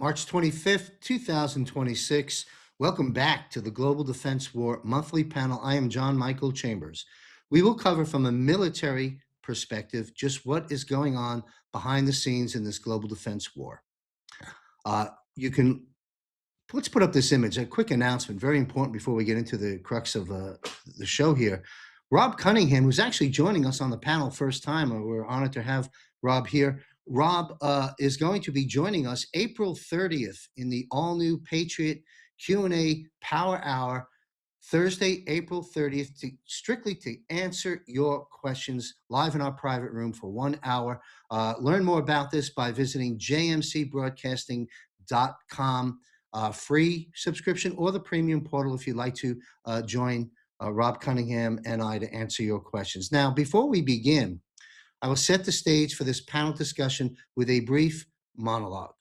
March 25th, 2026. Welcome back to the Global Defense War Monthly Panel. I am John Michael Chambers. We will cover from a military perspective just what is going on behind the scenes in this global defense war. Let's put up this image, a quick announcement, very important before we get into the crux of the show here. Rob Cunningham, who's actually joining us on the panel first time, we're honored to have Rob here. Rob is going to be joining us April 30th in the all-new Patriot Q&A Power Hour, Thursday, April 30th, strictly to answer your questions live in our private room for 1 hour. Learn more about this by visiting jmcbroadcasting.com. Free subscription or the premium portal if you'd like to join Rob Cunningham and I to answer your questions. Now, before we begin, I will set the stage for this panel discussion with a brief monologue.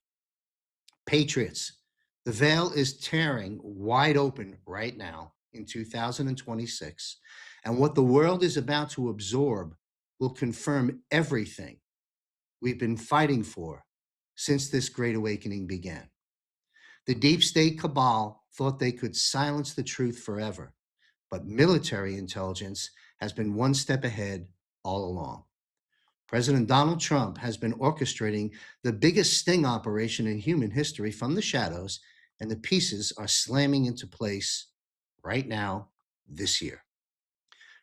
Patriots, the veil is tearing wide open right now in 2026, and what the world is about to absorb will confirm everything we've been fighting for since this Great Awakening began. The deep state cabal thought they could silence the truth forever, but military intelligence has been one step ahead all along. President Donald Trump has been orchestrating the biggest sting operation in human history from the shadows, and the pieces are slamming into place right now this year.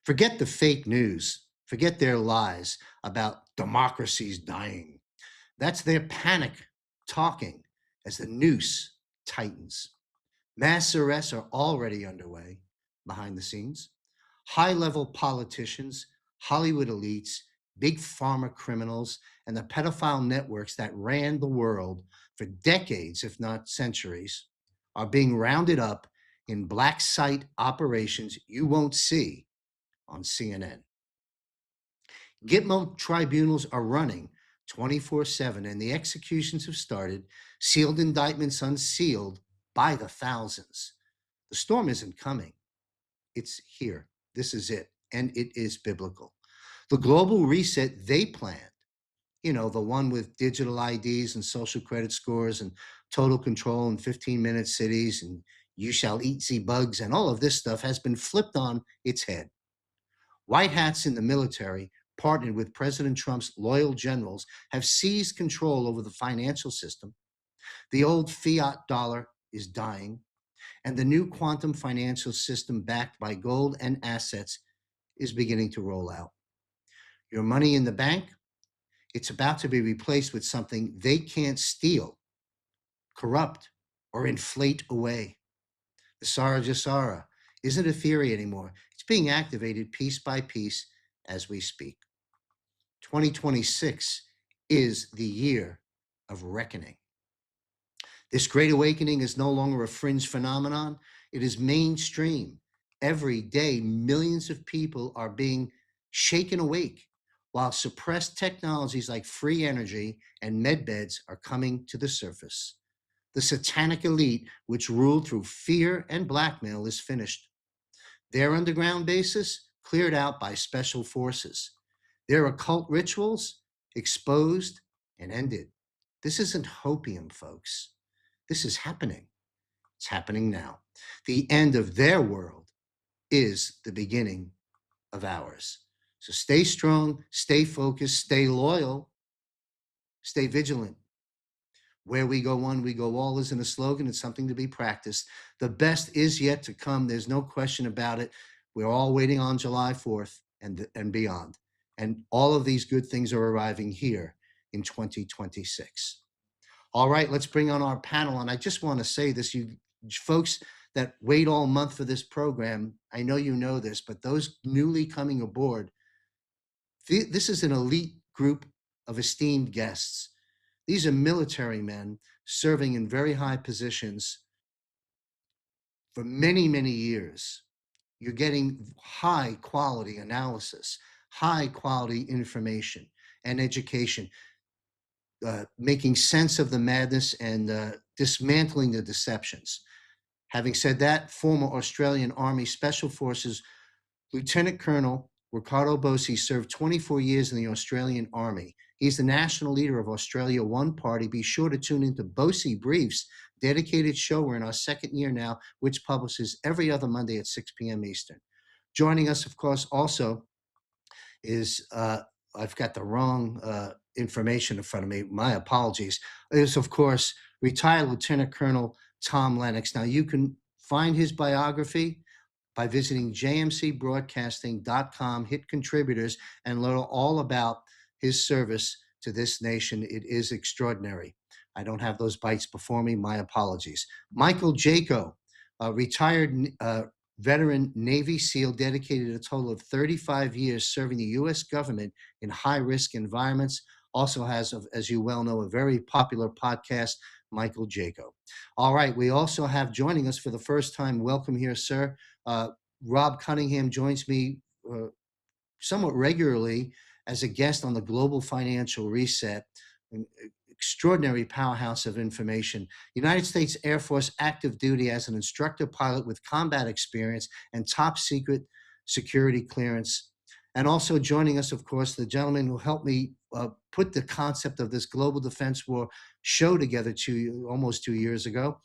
Forget the fake news. Forget their lies about democracy's dying. That's their panic talking as the noose tightens. Mass arrests are already underway behind the scenes. High-level politicians, Hollywood elites, big pharma criminals, and the pedophile networks that ran the world for decades, if not centuries, are being rounded up in black site operations you won't see on CNN. Gitmo tribunals are running 24/7, and the executions have started, sealed indictments unsealed by the thousands. The storm isn't coming. It's here. This is it, and it is biblical. The global reset they planned, the one with digital IDs and social credit scores and total control in 15-minute cities and you shall eat the bugs and all of this stuff has been flipped on its head. White hats in the military, partnered with President Trump's loyal generals, have seized control over the financial system. The old fiat dollar is dying, and the new quantum financial system backed by gold and assets is beginning to roll out. Your money in the bank, it's about to be replaced with something they can't steal, corrupt, or inflate away. The Sara Jasara isn't a theory anymore. It's being activated piece by piece as we speak. 2026 is the year of reckoning. This Great Awakening is no longer a fringe phenomenon. It is mainstream. Every day, millions of people are being shaken awake, while suppressed technologies like free energy and medbeds are coming to the surface. The satanic elite, which ruled through fear and blackmail, is finished. Their underground bases cleared out by special forces. Their occult rituals exposed and ended. This isn't hopium, folks. This is happening. It's happening now. The end of their world is the beginning of ours. So stay strong, stay focused, stay loyal, stay vigilant. Where we go one, we go all isn't a slogan. It's something to be practiced. The best is yet to come. There's no question about it. We're all waiting on July 4th and beyond. And all of these good things are arriving here in 2026. All right, let's bring on our panel. And I just want to say this, you folks that wait all month for this program, I know you know this, but those newly coming aboard, this is an elite group of esteemed guests. These are military men serving in very high positions for many, many years. You're getting high quality analysis, high quality information and education, making sense of the madness and dismantling the deceptions. Having said that, former Australian Army Special Forces Lieutenant Colonel Riccardo Bosi served 24 years in the Australian Army. He's the national leader of Australia One Party. Be sure to tune into Bosi Briefs, dedicated show. We're in our second year now, which publishes every other Monday at 6 p.m. Eastern. Joining us, of course, also is I've got the wrong information in front of me. My apologies. Is, of course, retired Lieutenant Colonel Tom Lennox. Now, you can find his biography by visiting jmcbroadcasting.com, hit contributors, and learn all about his service to this nation. It is extraordinary. I don't have those bites before me. My apologies. Michael Jaco, retired veteran Navy SEAL, dedicated a total of 35 years serving the U.S. government in high-risk environments. Also has, as you well know, a very popular podcast, Michael Jaco. All right, we also have joining us for the first time, welcome here, sir. Rob Cunningham joins me somewhat regularly as a guest on the Global Financial Reset, an extraordinary powerhouse of information. United States Air Force active duty as an instructor pilot with combat experience and top secret security clearance. And also joining us, of course, the gentleman who helped me put the concept of this global defense war show together almost 2 years ago,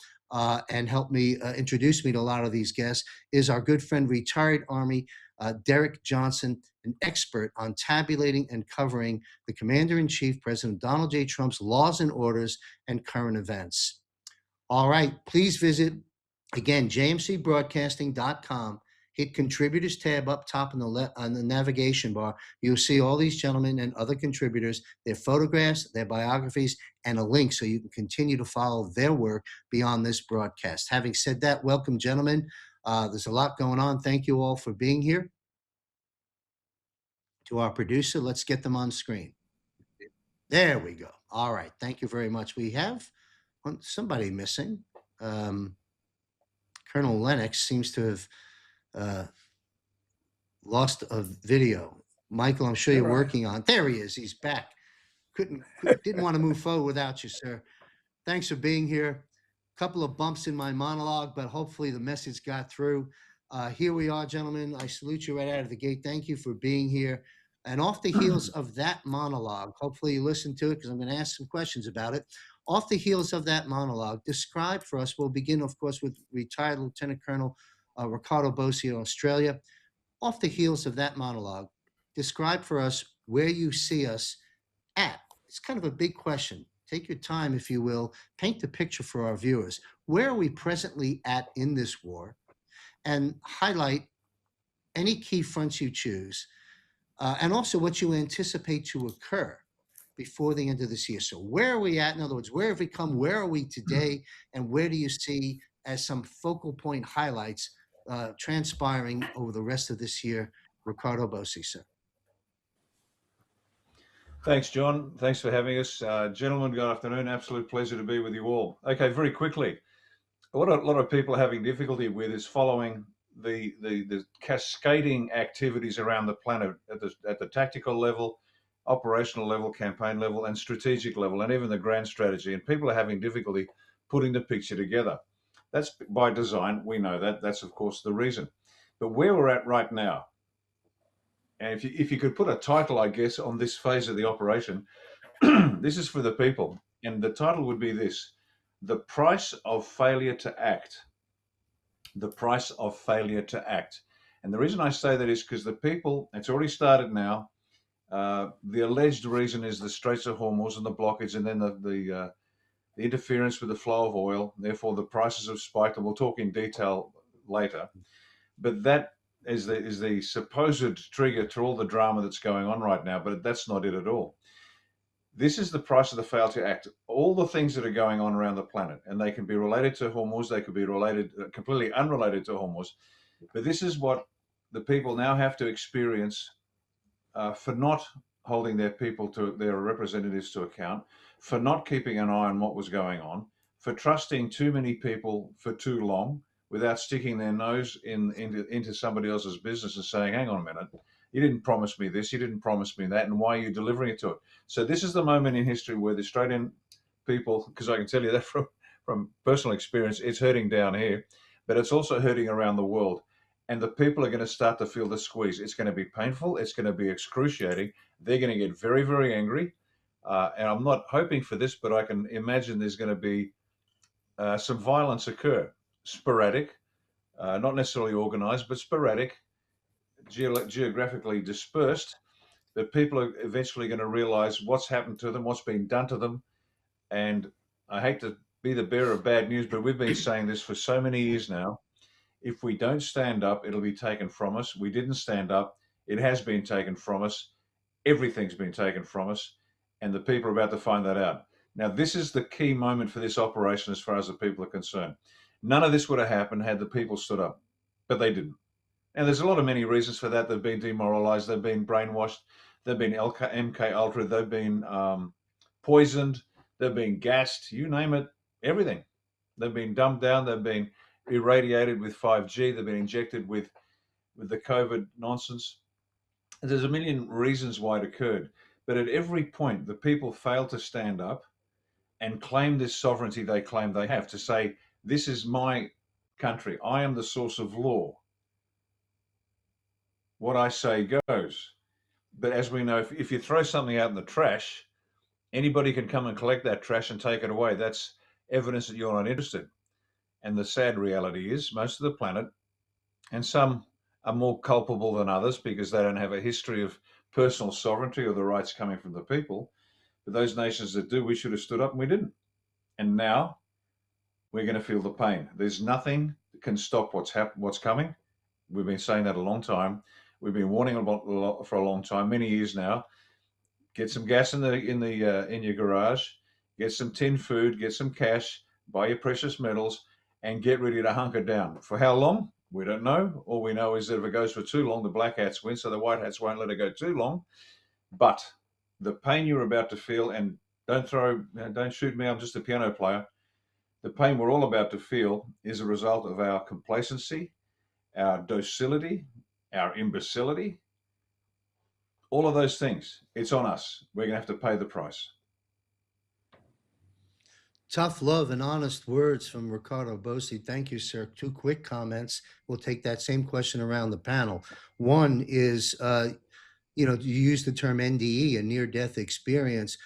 and helped me introduce me to a lot of these guests, is our good friend, retired Army Derrick Johnson, an expert on tabulating and covering the Commander-in-Chief, President Donald J. Trump's laws and orders and current events. All right, please visit, again, jmcbroadcasting.com. Hit contributors tab up top on the navigation bar. You'll see all these gentlemen and other contributors, their photographs, their biographies, and a link so you can continue to follow their work beyond this broadcast. Having said that, welcome, gentlemen. There's a lot going on. Thank you all for being here. To our producer, let's get them on screen. There we go. All right. Thank you very much. We have somebody missing. Colonel Lennox seems to have lost a video. Michael, I'm sure you're working on. There he is. He's back. Didn't want to move forward without you, sir. Thanks for being here. Couple of bumps in my monologue, but hopefully the message got through. Here we are, gentlemen. I salute you right out of the gate. Thank you for being here. And off the heels of that monologue, hopefully you listened to it because I'm going to ask some questions about it. Off the heels of that monologue, describe for us, we'll begin, of course, with retired Lieutenant Colonel Riccardo Bosi in Australia. Off the heels of that monologue, describe for us where you see us at. It's kind of a big question. Take your time, if you will. Paint the picture for our viewers. Where are we presently at in this war? And highlight any key fronts you choose, and also what you anticipate to occur before the end of this year. So where are we at? In other words, where have we come? Where are we today? And where do you see as some focal point highlights transpiring over the rest of this year? Riccardo Bosi, sir. Thanks, John. Thanks for having us. Gentlemen, good afternoon. Absolute pleasure to be with you all. Okay, very quickly. What a lot of people are having difficulty with is following the cascading activities around the planet at the tactical level, operational level, campaign level, and strategic level, and even the grand strategy. And people are having difficulty putting the picture together. That's by design. We know that. That's, of course, the reason. But where we're at right now, and if you could put a title, I guess, on this phase of the operation, this is for the people. And the title would be this: The Price of Failure to Act. The price of failure to act. And the reason I say that is because the people, it's already started now. The alleged reason is the Straits of Hormuz and the blockage, and then the interference with the flow of oil. Therefore, the prices have spiked, and we'll talk in detail later. But that is the supposed trigger to all the drama that's going on right now, but that's not it at all. This is the price of the fail to act. All the things that are going on around the planet, and they can be related to Hormuz, they could be related, completely unrelated to Hormuz, but this is what the people now have to experience for not holding their people to their representatives to account, for not keeping an eye on what was going on, for trusting too many people for too long, without sticking their nose into somebody else's business and saying, hang on a minute, you didn't promise me this, you didn't promise me that, and why are you delivering it to it? So this is the moment in history where the Australian people, because I can tell you that from personal experience, it's hurting down here, but it's also hurting around the world. and the people are going to start to feel the squeeze. It's going to be painful. It's going to be excruciating. They're going to get very, very angry. And I'm not hoping for this, but I can imagine there's going to be some violence occur, sporadic, not necessarily organized, but sporadic, geographically dispersed. But people are eventually going to realize what's happened to them, what's been done to them. And I hate to be the bearer of bad news, but we've been saying this for so many years now. If we don't stand up, it'll be taken from us. We didn't stand up. It has been taken from us. Everything's been taken from us. And the people are about to find that out. Now, this is the key moment for this operation as far as the people are concerned. None of this would have happened had the people stood up, but they didn't. And there's a lot of many reasons for that. They've been demoralized. They've been brainwashed. They've been MK Ultra. They've been poisoned. They've been gassed. You name it, everything. They've been dumbed down. They've been irradiated with 5G. They've been injected with the COVID nonsense. And there's a million reasons why it occurred. But at every point, the people failed to stand up and claim this sovereignty they claim they have, to say, this is my country. I am the source of law. What I say goes. But as we know, if you throw something out in the trash, anybody can come and collect that trash and take it away. That's evidence that you're not interested. And the sad reality is most of the planet, and some are more culpable than others because they don't have a history of personal sovereignty or the rights coming from the people. But those nations that do, we should have stood up and we didn't. And now we're going to feel the pain. There's nothing that can stop what's coming. We've been saying that a long time. We've been warning about for a long time, many years now. Get some gas in your garage. Get some tin food. Get some cash. Buy your precious metals, and get ready to hunker down. For how long? We don't know. All we know is that if it goes for too long, the black hats win, so the white hats won't let it go too long. But the pain you're about to feel, and don't shoot me, I'm just a piano player. The pain we're all about to feel is a result of our complacency, our docility, our imbecility, all of those things. It's on us. We're going to have to pay the price. Tough love and honest words from Riccardo Bosi. Thank you, sir. Two quick comments. We'll take that same question around the panel. One is, you use the term NDE, a near-death experience.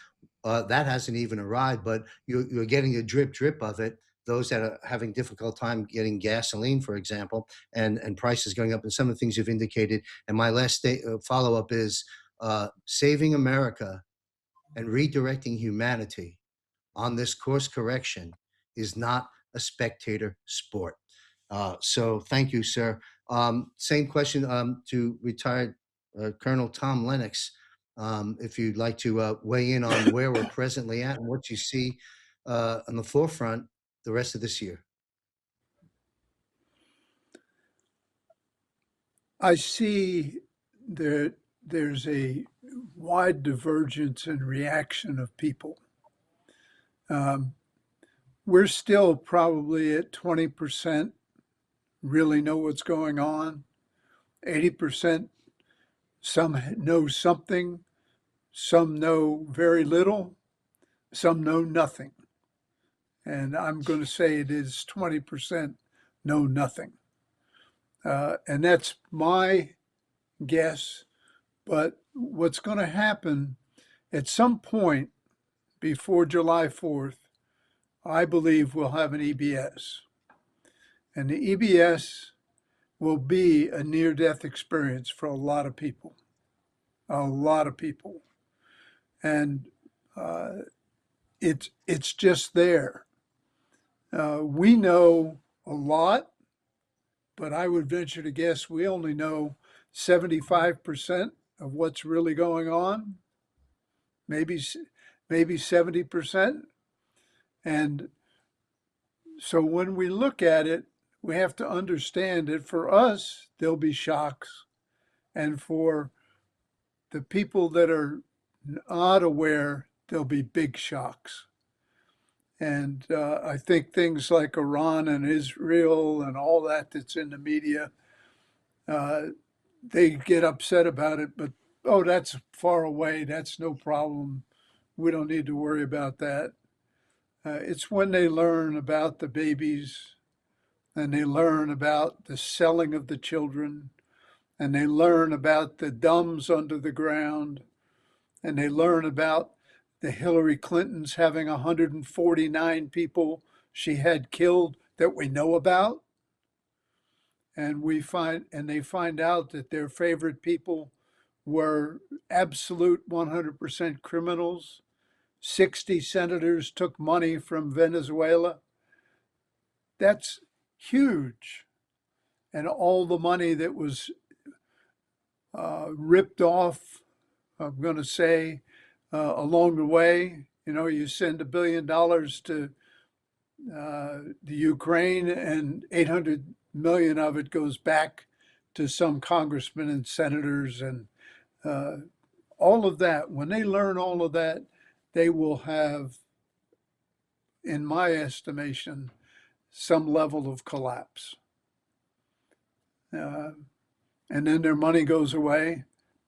That hasn't even arrived, but you're getting a drip of it. Those that are having difficult time getting gasoline, for example, and prices going up, and some of the things you've indicated. And my last follow-up is saving America and redirecting humanity on this course correction is not a spectator sport. So thank you, sir. Same question to retired Colonel Tom Lennox. If you'd like to weigh in on where we're presently at and what you see on the forefront the rest of this year. I see that there's a wide divergence in reaction of people. We're still probably at 20% really know what's going on. 80%, some know something, some know very little, some know nothing. And I'm going to say it is 20% know nothing. And that's my guess. But what's going to happen at some point before July 4th, I believe we'll have an EBS. And the EBS will be a near-death experience for a lot of people. A lot of people. And it's just there. We know a lot, but I would venture to guess we only know 75% of what's really going on, maybe 70%. And so when we look at it, we have to understand that for us, there'll be shocks. And for the people that are not aware, there'll be big shocks. And I think things like Iran and Israel and all that's in the media, they get upset about it, but, oh, that's far away. That's no problem. We don't need to worry about that. It's when they learn about the babies and they learn about the selling of the children, and they learn about the dumbs under the ground, and they learn about the Hillary Clintons having 149 people she had killed that we know about. And they find out that their favorite people were absolute 100% criminals. 60 senators took money from Venezuela. That's huge. And all the money that was ripped off, I'm going to say, along the way. You know, you send $1 billion to the Ukraine, and 800 million of it goes back to some congressmen and senators, and all of that. When they learn all of that, they will have, in my estimation, some level of collapse. And then their money goes away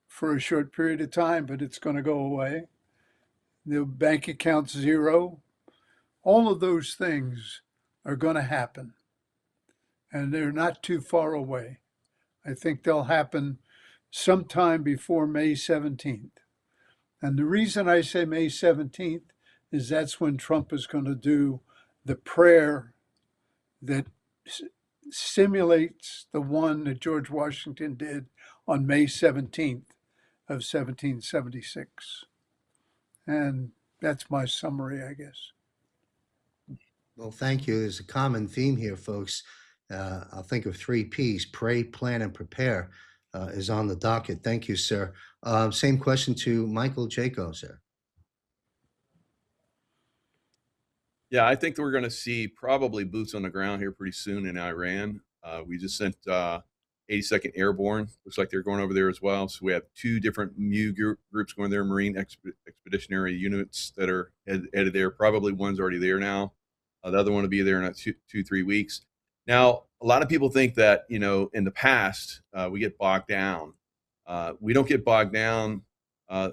for a short period of time, but it's going to go away. The bank account's zero. All of those things are going to happen, and they're not too far away. I think they'll happen sometime before May 17th. And the reason I say May 17th is that's when Trump is going to do the prayer that simulates the one that George Washington did on May 17th of 1776. And that's my summary, I guess. Well, thank you. There's a common theme here, folks. I'll think of 3 Ps: pray, plan, and prepare is on the docket. Thank you, sir. Same question to Michael Jaco, sir. Yeah, I think that we're going to see probably boots on the ground here pretty soon in Iran. We just sent 82nd Airborne. Looks like they're going over there as well. So we have 2 different MU groups going there, Marine Expeditionary Units that are headed there. Probably one's already there now. The other one will be there in 2-3 weeks. Now, a lot of people think that, you know, in the past, we get bogged down. We don't get bogged down,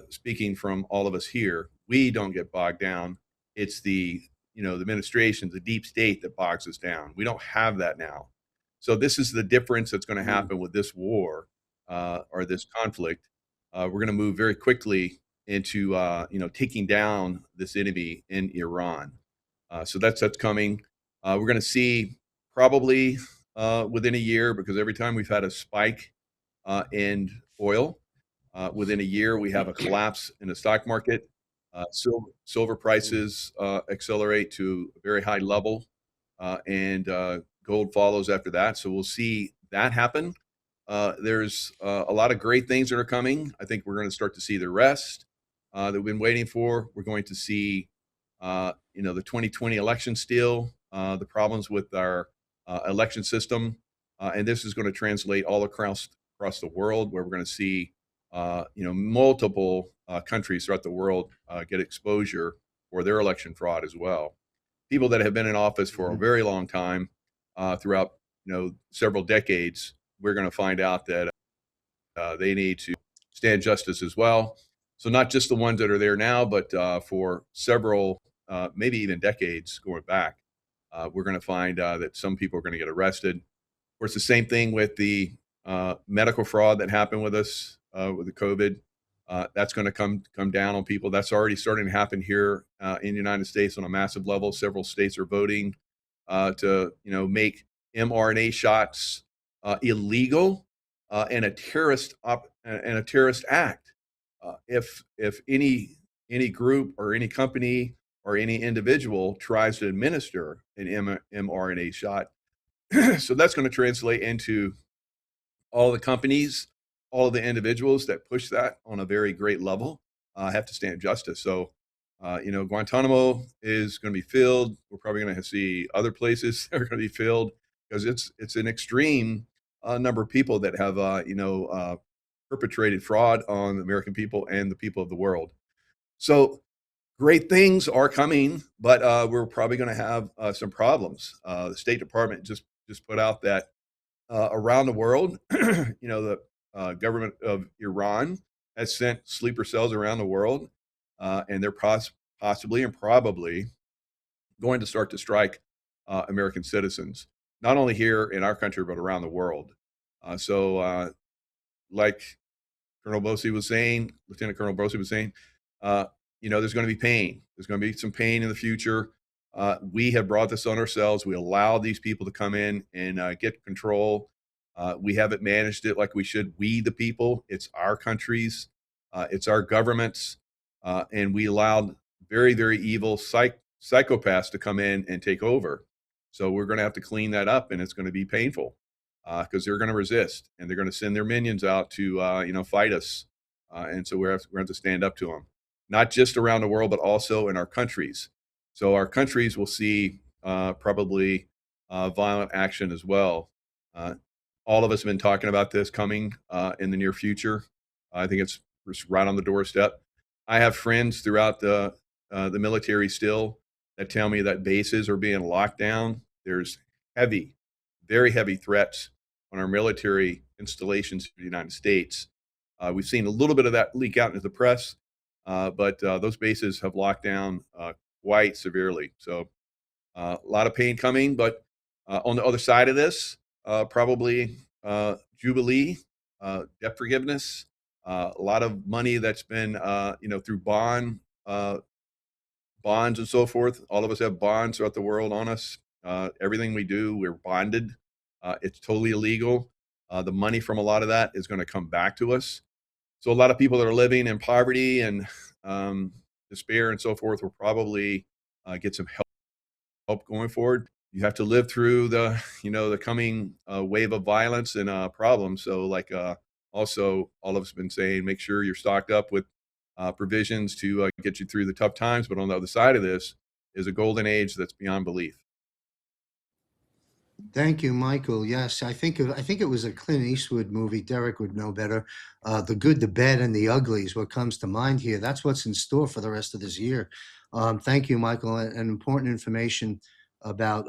speaking from all of us here. We don't get bogged down. It's the administration, the deep state that bogs us down. We don't have that now. So this is the difference that's going to happen with this war or this conflict. We're going to move very quickly into taking down this enemy in Iran. So that's coming. We're going to see probably within a year, because every time we've had a spike in oil, within a year we have a collapse in the stock market. Silver prices accelerate to a very high level, and gold follows after that. So we'll see that happen. There's a lot of great things that are coming. I think we're going to start to see the rest that we've been waiting for. We're going to see, the 2020 election still, the problems with our election system, and this is going to translate all across the world, where we're going to see multiple countries throughout the world get exposure for their election fraud as well. People that have been in office for a very long time, throughout several decades, we're going to find out that they need to stand justice as well. So not just the ones that are there now, but for several, maybe even decades going back, we're going to find that some people are going to get arrested. Of course, the same thing with the medical fraud that happened with us with the COVID. That's going to come down on people. That's already starting to happen here in the United States on a massive level. Several states are voting to make mRNA shots illegal and a terrorist act. If any group or any company or any individual tries to administer an mRNA shot, so that's going to translate into all the companies, all of the individuals that push that on a very great level have to stand justice. So, Guantanamo is going to be filled. We're probably going to see other places that are going to be filled, because it's an extreme number of people that have perpetrated fraud on the American people and the people of the world. So great things are coming, but we're probably going to have some problems. The State Department just put out that around the world, the government of Iran has sent sleeper cells around the world, and they're possibly and probably going to start to strike American citizens. not only here in our country, but around the world. Like Colonel Bosi was saying, Lieutenant Colonel Bosi was saying, uh, there's going to be pain. There's going to be some pain in the future. We have brought this on ourselves. We allowed these people to come in and get control. We haven't managed it like we should. We, the people, it's our countries, it's our governments, and we allowed very, very evil psychopaths to come in and take over. So we're going to have to clean that up, and it's going to be painful because they're going to resist, and they're going to send their minions out to fight us, and so we're going to have to stand up to them, not just around the world, but also in our countries. So our countries will see probably violent action as well. All of us have been talking about this coming in the near future. I think it's right on the doorstep. I have friends throughout the military still that tell me that bases are being locked down. There's very heavy threats on our military installations in the United States. We've seen a little bit of that leak out into the press, but those bases have locked down quite severely. So a lot of pain coming, but on the other side of this, probably jubilee, debt forgiveness, a lot of money that's been through bonds and so forth. All of us have bonds throughout the world on us. Everything we do, we're bonded. It's totally illegal. The money from a lot of that is going to come back to us. So a lot of people that are living in poverty and despair and so forth will probably get some help going forward. You have to live through the coming wave of violence and problems. So also all of us have been saying, make sure you're stocked up with provisions to get you through the tough times. But on the other side of this is a golden age that's beyond belief. Thank you, Michael. Yes, I think it was a Clint Eastwood movie. Derrick would know better. The Good, the Bad, and the Ugly is what comes to mind here. That's what's in store for the rest of this year. Thank you, Michael, and important information about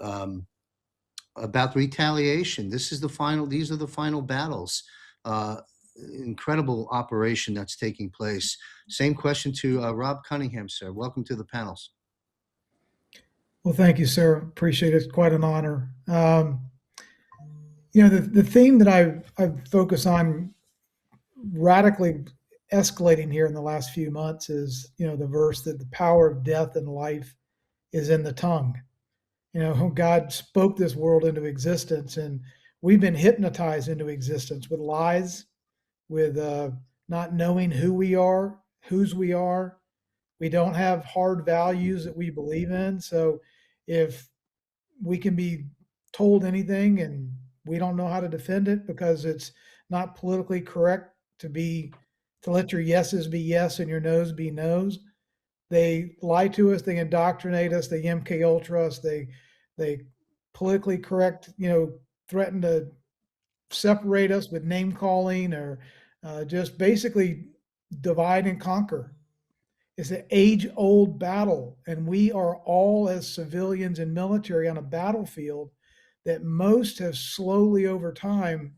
retaliation. These are the final battles. Incredible operation that's taking place. Same question to Rob Cunningham, sir. Welcome to the panels. Well, thank you, sir. Appreciate it. It's quite an honor. The theme that I've focused on radically escalating here in the last few months is, the verse that the power of death and life is in the tongue. God spoke this world into existence, and we've been hypnotized into existence with lies, with not knowing who we are, whose we are. We don't have hard values that we believe in. So if we can be told anything and we don't know how to defend it because it's not politically correct to let your yeses be yes and your noes be noes, they lie to us, they indoctrinate us, they MK Ultra us, they politically correct, threaten to separate us with name calling or just basically divide and conquer. It's an age-old battle, and we are all, as civilians and military, on a battlefield that most have slowly over time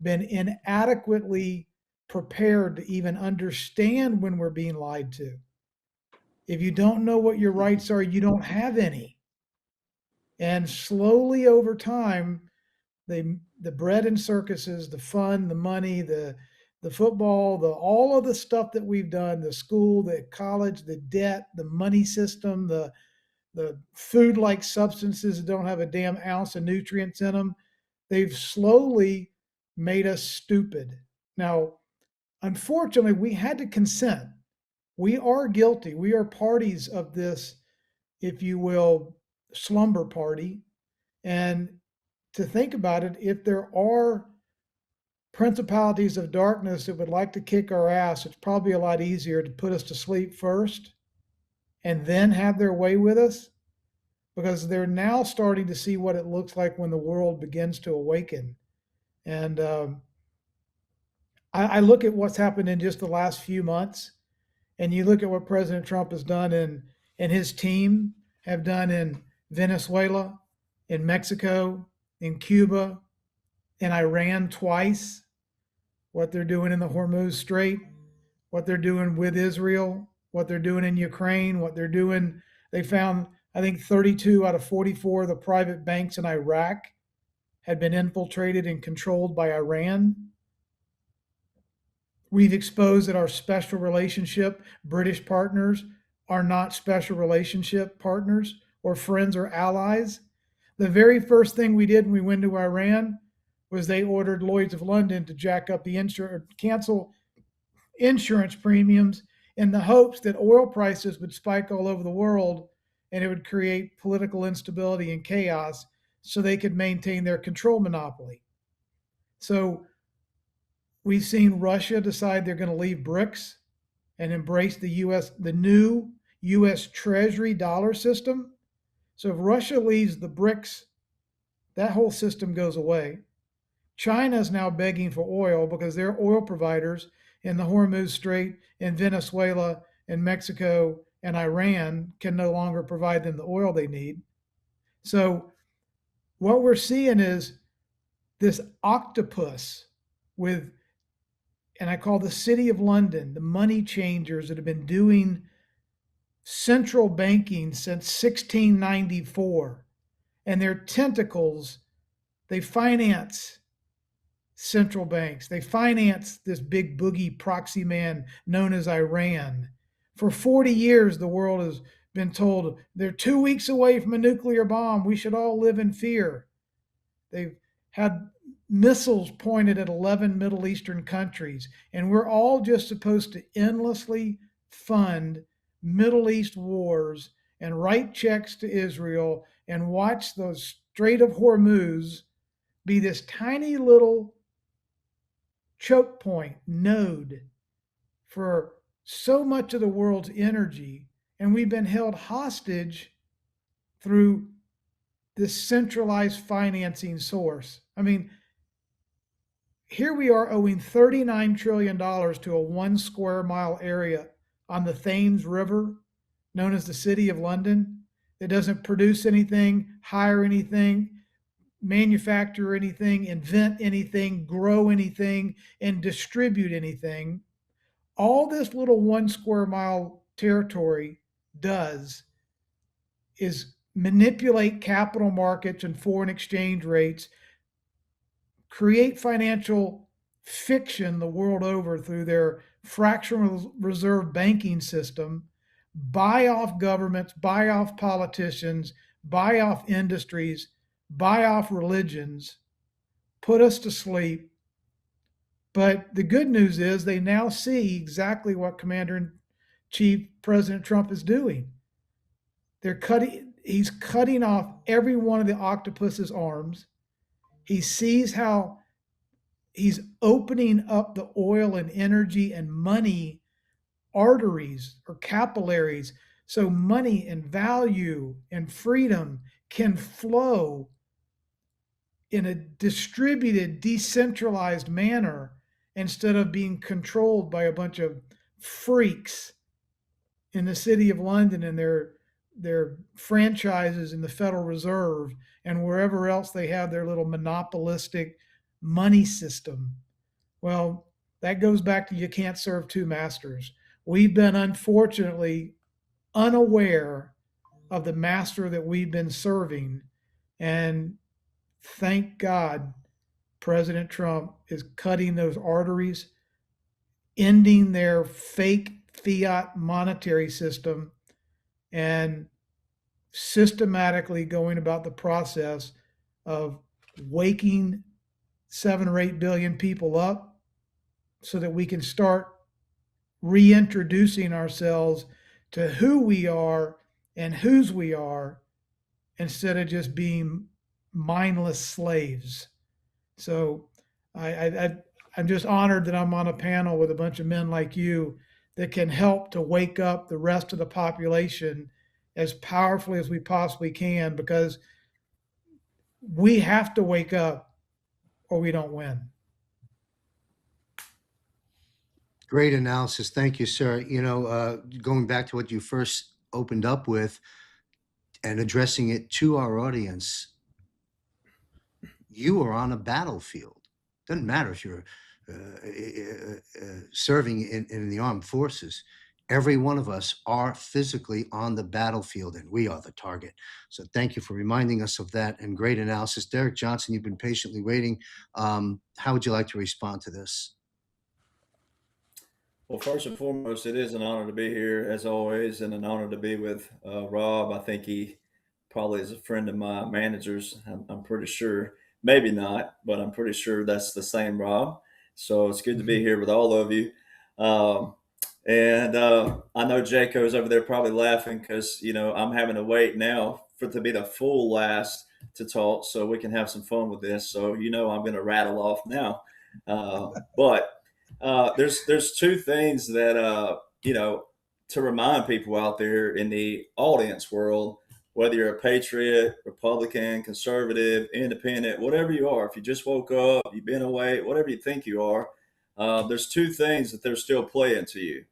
been inadequately prepared to even understand when we're being lied to. If you don't know what your rights are, you don't have any. And slowly over time, the bread and circuses, the fun, the money, the football, all of the stuff that we've done, the school, the college, the debt, the money system, the food-like substances that don't have a damn ounce of nutrients in them, they've slowly made us stupid. Now, unfortunately, we had to consent. We are guilty. We are parties of this, if you will, slumber party. And to think about it, if there are principalities of darkness that would like to kick our ass, it's probably a lot easier to put us to sleep first and then have their way with us, because they're now starting to see what it looks like when the world begins to awaken. And I look at what's happened in just the last few months, and you look at what President Trump has done and his team have done in Venezuela, in Mexico, in Cuba, in Iran twice, what they're doing in the Hormuz Strait, what they're doing with Israel, what they're doing in Ukraine, what they're doing. They found, I think, 32 out of 44 of the private banks in Iraq had been infiltrated and controlled by Iran. We've exposed that our special relationship British partners are not special relationship partners or friends or allies. The very first thing we did when we went to Iran was they ordered Lloyd's of London to jack up the cancel insurance premiums in the hopes that oil prices would spike all over the world and it would create political instability and chaos so they could maintain their control monopoly. So we've seen Russia decide they're going to leave BRICS and embrace the new US Treasury dollar system. So if Russia leaves the BRICS, that whole system goes away. China is now begging for oil because their oil providers in the Hormuz Strait, in Venezuela, in Mexico, and Iran can no longer provide them the oil they need. So what we're seeing is this octopus with, and I call the City of London, the money changers that have been doing central banking since 1694, and their tentacles, they finance central banks. They finance this big boogie proxy man known as Iran. For 40 years, the world has been told they're 2 weeks away from a nuclear bomb. We should all live in fear. They've had missiles pointed at 11 Middle Eastern countries, and we're all just supposed to endlessly fund Middle East wars and write checks to Israel and watch the Strait of Hormuz be this tiny little choke point node for so much of the world's energy, and we've been held hostage through this centralized financing source. I mean, here we are owing $39 trillion to a 1 square mile area on the Thames River, known as the City of London, that doesn't produce anything, hire anything, manufacture anything, invent anything, grow anything, and distribute anything. All this little 1 square mile territory does is manipulate capital markets and foreign exchange rates, create financial fiction the world over through their fractional reserve banking system, buy off governments, buy off politicians, buy off industries, buy off religions, put us to sleep. But the good news is they now see exactly what Commander-in-Chief President Trump is doing. He's cutting off every one of the octopus's arms. He sees how he's opening up the oil and energy and money arteries or capillaries so money and value and freedom can flow in a distributed, decentralized manner instead of being controlled by a bunch of freaks in the City of London and their franchises in the Federal Reserve and wherever else they have their little monopolistic money system. Well, that goes back to you can't serve two masters. We've been unfortunately unaware of the master that we've been serving. And thank God President Trump is cutting those arteries, ending their fake fiat monetary system, and systematically going about the process of waking 7 or 8 billion people up so that we can start reintroducing ourselves to who we are and whose we are instead of just being mindless slaves. So I'm just honored that I'm on a panel with a bunch of men like you that can help to wake up the rest of the population as powerfully as we possibly can, because we have to wake up or we don't win. Great analysis. Thank you, sir. You know, going back to what you first opened up with and addressing it to our audience, you are on a battlefield. Doesn't matter if you're serving in the armed forces. Every one of us are physically on the battlefield, and we are the target. So thank you for reminding us of that, and great analysis. Derrick Johnson, you've been patiently waiting. How would you like to respond to this? Well, first and foremost, it is an honor to be here as always, and an honor to be with Rob. I think he probably is a friend of my manager's. I'm pretty sure, maybe not, but I'm pretty sure that's the same Rob. So it's good to be here with all of you. Um, and I know Jaco's over there probably laughing because I'm having to wait now for to be the full last to talk, so we can have some fun with this. So I'm going to rattle off now, but. There's two things that to remind people out there in the audience world, whether you're a patriot, Republican, conservative, independent, whatever you are, if you just woke up, you've been away, whatever you think you are, there's two things that they're still playing to you.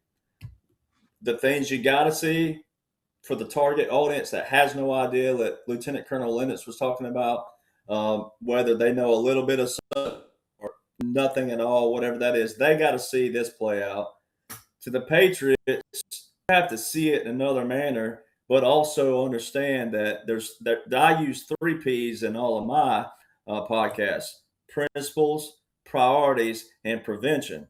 The things you got to see for the target audience that has no idea that Lieutenant Colonel Lennox was talking about, whether they know a little bit of stuff or nothing at all, whatever that is, they got to see this play out. To the Patriots, you have to see it in another manner, but also understand that I use 3 P's in all of my podcasts: principles, priorities, and prevention.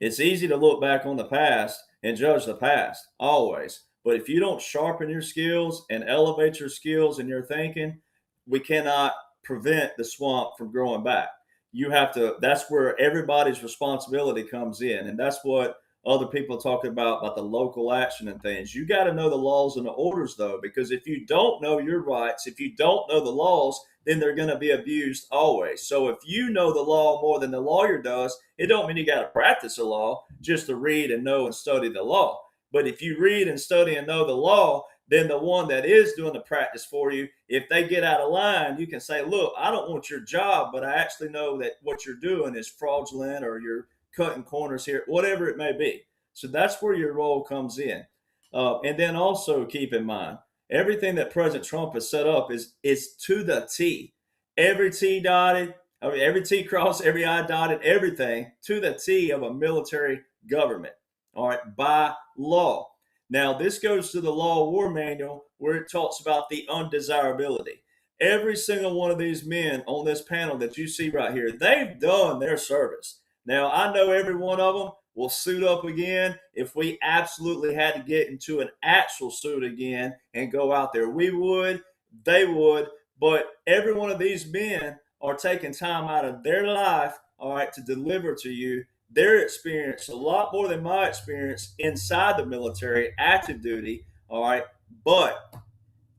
It's easy to look back on the past and judge the past, always. But if you don't sharpen your skills and elevate your skills and your thinking, we cannot prevent the swamp from growing back. You have to, that's where everybody's responsibility comes in. And that's what other people talk about the local action and things. You got to know the laws and the orders, though, because if you don't know your rights, if you don't know the laws, then they're going to be abused always. So if you know the law more than the lawyer does, it don't mean you got to practice the law, just to read and know and study the law. But if you read and study and know the law, then the one that is doing the practice for you, if they get out of line, you can say, look, I don't want your job, but I actually know that what you're doing is fraudulent, or you're cutting corners here, whatever it may be. So that's where your role comes in. And then also keep in mind, everything that President Trump has set up is to the T. Every T dotted, every T crossed, every I dotted, everything to the T of a military government. All right, by law. Now, this goes to the Law of War Manual, where it talks about the undesirability. Every single one of these men on this panel that you see right here, they've done their service. Now, I know every one of them will suit up again if we absolutely had to get into an actual suit again and go out there. We would, they would, but every one of these men are taking time out of their life, all right, to deliver to you their experience, a lot more than my experience inside the military, active duty, all right? But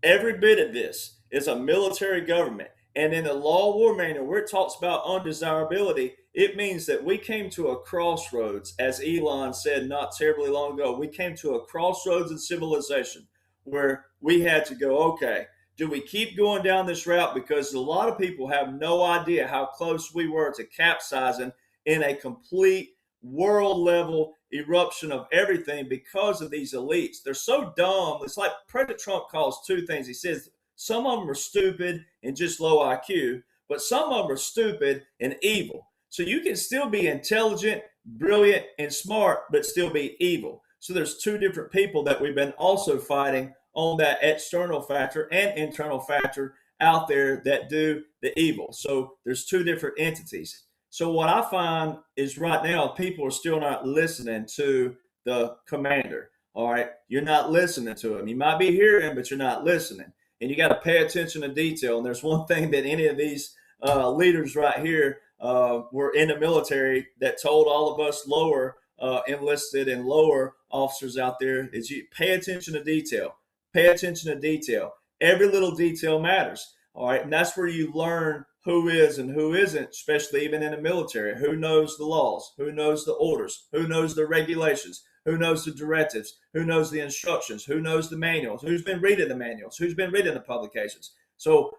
every bit of this is a military government. And in the Law of War Manual, where it talks about undesirability, it means that we came to a crossroads, as Elon said not terribly long ago. We came to a crossroads in civilization where we had to go, okay, do we keep going down this route? Because a lot of people have no idea how close we were to capsizing in a complete world level eruption of everything because of these elites. They're so dumb. It's like President Trump calls 2 things. He says some of them are stupid and just low IQ, but some of them are stupid and evil. So you can still be intelligent, brilliant, and smart, but still be evil. So there's 2 different people that we've been also fighting on that external factor and internal factor out there that do the evil. So there's 2 different entities. So what I find is right now, people are still not listening to the commander. All right. You're not listening to him. You might be hearing, but you're not listening. And you got to pay attention to detail. And there's one thing that any of these leaders right here were in the military that told all of us lower enlisted and lower officers out there is you pay attention to detail. Pay attention to detail. Every little detail matters. All right. And that's where you learn who is and who isn't, especially even in the military. Who knows the laws? Who knows the orders? Who knows the regulations? Who knows the directives? Who knows the instructions? Who knows the manuals? Who's been reading the manuals? Who's been reading the publications? So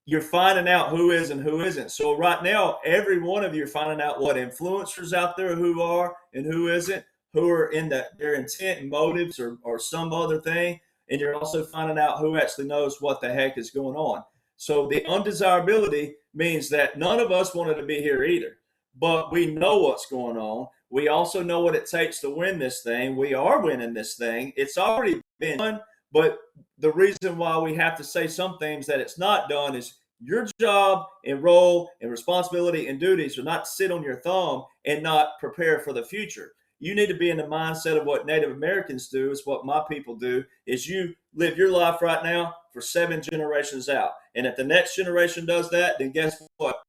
you're finding out who is and who isn't. So right now, every one of you are finding out what influencers out there who are and who isn't, who are in their intent and motives or some other thing. And you're also finding out who actually knows what the heck is going on. So the undesirability means that none of us wanted to be here either. but we know what's going on. We also know what it takes to win this thing. We are winning this thing. It's already been done, but the reason why we have to say some things that it's not done is your job and role and responsibility and duties are not to sit on your thumb and not prepare for the future. You need to be in the mindset of what Native Americans do, is what my people do, is you live your life right now for 7 generations out. And if the next generation does that, then guess what?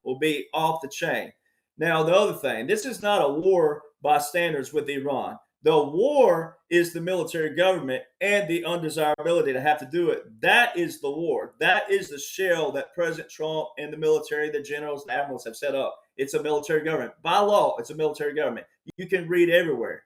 Will be off the chain. Now, the other thing, this is not a war by standards with Iran. The war is the military government and the undesirability to have to do it. That is the war. That is the shell that President Trump and the military, the generals, the admirals have set up. It's a military government. By law, it's a military government. You can read everywhere.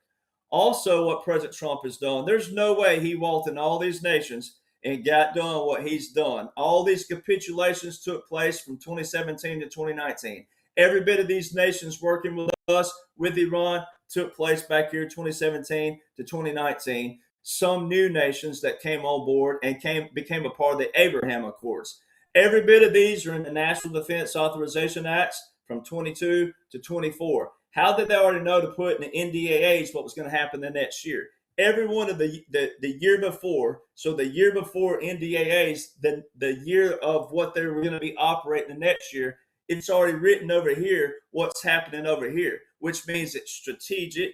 Also, what President Trump has done, there's no way he walked in all these nations and got done what he's done. All these capitulations took place from 2017 to 2019. Every bit of these nations working with us, with Iran, took place back here 2017 to 2019. Some new nations that came on board and became a part of the Abraham Accords. Every bit of these are in the National Defense Authorization Acts from 22 to 24. How did they already know to put in the NDAAs what was going to happen the next year? Every one of the year before, so the year before NDAAs, the year of what they were going to be operating the next year, it's already written over here what's happening over here, which means it's strategic.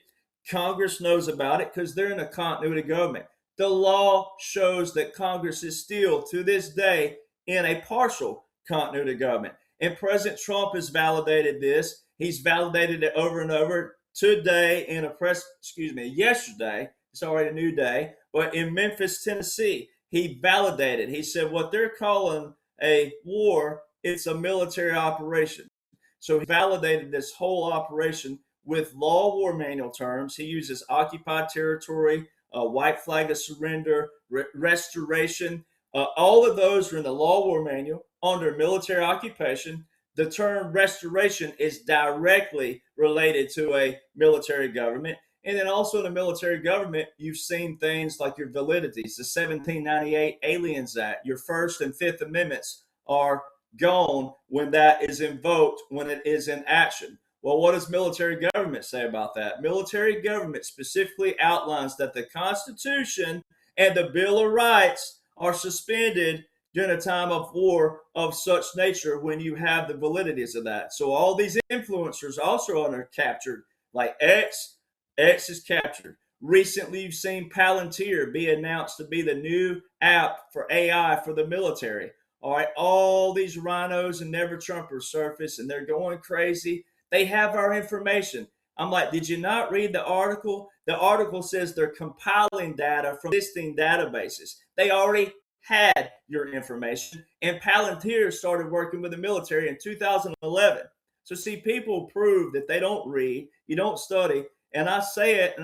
Congress knows about it because they're in a continuity government. The law shows that Congress is still, to this day, in a partial continuity government. And President Trump has validated this. He's validated it over and over. Today in yesterday, it's already a new day, but in Memphis, Tennessee, he validated. He said what they're calling a war, it's a military operation. So he validated this whole operation with law war manual terms. He uses occupied territory, white flag of surrender, restoration. All of those are in the law war manual under military occupation. The term restoration is directly related to a military government. And then also in the military government, you've seen things like your validities, the 1798 Aliens Act, your First and Fifth Amendments are gone when that is invoked, when it is in action. Well, what does military government say about that? Military government specifically outlines that the Constitution and the Bill of Rights are suspended during a time of war of such nature when you have the validities of that. So all these influencers also are captured, like X is captured. Recently, you've seen Palantir be announced to be the new app for AI for the military. All right, all these rhinos and never Trumpers surface and they're going crazy. They have our information. I'm like, did you not read the article? The article says they're compiling data from existing databases. They already had your information, and Palantir started working with the military in 2011. So see, people prove that they don't read, you don't study, and I say it,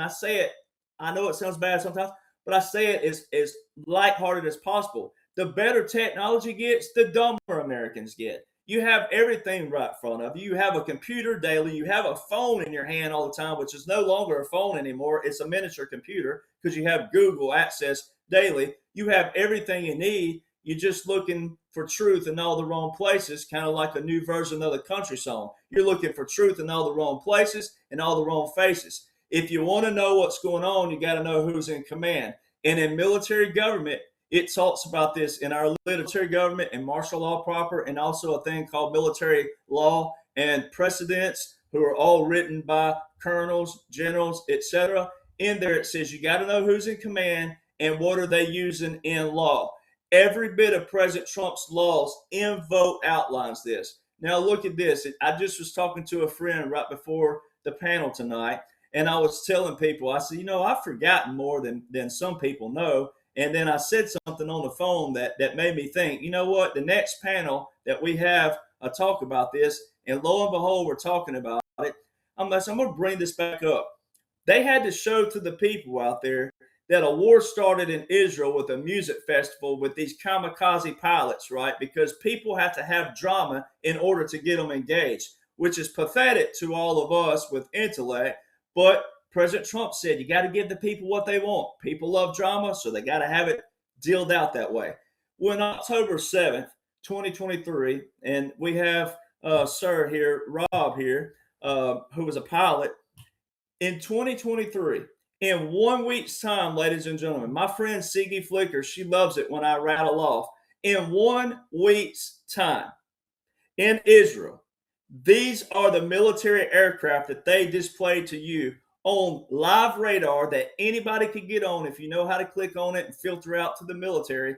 I know it sounds bad sometimes, but I say it as lighthearted as possible. The better technology gets, the dumber Americans get. You have everything right in front of you. You have a computer daily. You have a phone in your hand all the time, which is no longer a phone anymore. It's a miniature computer because you have Google access daily. You have everything you need. You're just looking for truth in all the wrong places, kind of like a new version of the country song. You're looking for truth in all the wrong places and all the wrong faces. If you want to know what's going on, you got to know who's in command. And in military government, it talks about this in our military government and martial law proper, and also a thing called military law and precedents, who are all written by colonels, generals, etc. In there, it says you got to know who's in command and what are they using in law. Every bit of President Trump's laws in vote outlines this. Now look at this. I just was talking to a friend right before the panel tonight, and I was telling people, I said, I've forgotten more than some people know. And then I said something on the phone that made me think, you know what, the next panel that we have talk about this, and lo and behold, we're talking about it. I'm going to bring this back up. They had to show to the people out there that a war started in Israel with a music festival with these kamikaze pilots, right? Because people have to have drama in order to get them engaged, which is pathetic to all of us with intellect. But President Trump said you got to give the people what they want. People love drama, so they got to have it dealt out that way. Well, on October 7th, 2023, and we have sir here, Rob here, who was a pilot in 2023. In 1 week's time, ladies and gentlemen, my friend Siggy Flicker, she loves it when I rattle off. In 1 week's time, in Israel, these are the military aircraft that they displayed to you on live radar that anybody could get on if you know how to click on it and filter out to the military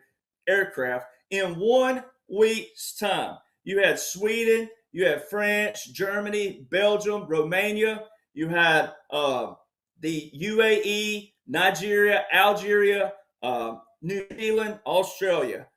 aircraft. In 1 week's time, you had Sweden, you had France, Germany, Belgium, Romania, you had the UAE, Nigeria, Algeria, New Zealand, Australia,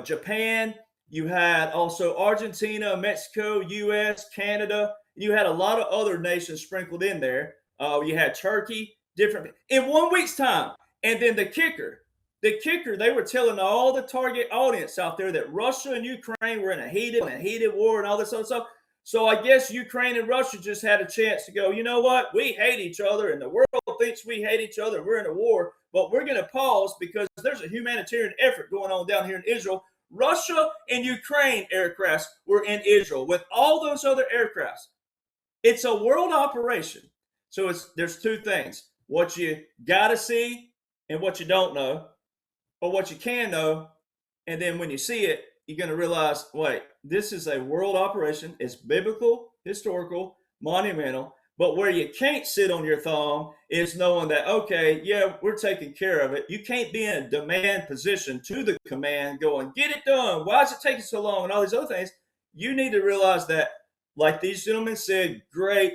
Japan. You had also Argentina, Mexico, U.S., Canada. You had a lot of other nations sprinkled in there. You had Turkey, different in 1 week's time. And then the kicker, they were telling all the target audience out there that Russia and Ukraine were in a heated war and all this other stuff. So I guess Ukraine and Russia just had a chance to go, you know what? We hate each other and the world thinks we hate each other. We're in a war, but we're going to pause because there's a humanitarian effort going on down here in Israel. Russia and Ukraine aircrafts were in Israel with all those other aircrafts. It's a world operation. So there's two things: what you got to see and what you don't know, or what you can know. And then when you see it, you're going to realize, wait, this is a world operation. It's biblical, historical, monumental. But where you can't sit on your thumb is knowing that, okay, yeah, we're taking care of it. You can't be in a demand position to the command going, get it done. Why is it taking so long? And all these other things. You need to realize that, like these gentlemen said, great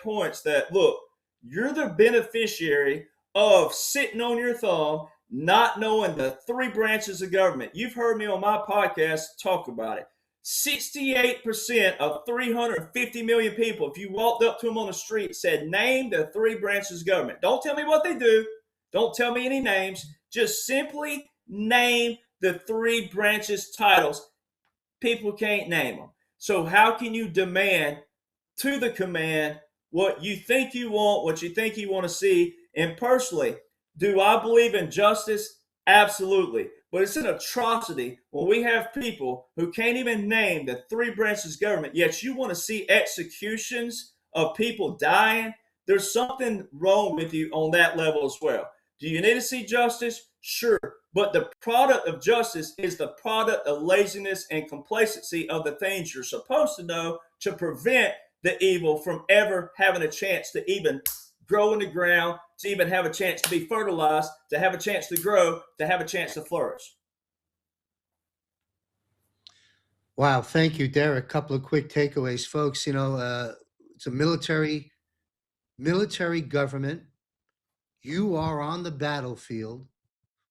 points, that, look, you're the beneficiary of sitting on your thumb, not knowing the three branches of government. You've heard me on my podcast talk about it. 68% of 350 million people, if you walked up to them on the street, said, name the three branches of government. Don't tell me what they do. Don't tell me any names. Just simply name the three branches titles. People can't name them. So how can you demand to the command what you think you want, what you think you want to see? And personally, do I believe in justice? Absolutely. But it's an atrocity when we have people who can't even name the three branches of government, yet you want to see executions of people dying. There's something wrong with you on that level as well. Do you need to see justice? Sure. But the product of justice is the product of laziness and complacency of the things you're supposed to know to prevent the evil from ever having a chance to even grow in the ground, to even have a chance to be fertilized, to have a chance to grow, to have a chance to flourish. Wow, thank you, Derrick. Couple of quick takeaways, folks. It's a military government. You are on the battlefield.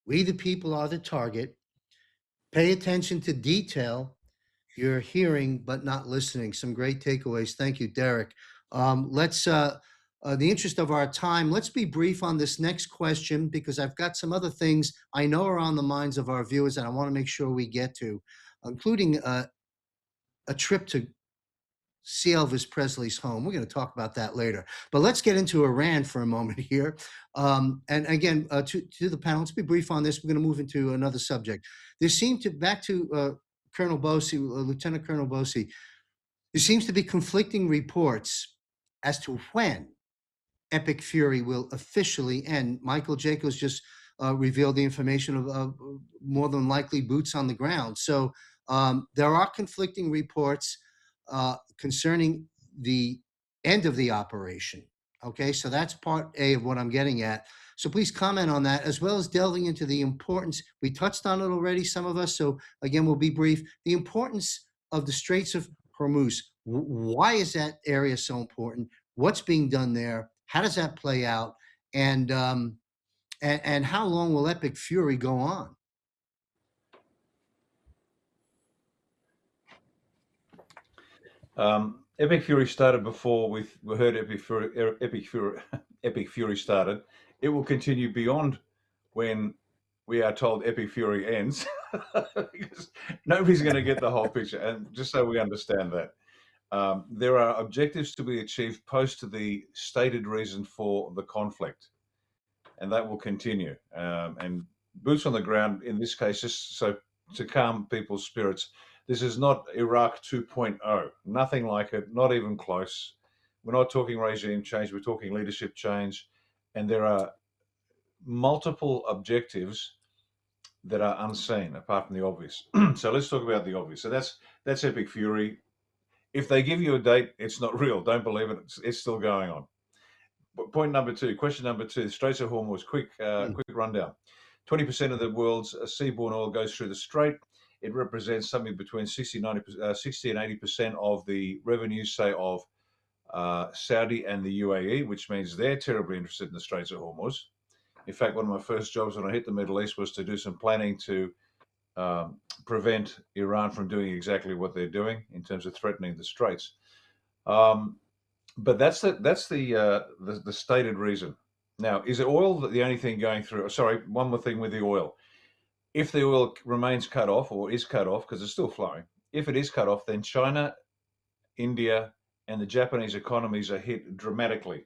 We, the people, are the target. Pay attention to detail. You're hearing but not listening. Some great takeaways. Thank you, Derrick. Let's, the interest of our time, let's be brief on this next question because I've got some other things I know are on the minds of our viewers and I want to make sure we get to, including a trip to see Elvis Presley's home. We're going to talk about that later. But let's get into Iran for a moment here. And again, to the panel, let's be brief on this. We're going to move into another subject. There seemed to, back to Colonel Bosi, Lieutenant Colonel Bosi, there seems to be conflicting reports as to when Epic Fury will officially end. Michael Jaco's just revealed the information of more than likely boots on the ground. So there are conflicting reports concerning the end of the operation. Okay, so that's part A of what I'm getting at. So please comment on that, as well as delving into the importance. We touched on it already, some of us. So again, we'll be brief. The importance of the Straits of Hormuz. Why is that area so important? What's being done there? How does that play out? And how long will Epic Fury go on? Epic Fury started before we heard Epic Fury started. It will continue beyond when we are told Epic Fury ends, because nobody's going to get the whole picture. And just so we understand that, there are objectives to be achieved post to the stated reason for the conflict, and that will continue. And boots on the ground in this case, just so to calm people's spirits, This is not Iraq 2.0, nothing like it, not even close. We're not talking regime change, we're talking leadership change. And there are multiple objectives that are unseen apart from the obvious. So let's talk about the obvious. So that's Epic Fury. If they give you a date, it's not real. Don't believe it. It's still going on. Point number two, question number two, Straits of Hormuz, quick rundown. 20% of the world's seaborne oil goes through the strait. It represents something between 60 and 80% of the revenues, say, of Saudi and the UAE, which means they're terribly interested in the Straits of Hormuz. In fact, one of my first jobs when I hit the Middle East was to do some planning to prevent Iran from doing exactly what they're doing in terms of threatening the Straits. But that's the stated reason. Now, is oil the only thing going through? Sorry, one more thing with the oil. If the oil remains cut off or is cut off, because it's still flowing, if it is cut off, then China, India, and the Japanese economies are hit dramatically.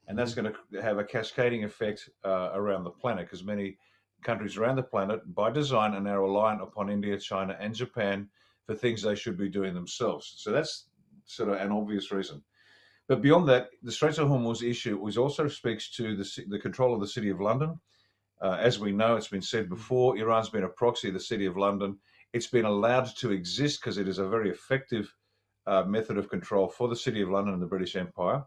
And that's going to have a cascading effect around the planet, because many countries around the planet, by design, are now reliant upon India, China, and Japan for things they should be doing themselves. So that's sort of an obvious reason. But beyond that, the Straits of Hormuz issue also speaks to the control of the City of London. As we know, it's been said before, Iran's been a proxy of the City of London. It's been allowed to exist because it is a very effective method of control for the City of London and the British Empire.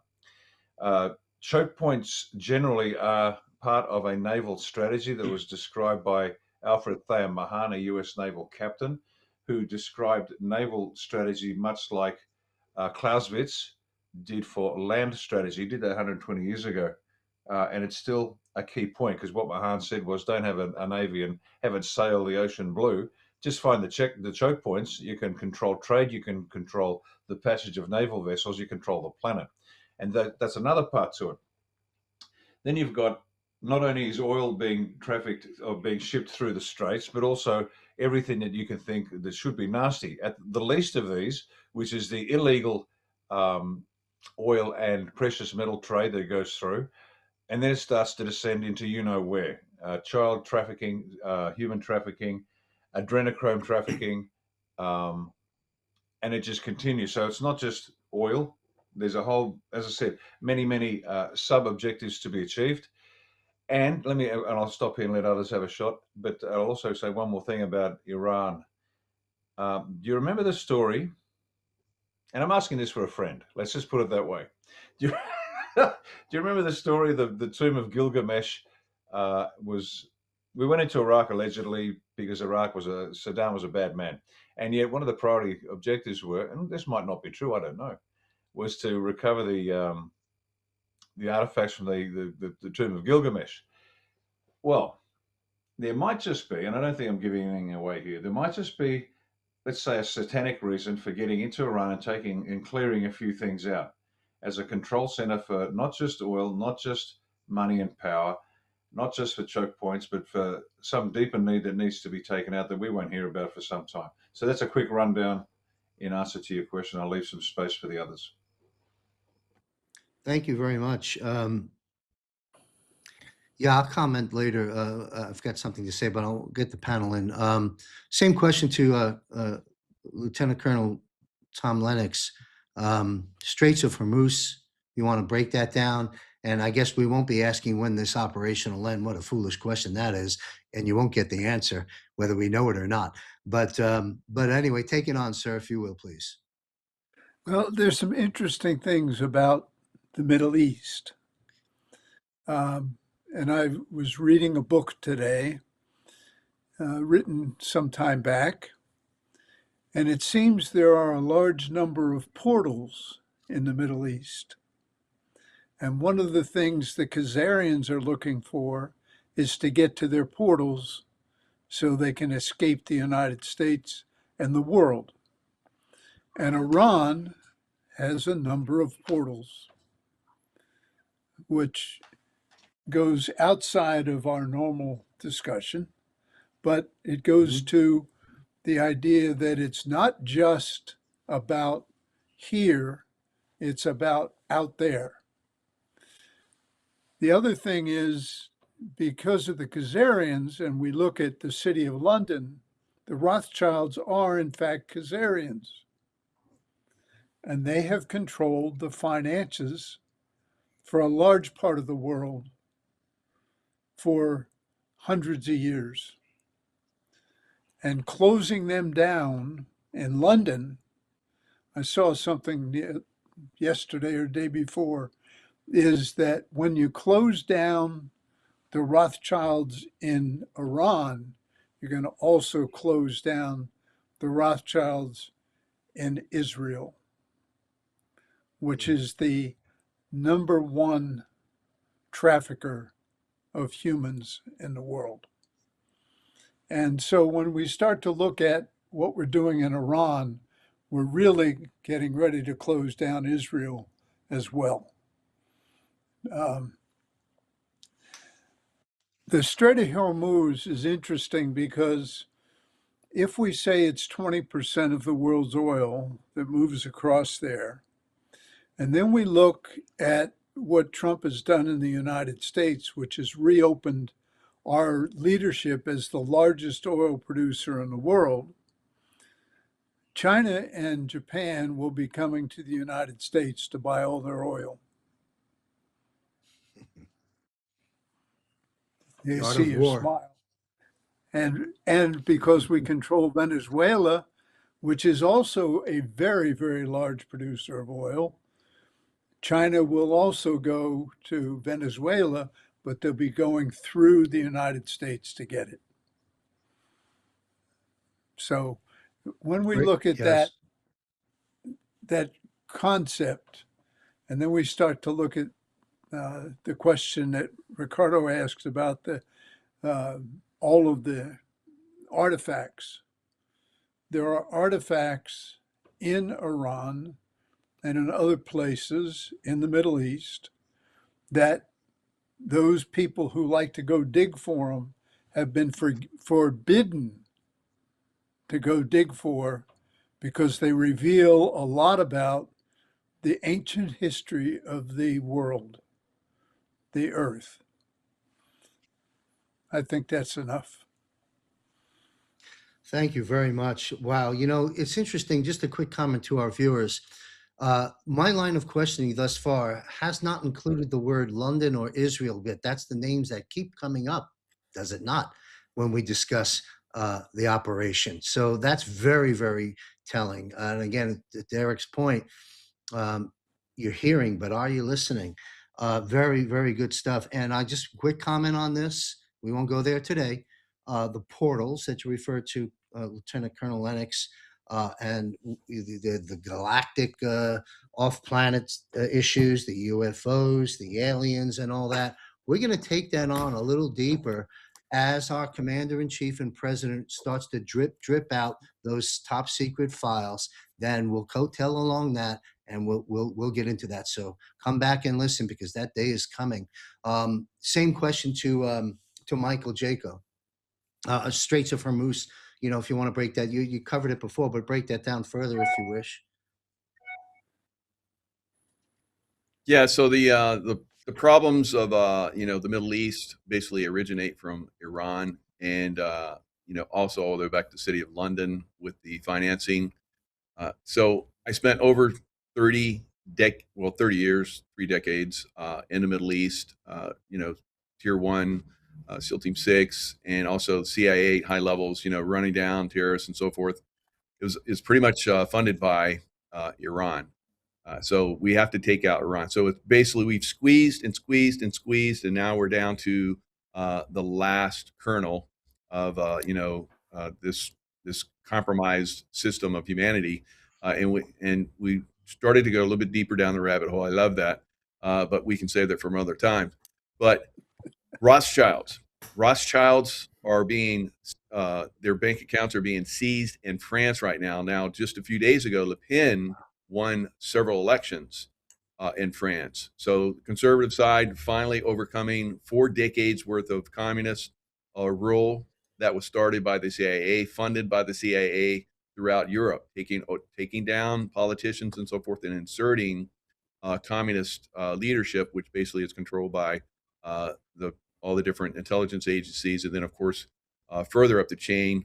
Choke points generally are part of a naval strategy that was described by Alfred Thayer Mahan, a US naval captain, who described naval strategy much like Clausewitz did for land strategy. He did that 120 years ago. And it's still a key point, because what Mahan said was, don't have a navy and have it sail the ocean blue. Just find the choke points. You can control trade. You can control the passage of naval vessels. You control the planet. And that's another part to it. Then you've got, not only is oil being trafficked or being shipped through the straits, but also everything that you can think that should be nasty. At the least of these, which is the illegal oil and precious metal trade that goes through. And then it starts to descend into where. Child trafficking, human trafficking, adrenochrome trafficking, and it just continues. So it's not just oil. There's a whole, as I said, many sub-objectives to be achieved. And I'll stop here and let others have a shot, but I'll also say one more thing about Iran. Do you remember the story? And I'm asking this for a friend. Let's just put it that way. Do you remember the story? The tomb of Gilgamesh we went into Iraq allegedly because Saddam was a bad man, and yet one of the priority objectives were, and this might not be true, I don't know, was to recover the artifacts from the tomb of Gilgamesh. Well, there might just be, and I don't think I'm giving anything away here, there might just be, let's say, a satanic reason for getting into Iran and taking and clearing a few things out as a control center for not just oil, not just money and power, not just for choke points, but for some deeper need that needs to be taken out that we won't hear about for some time. So that's a quick rundown in answer to your question. I'll leave some space for the others. Thank you very much. Yeah, I'll comment later. I've got something to say, but I'll get the panel in. Same question to Lieutenant Colonel Tom Lennox. Straits of Hormuz, you want to break that down? And I guess we won't be asking when this operation will end. What a foolish question that is. And you won't get the answer, whether we know it or not. But anyway, take it on, sir, if you will, please. Well, there's some interesting things about the Middle East. And I was reading a book today, written some time back, and it seems there are a large number of portals in the Middle East. And one of the things the Khazarians are looking for is to get to their portals so they can escape the United States and the world. And Iran has a number of portals, which goes outside of our normal discussion, but it goes to the idea that it's not just about here, it's about out there. The other thing is, because of the Khazarians, and we look at the City of London, The Rothschilds are, in fact, Khazarians, and they have controlled the finances for a large part of the world for hundreds of years. And closing them down in London, I saw something yesterday or day before, is that when you close down the Rothschilds in Iran, you're going to also close down the Rothschilds in Israel, which is the number one trafficker of humans in the world. And so when we start to look at what we're doing in Iran, we're really getting ready to close down Israel as well. The Strait of Hormuz is interesting because if we say it's 20% of the world's oil that moves across there, and then we look at what Trump has done in the United States, which has reopened our leadership as the largest oil producer in the world, China and Japan will be coming to the United States to buy all their oil. The You art see of your war. smile. And because we control Venezuela, which is also a very, very large producer of oil, China will also go to Venezuela, but they'll be going through the United States to get it. So when we Great. look at Yes. that concept, and then we start to look at the question that Ricardo asked about all of the artifacts. There are artifacts in Iran and in other places in the Middle East that those people who like to go dig for them have been forbidden to go dig for because they reveal a lot about the ancient history of the world, the earth. I think that's enough. Thank you very much. Wow. It's interesting. Just a quick comment to our viewers. My line of questioning thus far has not included the word London or Israel, but that's the names that keep coming up, does it not, when we discuss the operation? So that's very, very telling. And again, to Derrick's point, you're hearing, but are you listening? Very, very good stuff. And I just quick comment on this. We won't go there today. The portals that you referred to, Lieutenant Colonel Lennox, and the galactic off-planet issues, the UFOs, the aliens, and all that. We're going to take that on a little deeper as our commander-in-chief and president starts to drip out those top secret files. Then we'll coattail along that, and we'll get into that. So come back and listen, because that day is coming. Same question to Michael Jaco. Straits of Hormuz, if you want to break that, you covered it before, but break that down further if you wish. Yeah, so the problems of the Middle East basically originate from Iran, and also all the way back to the city of London with the financing. So I spent over 30 years, 3 decades in the Middle East. Tier 1, SEAL Team 6, and also CIA high levels. Running down terrorists and so forth. Is pretty much funded by Iran. So we have to take out Iran. So it's basically we've squeezed and squeezed and squeezed, and now we're down to the last kernel of this compromised system of humanity, and we started to go a little bit deeper down the rabbit hole. I love that, but we can save that for another time. But Rothschilds are being their bank accounts are being seized in France right now. Now, just a few days ago, Le Pen won several elections in France. So the conservative side finally overcoming 4 decades worth of communist rule that was started by the CIA, funded by the CIA throughout Europe, taking down politicians and so forth, and inserting communist leadership, which basically is controlled by all the different intelligence agencies, and then of course further up the chain,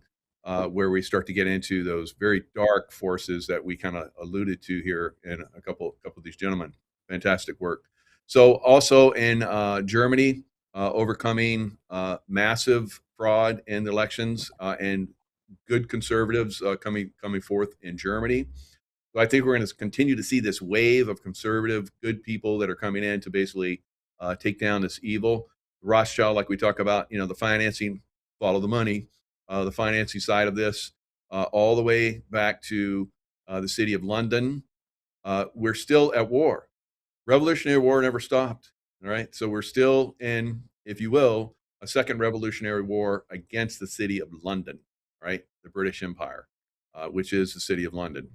where we start to get into those very dark forces that we kind of alluded to here in a couple of these gentlemen. Fantastic work. So also in Germany, overcoming massive fraud in elections and good conservatives coming forth in Germany. So I think we're going to continue to see this wave of conservative, good people that are coming in to basically take down this evil. Rothschild, like we talk about, the financing, follow the money, the financing side of this, all the way back to the city of London. We're still at war. Revolutionary War never stopped. All right. So we're still in, if you will, a second Revolutionary War against the city of London, right? The British Empire, which is the city of London.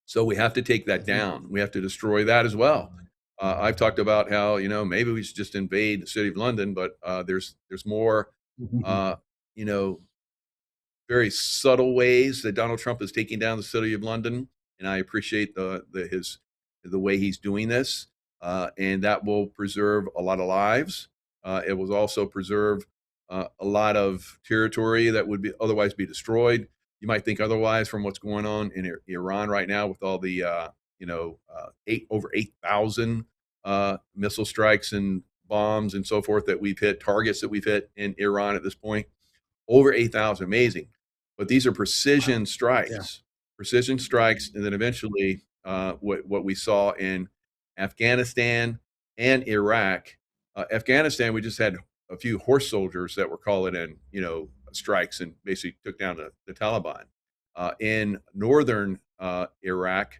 So we have to take that down. We have to destroy that as well. I've talked about how, maybe we should just invade the city of London, but there's more, very subtle ways that Donald Trump is taking down the city of London, and I appreciate the way he's doing this, and that will preserve a lot of lives. It will also preserve a lot of territory that would otherwise be destroyed. You might think otherwise from what's going on in Iran right now with all the over 8,000 missile strikes and bombs and so forth that we've hit, targets that we've hit in Iran at this point. Over 8,000, amazing. But these are precision strikes, and then eventually what we saw in Afghanistan and Iraq. Afghanistan, we just had a few horse soldiers that were calling in, strikes and basically took down the Taliban. In northern Iraq,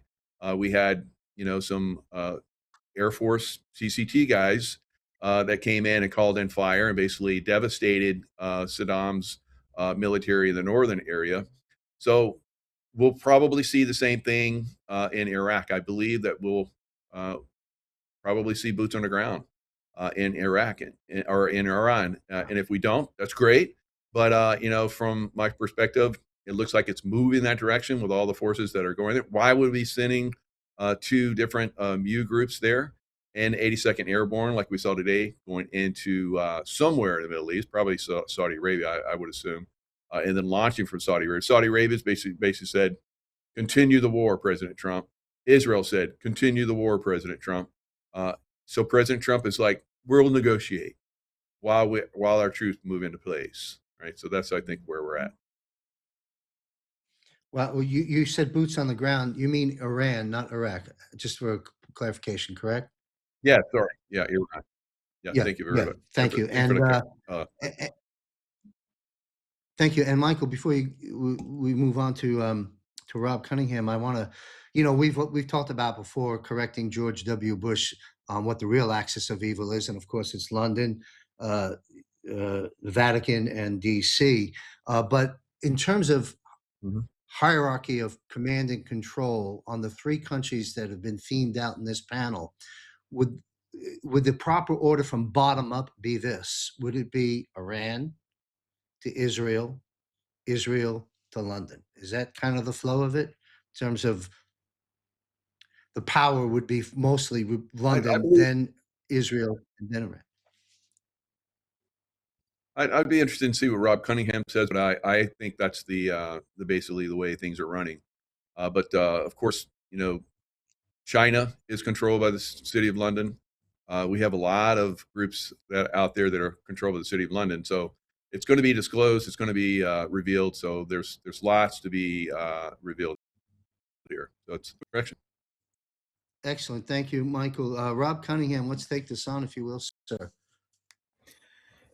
we had, some Air Force CCT guys that came in and called in fire and basically devastated Saddam's military in the northern area. So we'll probably see the same thing in Iraq. I believe that we'll probably see boots on the ground in Iraq or in Iran. And if we don't, that's great. But, from my perspective, it looks like it's moving in that direction with all the forces that are going there. Why would we be sending two different MU groups there and 82nd Airborne, like we saw today, going into somewhere in the Middle East, probably Saudi Arabia, I would assume, and then launching from Saudi Arabia. Saudi Arabia's basically said, continue the war, President Trump. Israel said, continue the war, President Trump. So President Trump is like, we'll negotiate while our troops move into place, right? So that's, I think, where we're at. Well, you said boots on the ground. You mean Iran, not Iraq, just for clarification, correct? Yeah, sorry. Yeah, Iran. Yeah, thank you very much. Thank you. And thank you. And Michael, before we move on to Rob Cunningham, I want to, we've talked about before correcting George W. Bush on what the real axis of evil is, and of course it's London, the Vatican, and D.C. But in terms of hierarchy of command and control on the three countries that have been themed out in this panel, would the proper order from bottom up be this? Would it be Iran to Israel, Israel to London? Is that kind of the flow of it in terms of the power would be mostly London, then Israel, and then Iran? I'd be interested in see what Rob Cunningham says, but I think that's the basically the way things are running. But of course, China is controlled by the city of London. We have a lot of groups that out there that are controlled by the city of London. So it's going to be disclosed. It's going to be revealed. So there's lots to be revealed here. So it's the correction. Excellent. Thank you, Michael. Rob Cunningham, let's take this on, if you will, sir.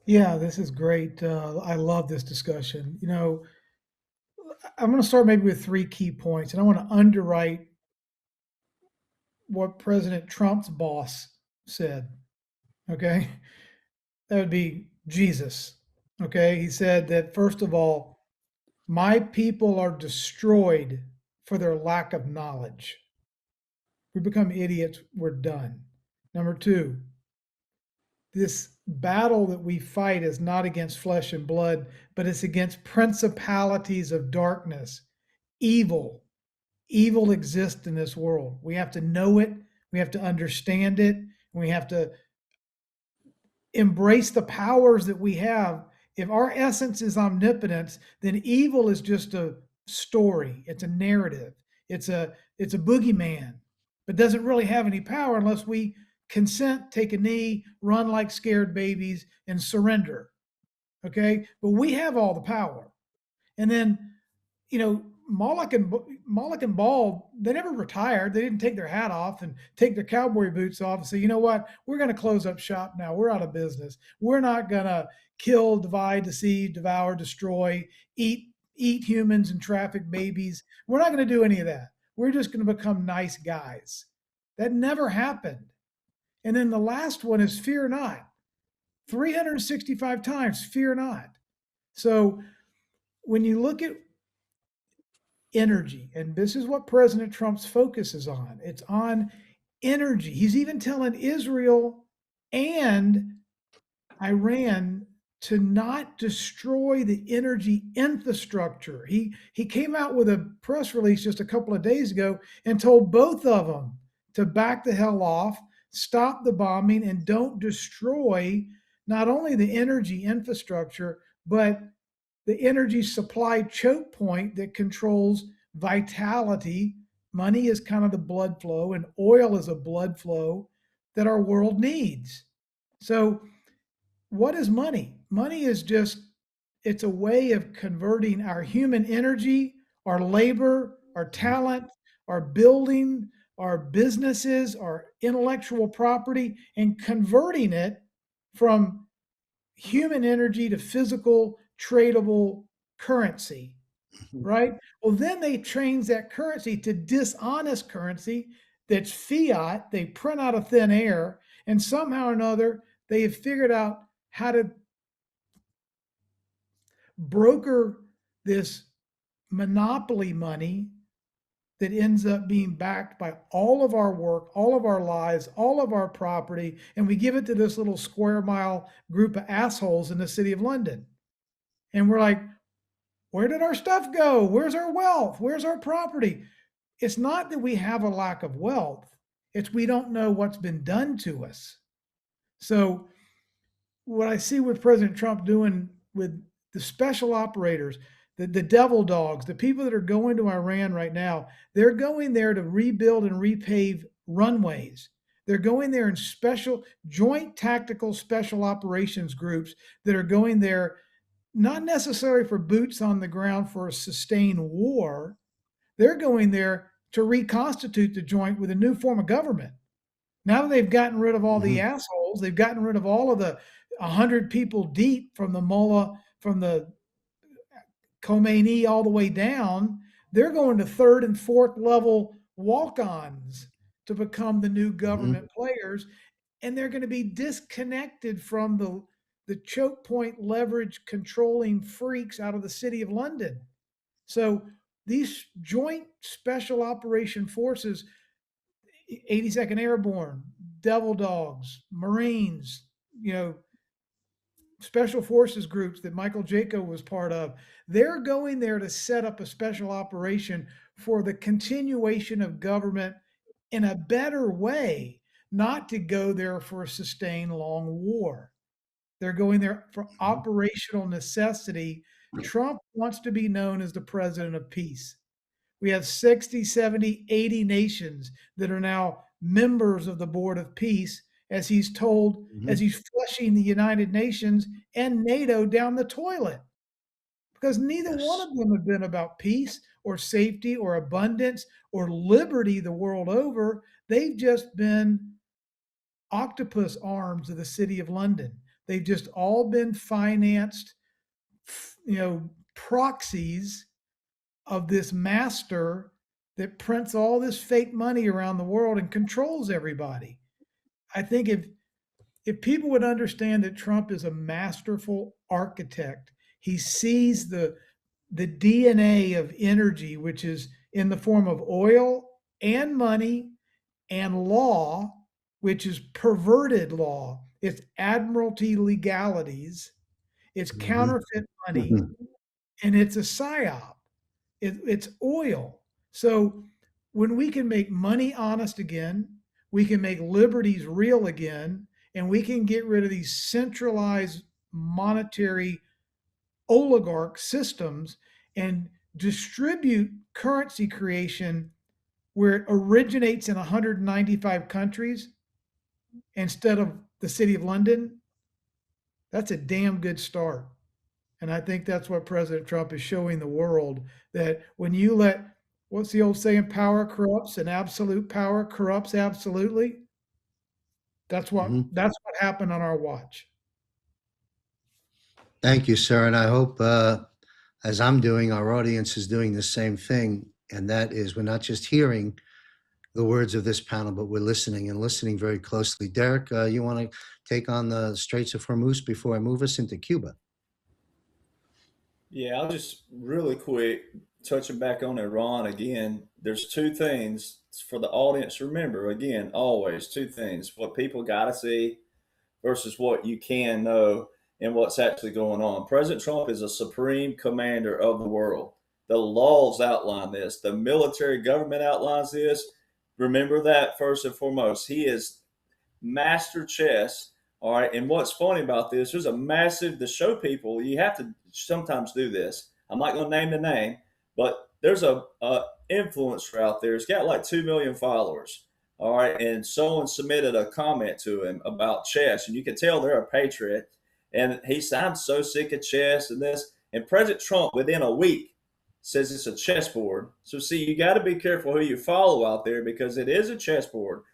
Yeah, this is great. I love this discussion. I'm going to start maybe with 3 key points, and I want to underwrite what President Trump's boss said. Okay. That would be Jesus. Okay. He said that, first of all, my people are destroyed for their lack of knowledge. We become idiots, we're done. Number 2, this battle that we fight is not against flesh and blood, but it's against principalities of darkness, evil. Evil exists in this world. We have to know it. We have to understand it. And we have to embrace the powers that we have If our essence is omnipotence, then evil is just a story. It's a narrative. It's a boogeyman, but doesn't really have any power unless we consent, take a knee, run like scared babies, and surrender. Okay, but we have all the power. And then, you know, Moloch and Ball, they never retired. They didn't take their hat off and take their cowboy boots off and say, you know what, we're going to close up shop now. We're out of business. We're not going to kill, divide, deceive, devour, destroy, eat humans and traffic babies. We're not going to do any of that. We're just going to become nice guys. That never happened. And then the last one is fear not. 365 times, fear not. So when you look at energy, and this is what President Trump's focus is on, it's on energy. He's even telling Israel and Iran to not destroy the energy infrastructure. He came out with a press release just a couple of days ago and told both of them to back the hell off, stop the bombing, and don't destroy not only the energy infrastructure, but the energy supply choke point that controls vitality. Money is kind of the blood flow, and oil is a blood flow that our world needs. So, what is money? Money is just, it's a way of converting our human energy, our labor, our talent, our building, our businesses, our intellectual property, and converting it from human energy to physical tradable currency, right? Well, then they change that currency to dishonest currency that's fiat. They print out of thin air, and somehow or another, they have figured out how to broker this monopoly money that ends up being backed by all of our work, all of our lives, all of our property, and we give it to this little square mile group of assholes in the city of London. And we're like, where did our stuff go? Where's our wealth? Where's our property? It's not that we have a lack of wealth. It's we don't know what's been done to us. So what I see with President Trump doing with the special operators, the devil dogs, the people that are going to Iran right now, they're going there to rebuild and repave runways. They're going there in special joint tactical special operations groups that are going there not necessarily for boots on the ground for a sustained war. They're going there to reconstitute the joint with a new form of government. Now that they've gotten rid of all the assholes, they've gotten rid of all of the 100 people deep from the mullah, from the Khomeini all the way down, they're going to third and fourth level walk-ons to become the new government players. And they're going to be disconnected from the choke point leverage controlling freaks out of the city of London. So these joint special operation forces, 82nd Airborne, Devil Dogs, Marines, you know, special forces groups that Michael Jaco was part of, they're going there to set up a special operation for the continuation of government in a better way, not to go there for a sustained long war. They're going there for operational necessity. Trump wants to be known as the president of peace. We have 60, 70, 80 nations that are now members of the Board of Peace, as he's told, as he's flushing the United Nations and NATO down the toilet. Because neither one of them have been about peace or safety or abundance or liberty the world over. They've just been octopus arms of the city of London. They've just all been financed, you know, proxies of this master that prints all this fake money around the world and controls everybody. I think if people would understand that Trump is a masterful architect, he sees the DNA of energy, which is in the form of oil and money and law, which is perverted law. It's admiralty legalities, it's counterfeit money, and it's a psyop. It's oil. So when we can make money honest again, we can make liberties real again, and we can get rid of these centralized monetary oligarch systems and distribute currency creation where it originates in 195 countries instead of the city of London, that's a damn good start. And I think that's what President Trump is showing the world, that when you let, what's the old saying, power corrupts and absolute power corrupts absolutely. That's what happened on our watch. Thank you, sir. And I hope, as I'm doing, our audience is doing the same thing. And that is, we're not just hearing the words of this panel, but we're listening and listening very closely. Derrick, you want to take on the Straits of Hormuz before I move us into Cuba? Yeah, I'll just really quick touching back on Iran again. There's two things for the audience to remember. Again, always two things: what people got to see versus what you can know and what's actually going on. President Trump is a supreme commander of the world. The laws outline this. The military government outlines this. Remember that first and foremost. He is master chess. All right. And what's funny about this, there's a massive, to show people, you have to sometimes do this. I'm not going to name the name, but there's a influencer out there. He's got like 2 million followers. All right. And someone submitted a comment to him about chess, and you can tell they're a patriot. And he said, I'm so sick of chess and this. And President Trump, within a week, says it's a chessboard. So see, you got to be careful who you follow out there, because it is a chessboard.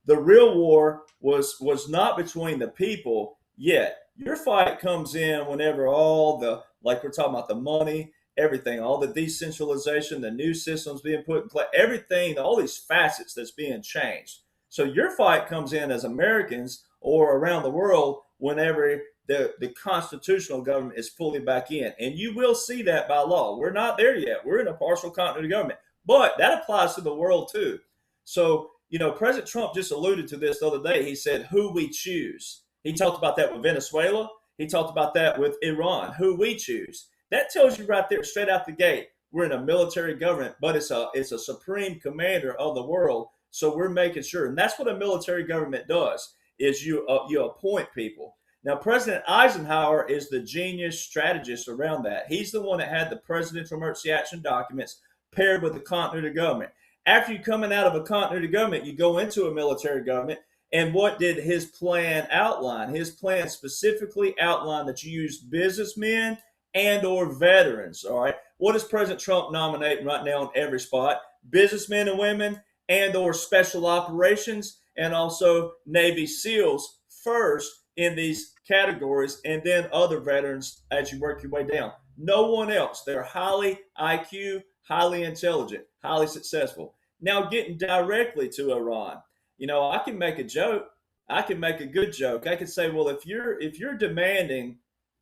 The real war was not between the people yet. Your fight comes in whenever all the, like we're talking about, the money, everything, all the decentralization, the new systems being put in place, everything, all these facets that's being changed. So your fight comes in as Americans or around the world whenever the constitutional government is fully back in. And you will see that by law. We're not there yet. We're in a partial continuity government. But that applies to the world too. So, President Trump just alluded to this the other day. He said, who we choose. He talked about that with Venezuela. He talked about that with Iran, who we choose. That tells you right there, straight out the gate, we're in a military government, but it's a supreme commander of the world. So we're making sure. And that's what a military government does, is you appoint people. Now, President Eisenhower is the genius strategist around that. He's the one that had the presidential emergency action documents paired with the continuity government. After you coming out of a continuity government, you go into a military government. And what did his plan outline? His plan specifically outlined that you use businessmen and or veterans. All right. What is President Trump nominating right now on every spot? Businessmen and women and or special operations, and also Navy SEALs first in these categories, and then other veterans as you work your way down. No one else. They're highly IQ, highly intelligent, highly successful. Now, getting directly to Iran, I can make a joke. I can make a good joke. I can say, well, if you're demanding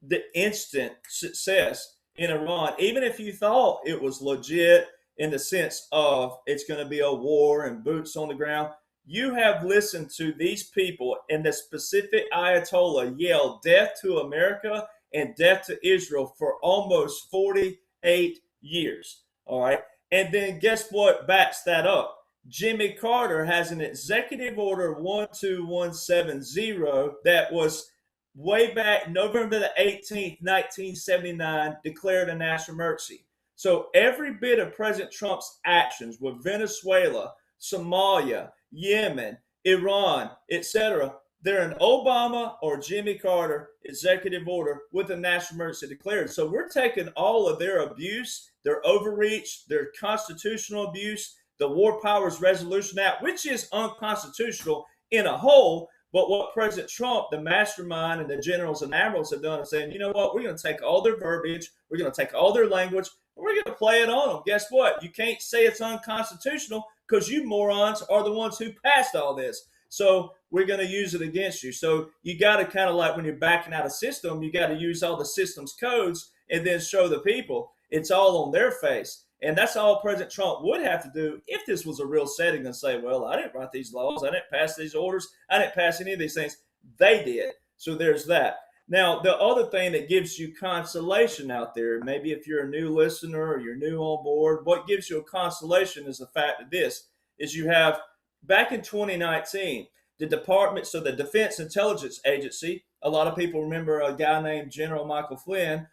the instant success in Iran, even if you thought it was legit in the sense of it's going to be a war and boots on the ground, you have listened to these people and the specific Ayatollah yell death to America and death to Israel for almost 48 years. All right. And then guess what backs that up? Jimmy Carter has an executive order 12170 that was way back November the 18th, 1979, declared a national emergency. So every bit of President Trump's actions with Venezuela, Somalia, Yemen, Iran, etc., they're an Obama or Jimmy Carter executive order with a national emergency declared. So we're taking all of their abuse, their overreach, their constitutional abuse, the War Powers Resolution Act, which is unconstitutional in a whole. But what President Trump, the mastermind, and the generals and admirals have done is saying, you know what, we're going to take all their verbiage, we're going to take all their language, and we're going to play it on them. Guess what? You can't say it's unconstitutional because you morons are the ones who passed all this. So we're going to use it against you. So you got to kind of, like when you're backing out a system, you got to use all the system's codes and then show the people it's all on their face. And that's all President Trump would have to do if this was a real setting, and say, well, I didn't write these laws. I didn't pass these orders. I didn't pass any of these things. They did. So there's that. Now, the other thing that gives you consolation out there, maybe if you're a new listener or you're new on board, what gives you a consolation is the fact that this is you have back in 2019, the department, so the Defense Intelligence Agency, a lot of people remember a guy named General Michael Flynn,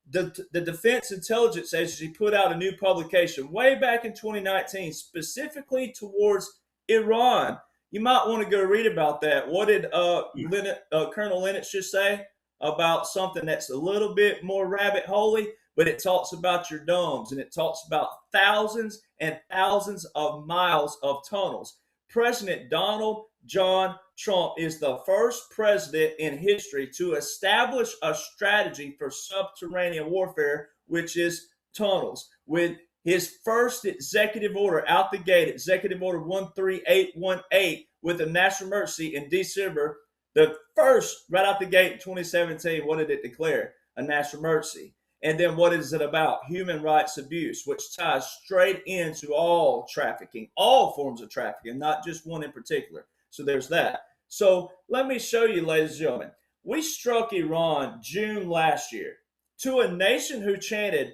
the Defense Intelligence Agency put out a new publication way back in 2019, specifically towards Iran. You might want to go read about that. What did Colonel Lennox just say about something that's a little bit more rabbit holey? But it talks about your domes, and it talks about thousands and thousands of miles of tunnels. President Donald John Trump is the first president in history to establish a strategy for subterranean warfare, which is tunnels. With his first executive order out the gate, Executive Order 13818, with a national emergency in December, the first right out the gate in 2017, what did it declare? A national emergency. And then what is it about? Human rights abuse, which ties straight into all trafficking, all forms of trafficking, not just one in particular. So there's that. So let me show you, ladies and gentlemen. We struck Iran June last year, to a nation who chanted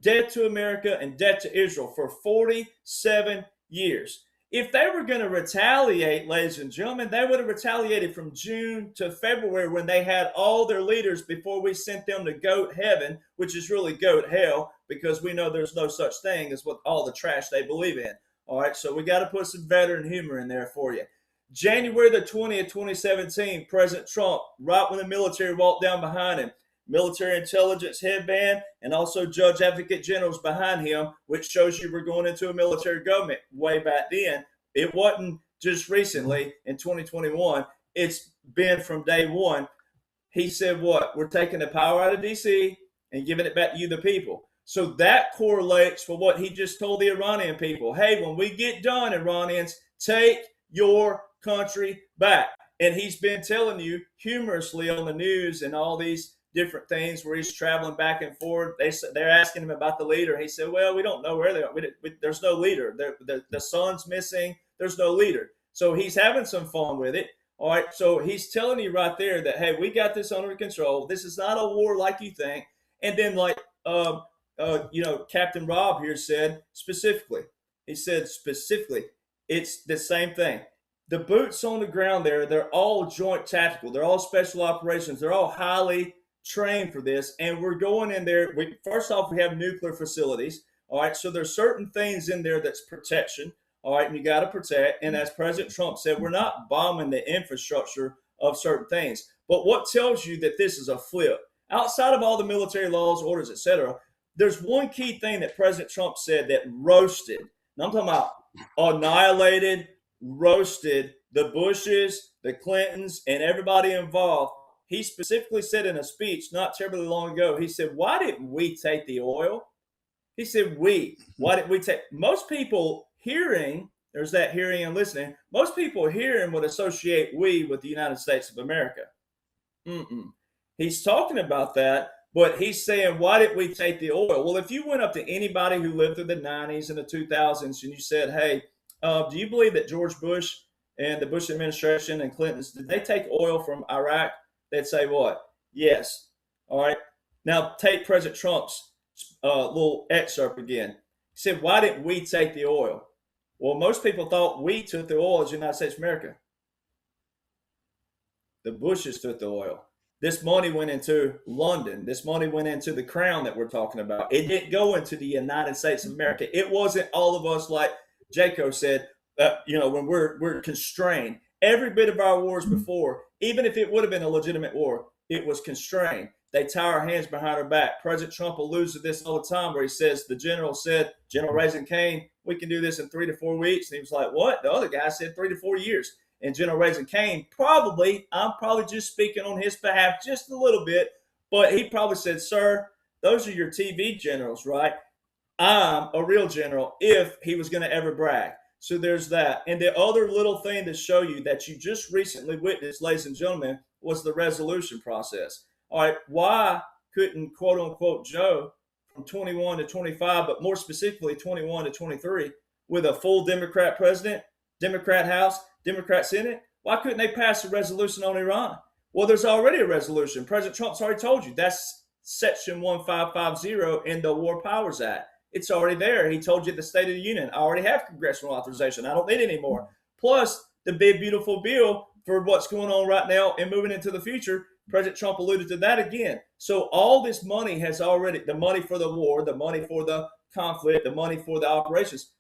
death to America and death to Israel for 47 years. If they were going to retaliate, ladies and gentlemen, they would have retaliated from June to February when they had all their leaders before we sent them to goat heaven, which is really goat hell, because we know there's no such thing as what all the trash they believe in. All right, so we got to put some veteran humor in there for you. January the 20th, 2017, President Trump, right when the military walked down behind him, military intelligence headband, and also judge advocate generals behind him, which shows you we're going into a military government way back then. It wasn't just recently in 2021. It's been from day one. He said what? We're taking the power out of D.C. and giving it back to you, the people. So that correlates for what he just told the Iranian people. Hey, when we get done, Iranians, take your country back. And he's been telling you humorously on the news and all these different things where he's traveling back and forth. They're asking him about the leader. He said, well, we don't know where they are. There's no leader. The son's missing. There's no leader. So he's having some fun with it. All right. So he's telling you right there that, hey, we got this under control. This is not a war like you think. And then like, Captain Rob here said specifically, it's the same thing. The boots on the ground there, they're all joint tactical. They're all special operations. They're all highly trained for this. And we're going in there. First off, we have nuclear facilities. All right. So there's certain things in there that's protection. All right. And you got to protect. And as President Trump said, we're not bombing the infrastructure of certain things. But what tells you that this is a flip? Outside of all the military laws, orders, etc., there's one key thing that President Trump said that roasted. And I'm talking about annihilated, roasted the Bushes, the Clintons, and everybody involved. He specifically said in a speech not terribly long ago, he said, why didn't we take the oil? He said, why didn't we take? Most people hearing, there's that hearing and listening, most people hearing would associate we with the United States of America. He's talking about that, but he's saying, why didn't we take the oil? Well, if you went up to anybody who lived through the 90s and the 2000s and you said, hey, do you believe that George Bush and the Bush administration and Clinton's, did they take oil from Iraq? They'd say what? Yes. All right. Now take President Trump's little excerpt again. He said, why didn't we take the oil? Well, most people thought we took the oil as the United States of America. The Bushes took the oil. This money went into London. This money went into the crown that we're talking about. It didn't go into the United States of America. It wasn't all of us, like Jaco said, when we're constrained. Every bit of our wars before, even if it would have been a legitimate war, it was constrained. They tie our hands behind our back. President Trump alludes to this all the time where he says, the general said, General Raising Cane, we can do this in 3 to 4 weeks. And he was like, what? The other guy said 3 to 4 years. And General Raising Cane, I'm probably just speaking on his behalf just a little bit, but he probably said, sir, those are your TV generals, right? I'm a real general if he was going to ever brag. So there's that. And the other little thing to show you that you just recently witnessed, ladies and gentlemen, was the resolution process. All right, why couldn't quote unquote Joe from 21 to 25, but more specifically 21 to 23, with a full Democrat president, Democrat House, Democrat Senate, why couldn't they pass a resolution on Iran? Well, there's already a resolution. President Trump's already told you that's Section 1550 in the War Powers Act. It's already there. He told you at the State of the Union, I already have congressional authorization. I don't need any more. Plus, the big, beautiful bill for what's going on right now and moving into the future, President Trump alluded to that again. So all this money has already, the money for the war, the money for the conflict, the money for the operations,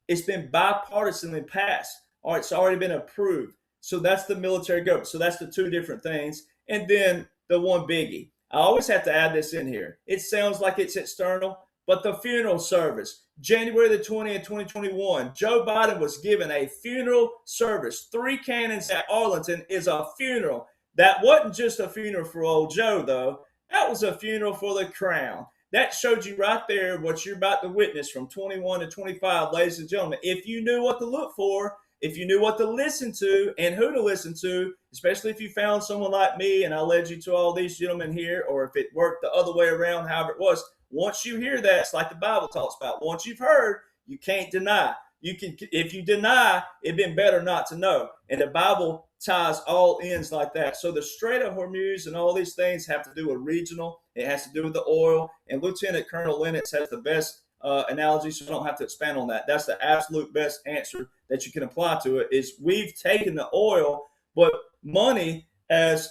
it's been bipartisanly passed. All right, it's already been approved. So that's the military government. So that's the two different things. And then the one biggie. I always have to add this in here. It sounds like it's external, but the funeral service, January the 20th, 2021, Joe Biden was given a funeral service. 3 cannons at Arlington is a funeral. That wasn't just a funeral for old Joe, though. That was a funeral for the crown. That showed you right there what you're about to witness from 21 to 25, ladies and gentlemen. If you knew what to look for, if you knew what to listen to and who to listen to, especially if you found someone like me and I led you to all these gentlemen here, or if it worked the other way around, however it was, once you hear that, it's like the Bible talks about. Once you've heard, you can't deny. You can, if you deny, it'd been better not to know. And the Bible ties all ends like that. So the Strait of Hormuz and all these things have to do with regional. It has to do with the oil. And Lieutenant Colonel Lennox has the best analogy, so I don't have to expand on that. That's the absolute best answer that you can apply to it. Is we've taken the oil, but money, as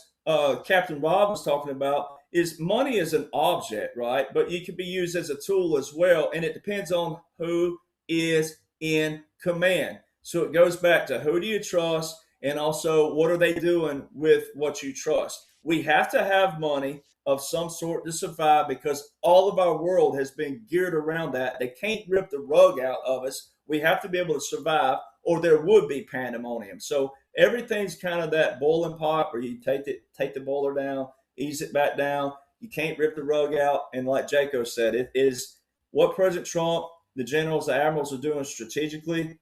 Captain Rob was talking about, is money is an object, right? But it can be used as a tool as well, and it depends on who is in command. So it goes back to who do you trust, and also what are they doing with what you trust. We have to have money of some sort to survive because all of our world has been geared around that. They can't rip the rug out of us. We have to be able to survive, or there would be pandemonium. So everything's kind of that boiling pot where you take the boiler down, ease it back down. You can't rip the rug out. And like Jaco said, it is what President Trump, the generals, the admirals are doing strategically.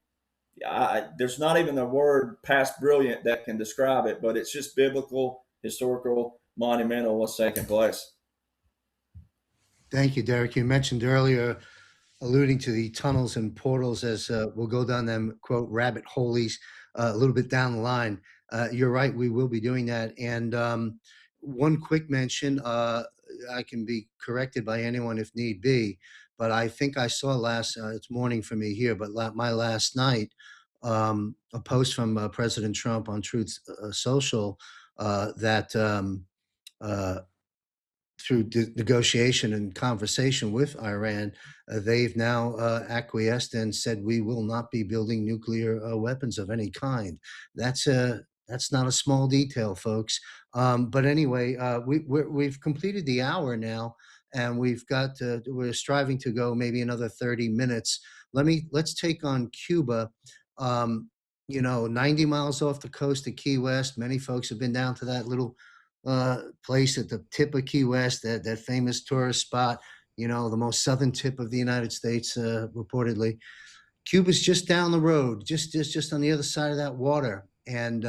There's not even a word past brilliant that can describe it, but it's just biblical, historical, monumental what's taking place. Thank you, Derrick. You mentioned earlier, alluding to the tunnels and portals as we'll go down them, quote, rabbit holies a little bit down the line. You're right, we will be doing that. And one quick mention, I can be corrected by anyone if need be, but I think I saw it's morning for me here, but my last night, a post from President Trump on Truth Social that through negotiation and conversation with Iran, they've now acquiesced and said we will not be building nuclear weapons of any kind. That's not a small detail, folks. But anyway, we've completed the hour now, and we're striving to go maybe another 30 minutes. Let's take on Cuba. 90 miles off the coast of Key West. Many folks have been down to that little place at the tip of Key West, that famous tourist spot, the most southern tip of the United States, reportedly. Cuba's just down the road, just on the other side of that water. And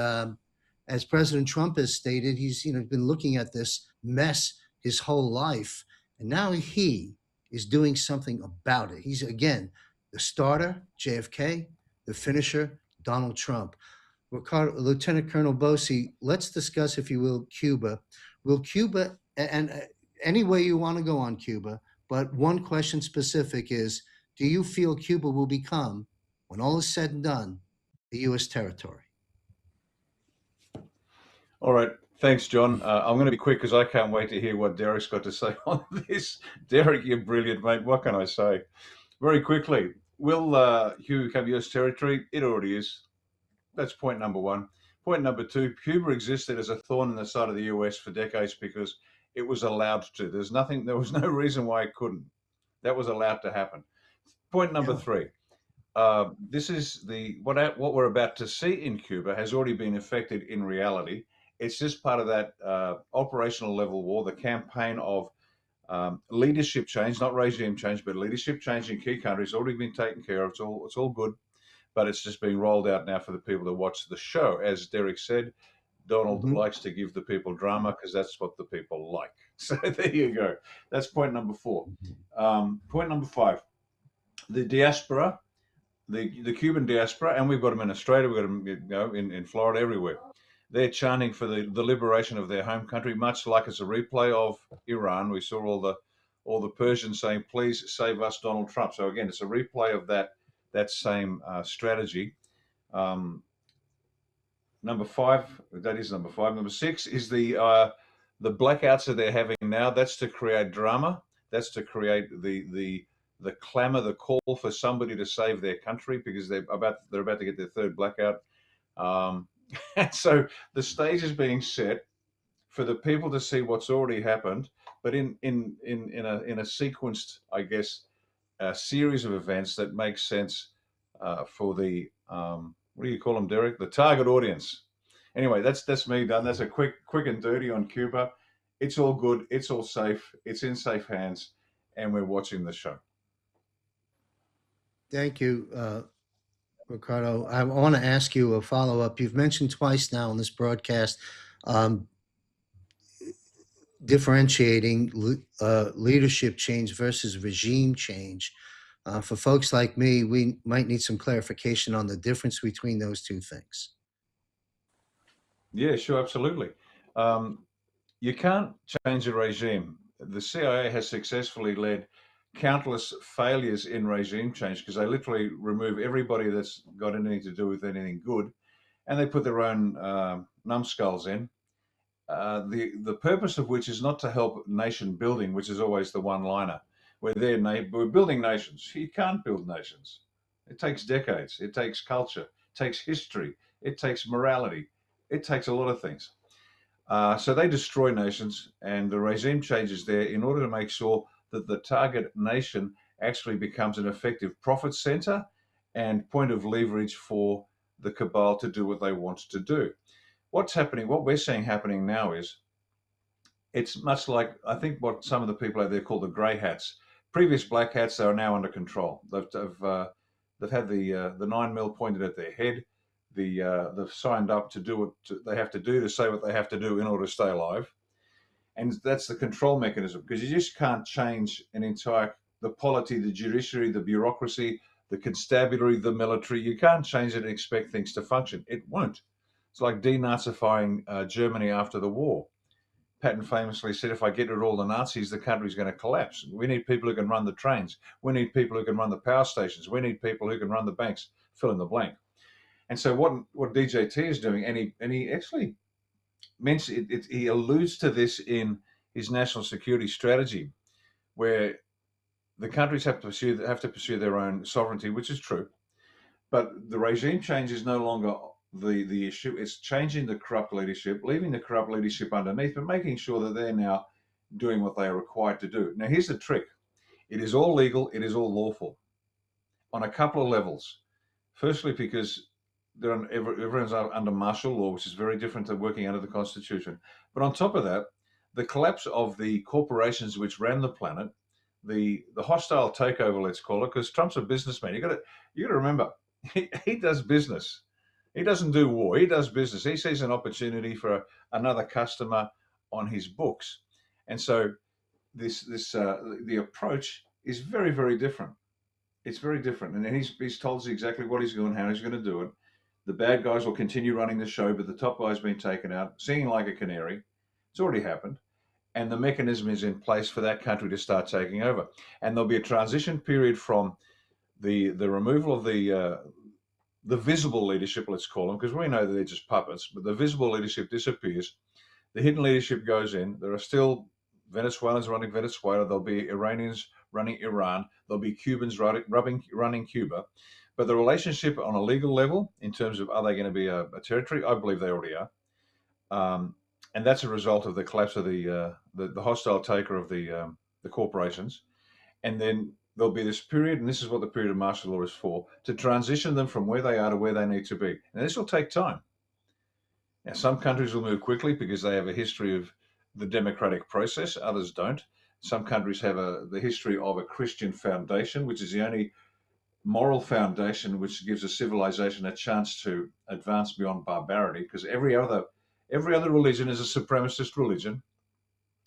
as President Trump has stated, he's been looking at this mess his whole life, and now he is doing something about it. He's again the starter, JFK, the finisher, Donald Trump. Lieutenant Colonel Bosi, let's discuss, if you will, Cuba. Will Cuba, and any way you want to go on Cuba, but one question specific is, do you feel Cuba will become, when all is said and done, a U.S. territory? All right. Thanks, John. I'm going to be quick because I can't wait to hear what Derrick's got to say on this. Derrick, you're brilliant, mate. What can I say? Very quickly, will Cuba become U.S. territory? It already is. That's point number one. Point number two, Cuba existed as a thorn in the side of the US for decades because it was allowed to. There was no reason why it couldn't. That was allowed to happen. Point number three, this is what we're about to see in Cuba has already been effected in reality. It's just part of that operational level war, the campaign of leadership change, not regime change, but leadership change in key countries already been taken care of. It's all good. But it's just being rolled out now for the people to watch the show. As Derrick said, Donald likes to give the people drama because that's what the people like. So there you go. That's point number four. Point number five, the diaspora, the Cuban diaspora, and we've got them in Australia, we've got them in Florida, everywhere. They're chanting for the liberation of their home country, much like it's a replay of Iran. We saw all the Persians saying, please save us, Donald Trump. So again, it's a replay of that same strategy. Number five, that is number five. Number six is the The blackouts that they're having now, that's to create drama. That's to create the clamor, the call for somebody to save their country because they're about to get their third blackout. And so the stage is being set for the people to see what's already happened, but in a sequenced, I guess, series of events that make sense for the what do you call them, Derek? The target audience. Anyway, that's me done. That's a quick and dirty on Cuba. It's all good. It's all safe. It's in safe hands, and we're watching the show. Thank you, Ricardo. I want to ask you a follow up. You've mentioned twice now in this broadcast um, differentiating leadership change versus regime change. For folks like me, we might need some clarification on the difference between those two things. Yeah, sure, absolutely. Um, you can't change a regime. The CIA has successfully led countless failures in regime change because they literally remove everybody that's got anything to do with anything good, and they put their own numbskulls in. The purpose of which is not to help nation building, which is always the one-liner. We're building nations. You can't build nations. It takes decades. It takes culture. It takes history. It takes morality. It takes a lot of things. So they destroy nations, and the regime changes there in order to make sure that the target nation actually becomes an effective profit center and point of leverage for the cabal to do what they want to do. What's happening, what we're seeing happening now is it's much like, I think, what some of the people out there call the grey hats. Previous black hats are now under control. They've had the 9 mil pointed at their head. They've signed up to do what they have to do to say what they have to do in order to stay alive. And that's the control mechanism, because you just can't change the polity, the judiciary, the bureaucracy, the constabulary, the military. You can't change it and expect things to function. It won't. It's like denazifying Germany after the war. Patton famously said, if I get rid of all the Nazis, the country's going to collapse. We need people who can run the trains. We need people who can run the power stations. We need people who can run the banks, fill in the blank. And so what DJT is doing, and he actually mentioned it, he alludes to this in his national security strategy, where the countries have to pursue their own sovereignty, which is true. But the regime change is no longer the issue. It's changing the corrupt leadership, leaving the corrupt leadership underneath, but making sure that they're now doing what they are required to do. Now, here's the trick. It is all legal. It is all lawful on a couple of levels. Firstly, because everyone's under martial law, which is very different to working under the Constitution. But on top of that, the collapse of the corporations which ran the planet, the hostile takeover, let's call it, because Trump's a businessman. You got to remember, he does business. He doesn't do war. He does business. He sees an opportunity for another customer on his books, and so the approach is very, very different. It's very different, and he's told us exactly what he's doing, how he's going to do it. The bad guys will continue running the show, but the top guy's been taken out, singing like a canary. It's already happened, and the mechanism is in place for that country to start taking over. And there'll be a transition period from the removal of the visible leadership, let's call them, because we know that they're just puppets, but the visible leadership disappears. The hidden leadership goes in. There are still Venezuelans running Venezuela. There'll be Iranians running Iran. There'll be Cubans running Cuba. But the relationship on a legal level, in terms of are they going to be a territory, I believe they already are. And that's a result of the collapse of the hostile taker of the corporations. And then there'll be this period, and this is what the period of martial law is for, to transition them from where they are to where they need to be. And this will take time. Now, some countries will move quickly because they have a history of the democratic process. Others don't. Some countries have the history of a Christian foundation, which is the only moral foundation which gives a civilization a chance to advance beyond barbarity, because every other religion is a supremacist religion.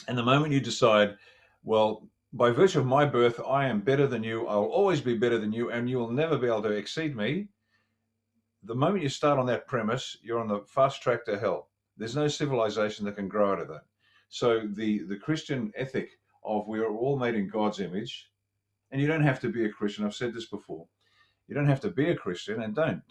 And the moment you decide, well, by virtue of my birth, I am better than you, I will always be better than you, and you will never be able to exceed me, the moment you start on that premise, you're on the fast track to hell. There's no civilization that can grow out of that. So the Christian ethic of we are all made in God's image, and you don't have to be a Christian. I've said this before. You don't have to be a Christian, and don't.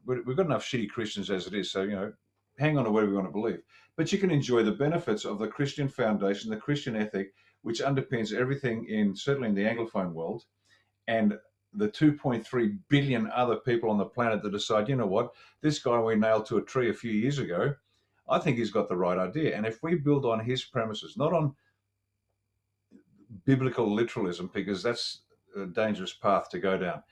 We've got enough shitty Christians as it is. So, hang on to whatever we want to believe. but you can enjoy the benefits of the Christian foundation, the Christian ethic, which underpins everything certainly in the Anglophone world, and the 2.3 billion other people on the planet that decide, you know what, this guy we nailed to a tree a few years ago, I think he's got the right idea. And if we build on his premises, not on biblical literalism, because that's a dangerous path to go down,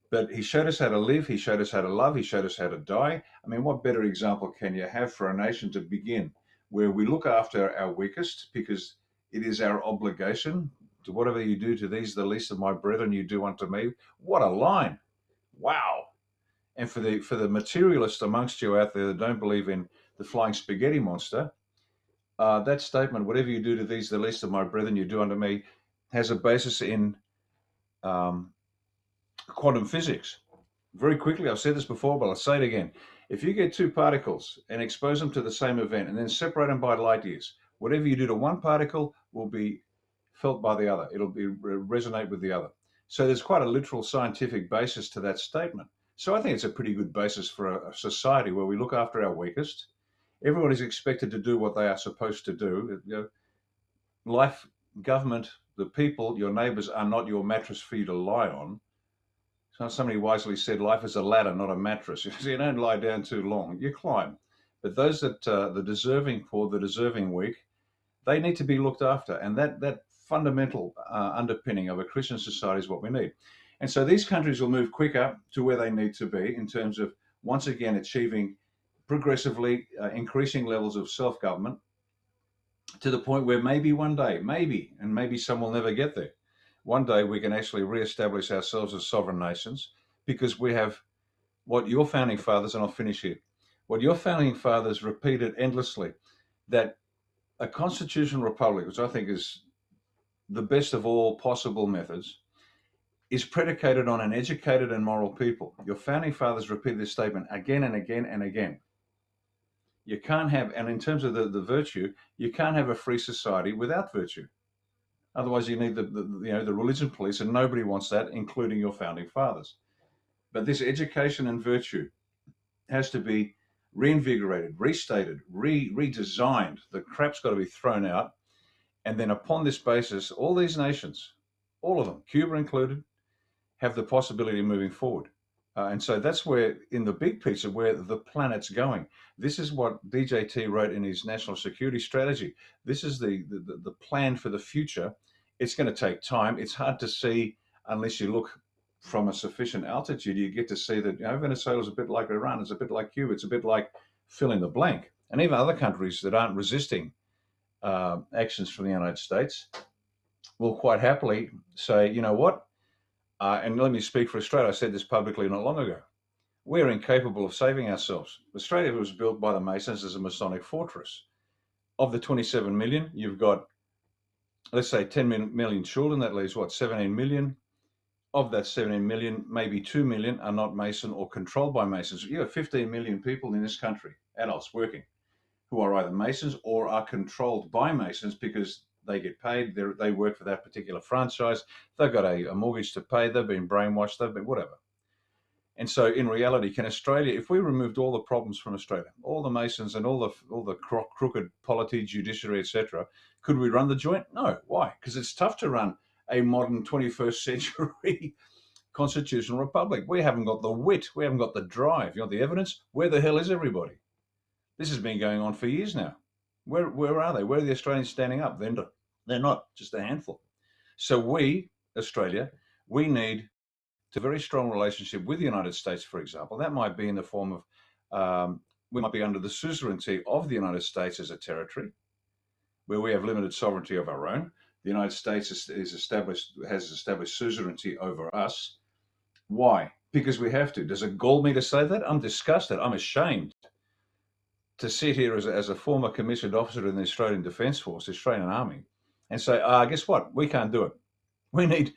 but he showed us how to live, he showed us how to love, he showed us how to die. I mean, what better example can you have for a nation to begin, where we look after our weakest, because it is our obligation to whatever you do to these, the least of my brethren, you do unto me. What a line. Wow. And for the materialists amongst you out there that don't believe in the flying spaghetti monster, that statement, whatever you do to these, the least of my brethren, you do unto me, has a basis in quantum physics. Very quickly, I've said this before, but I'll say it again. If you get two particles and expose them to the same event and then separate them by light years, whatever you do to one particle will be felt by the other. It'll resonate with the other. So there's quite a literal scientific basis to that statement. So I think it's a pretty good basis for a society where we look after our weakest. Everyone is expected to do what they are supposed to do. Life, government, the people, your neighbors are not your mattress for you to lie on. So somebody wisely said, life is a ladder, not a mattress. You don't lie down too long, you climb. But those that, the deserving poor, the deserving weak, they need to be looked after. And that fundamental underpinning of a Christian society is what we need. And so these countries will move quicker to where they need to be in terms of, once again, achieving progressively increasing levels of self-government to the point where maybe one day, maybe some will never get there. One day we can actually reestablish ourselves as sovereign nations, because we have what your founding fathers, and I'll finish here, what your founding fathers repeated endlessly, that a constitutional republic, which I think is the best of all possible methods, is predicated on an educated and moral people. Your founding fathers repeated this statement again and again and again. You can't have, and in terms of the virtue, you can't have a free society without virtue. Otherwise, you need the religion police, and nobody wants that, including your founding fathers. But this education and virtue has to be reinvigorated, restated, redesigned. The crap's got to be thrown out. And then upon this basis, all these nations, all of them, Cuba included, have the possibility of moving forward. And so that's where, in the big picture, where the planet's going. This is what DJT wrote in his national security strategy. This is the plan for the future. It's going to take time. It's hard to see unless you look from a sufficient altitude. You get to see that Venezuela is a bit like Iran. It's a bit like Cuba. It's a bit like fill in the blank. And even other countries that aren't resisting actions from the United States will quite happily say, you know what? And let me speak for Australia. I said this publicly not long ago. We're incapable of saving ourselves. Australia was built by the Masons as a Masonic fortress. Of the 27 million, you've got, let's say, 10 million children. That leaves, 17 million? Of that 17 million, maybe 2 million are not Mason or controlled by Masons. You have 15 million people in this country, adults working, who are either Masons or are controlled by Masons because they get paid, they work for that particular franchise, they've got a mortgage to pay, they've been brainwashed, they've been whatever. And so in reality, can Australia, if we removed all the problems from Australia, all the Masons and all the crooked polity, judiciary, etc., could we run the joint? No. Why? Because it's tough to run a modern 21st century constitutional republic. We haven't got the wit, we haven't got the drive, the evidence. Where the hell is everybody? This has been going on for years now. Where are they? Where are the Australians standing up? They're not, just a handful. So we, Australia, we need a very strong relationship with the United States, for example. That might be in the form of, we might be under the suzerainty of the United States as a territory, where we have limited sovereignty of our own. The United States has established suzerainty over us. Why? Because we have to. Does it gall me to say that? I'm disgusted. I'm ashamed to sit here as a former commissioned officer in the Australian Defence Force, the Australian Army, and say, guess what? We can't do it. We need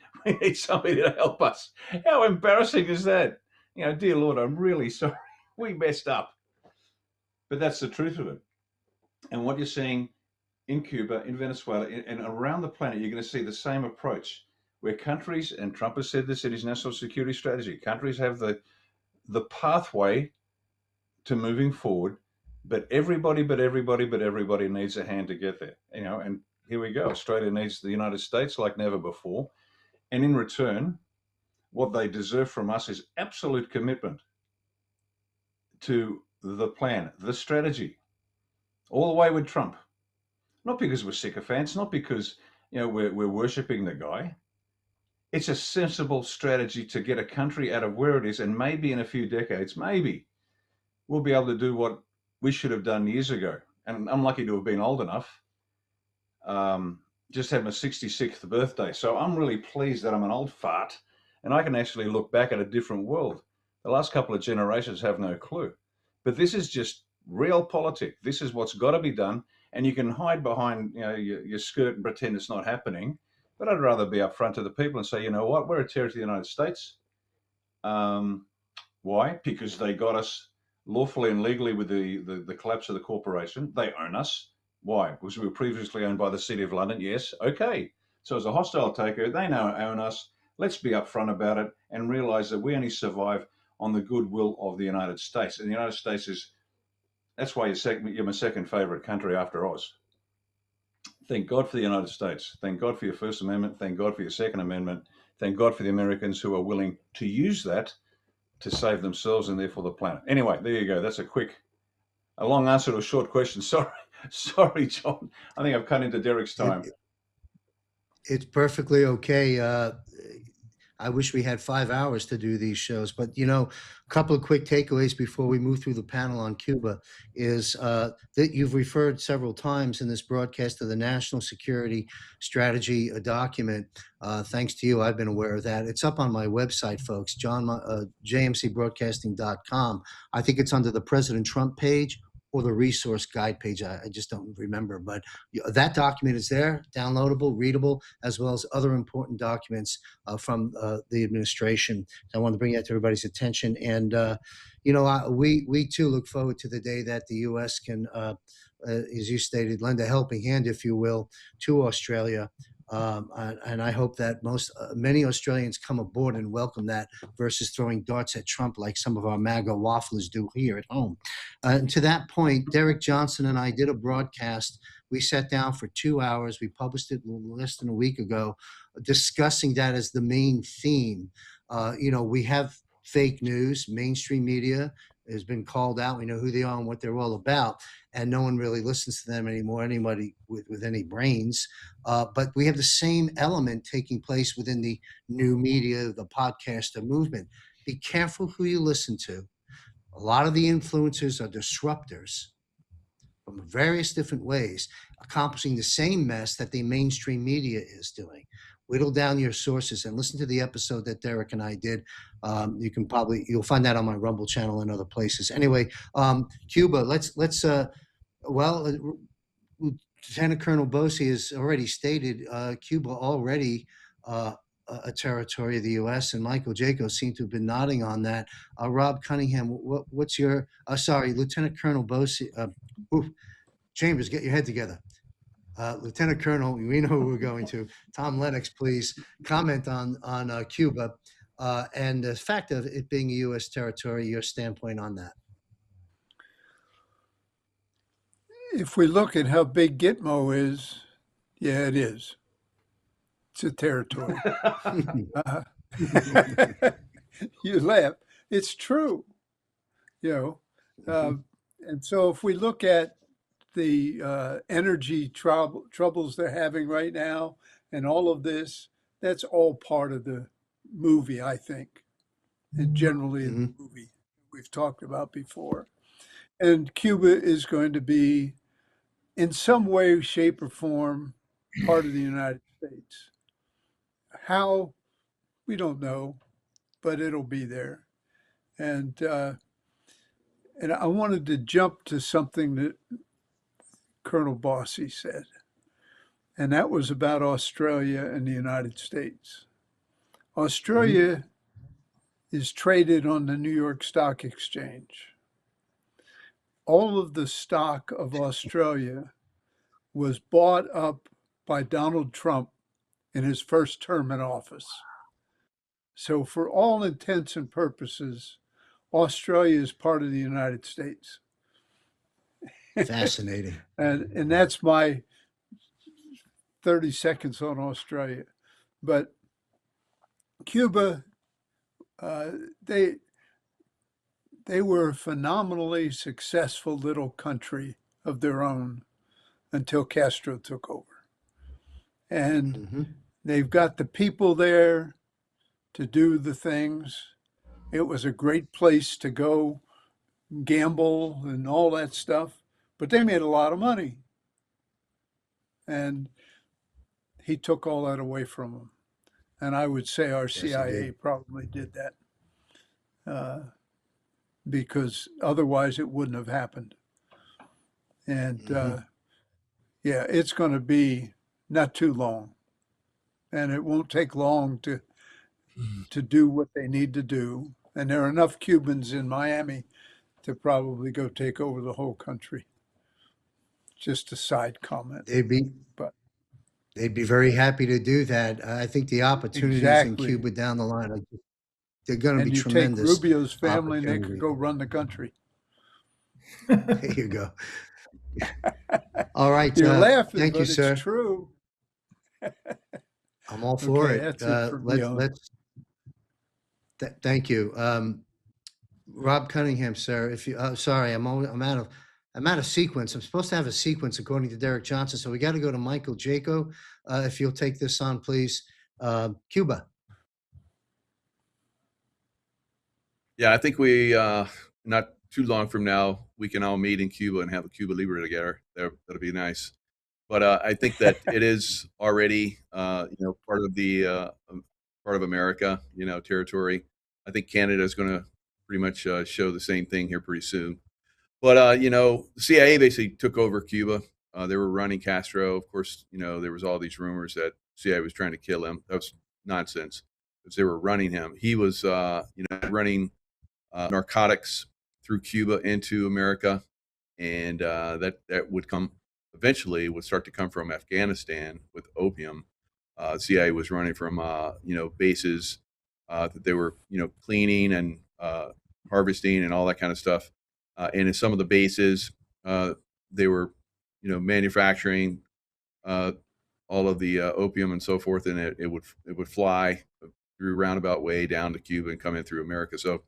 somebody to help us. How embarrassing is that? Dear Lord, I'm really sorry. We messed up. But that's the truth of it. And what you're seeing in Cuba, in Venezuela, and around the planet, you're going to see the same approach, where countries, and Trump has said this in his national security strategy, countries have the pathway to moving forward But everybody needs a hand to get there. And here we go. Australia needs the United States like never before. And in return, what they deserve from us is absolute commitment to the plan, the strategy, all the way with Trump. Not because we're sycophants, not because we're worshipping the guy. It's a sensible strategy to get a country out of where it is, and maybe in a few decades, maybe we'll be able to do what we should have done years ago. And I'm lucky to have been old enough. Just had my 66th birthday, so I'm really pleased that I'm an old fart, and I can actually look back at a different world. The last couple of generations have no clue. But this is just real politics. This is what's got to be done, and you can hide behind your skirt and pretend it's not happening. But I'd rather be upfront to the people and say, you know what, we're a territory of the United States. Why? Because they got us lawfully and legally with the collapse of the corporation. They own us. Why? Because we were previously owned by the City of London. Yes. Okay. So as a hostile takeover, they now own us. Let's be upfront about it and realize that we only survive on the goodwill of the United States. And the United States that's why you're my second favorite country after Oz. Thank God for the United States. Thank God for your First Amendment. Thank God for your Second Amendment. Thank God for the Americans who are willing to use that to save themselves and therefore the planet. Anyway, there you go. That's a long answer to a short question. Sorry, John. I think I've cut into Derrick's time. It's perfectly okay. I wish we had 5 hours to do these shows, but a couple of quick takeaways before we move through the panel on Cuba is that you've referred several times in this broadcast to the National Security Strategy document. Thanks to you, I've been aware of that. It's up on my website, folks, jmcbroadcasting.com. I think it's under the President Trump page or the resource guide page. I just don't remember, but that document is there, downloadable, readable, as well as other important documents from the administration. I want to bring that to everybody's attention. And, we too look forward to the day that the U.S. can, as you stated, lend a helping hand, if you will, to Australia. And I hope that many Australians come aboard and welcome that versus throwing darts at Trump like some of our MAGA wafflers do here at home. And to that point, Derrick Johnson and I did a broadcast. We sat down for 2 hours. We published it less than a week ago, discussing that as the main theme. We have fake news, mainstream media has been called out. We know who they are and what they're all about, and no one really listens to them anymore, anybody with any brains. But we have the same element taking place within the new media, the podcaster movement. Be careful who you listen to. A lot of the influencers are disruptors from various different ways, accomplishing the same mess that the mainstream media is doing. Whittle down your sources and listen to the episode that Derrick and I did. You'll find that on my Rumble channel and other places. Anyway, Cuba, Lieutenant Colonel Bosi has already stated Cuba already a territory of the U.S., and Michael Jaco seemed to have been nodding on that. Rob Cunningham, what's your, Lieutenant Colonel Bosi, Chambers, get your head together. Lieutenant Colonel, we know who we're going to. Tom Lennox, please comment on Cuba and the fact of it being a U.S. territory, your standpoint on that. If we look at how big Gitmo is, yeah, it is. It's a territory. You laugh. It's true. And so if we look at the energy troubles they're having right now and all of this, that's all part of the movie, I think, and generally in the movie we've talked about before. And Cuba is going to be, in some way, shape, or form, part of the United States. How, we don't know, but it'll be there. And I wanted to jump to something that Colonel Bosi said, and that was about Australia and the United States. Australia is traded on the New York Stock Exchange. All of the stock of Australia was bought up by Donald Trump in his first term in office. So for all intents and purposes, Australia is part of the United States. Fascinating. And that's my 30 seconds on Australia. But Cuba, uh, they they were a phenomenally successful little country of their own until Castro took over. And Hmm. they've got the people there to do the things. It was a great place to go gamble and all that stuff, but they made a lot of money. And he took all that away from them. And I would say our Yes, he CIA did. probably did that because otherwise it wouldn't have happened. And Hmm. yeah, it's going to be not too long. And it won't take long to do what they need to do. And there are enough Cubans in Miami to probably go take over the whole country. Just a side comment. They'd be But they'd be very happy to do that. I think the opportunities in exactly. Cuba down the line they're going to be And you take tremendous Rubio's family and they could opportunities. go run the country. There you go. All right. You're laughing, Thank but you, it's sir. true. I'm all for Okay, it. that's it for me. Thank you. Rob Cunningham, sir. If you, sorry, I'm out of sequence. I'm supposed to have a sequence according to Derrick Johnson, so we got to go to Michael Jaco. If you'll take this on, please. Cuba. Yeah, I think we not too long from now we can all meet in Cuba and have a Cuba Libre together. That'll be nice. But I think that it is already part of America, territory. I think Canada is going to pretty much show the same thing here pretty soon. But the CIA basically took over Cuba. They were running Castro. Of course, there was all these rumors that CIA was trying to kill him. That was nonsense because they were running him. He was running narcotics through Cuba into America, and that would come eventually would start to come from Afghanistan with opium. CIA was running from bases that they were cleaning and harvesting and all that kind of stuff. And in some of the bases, they were manufacturing all of the opium and so forth, and it would fly through roundabout way down to Cuba and come in through America. So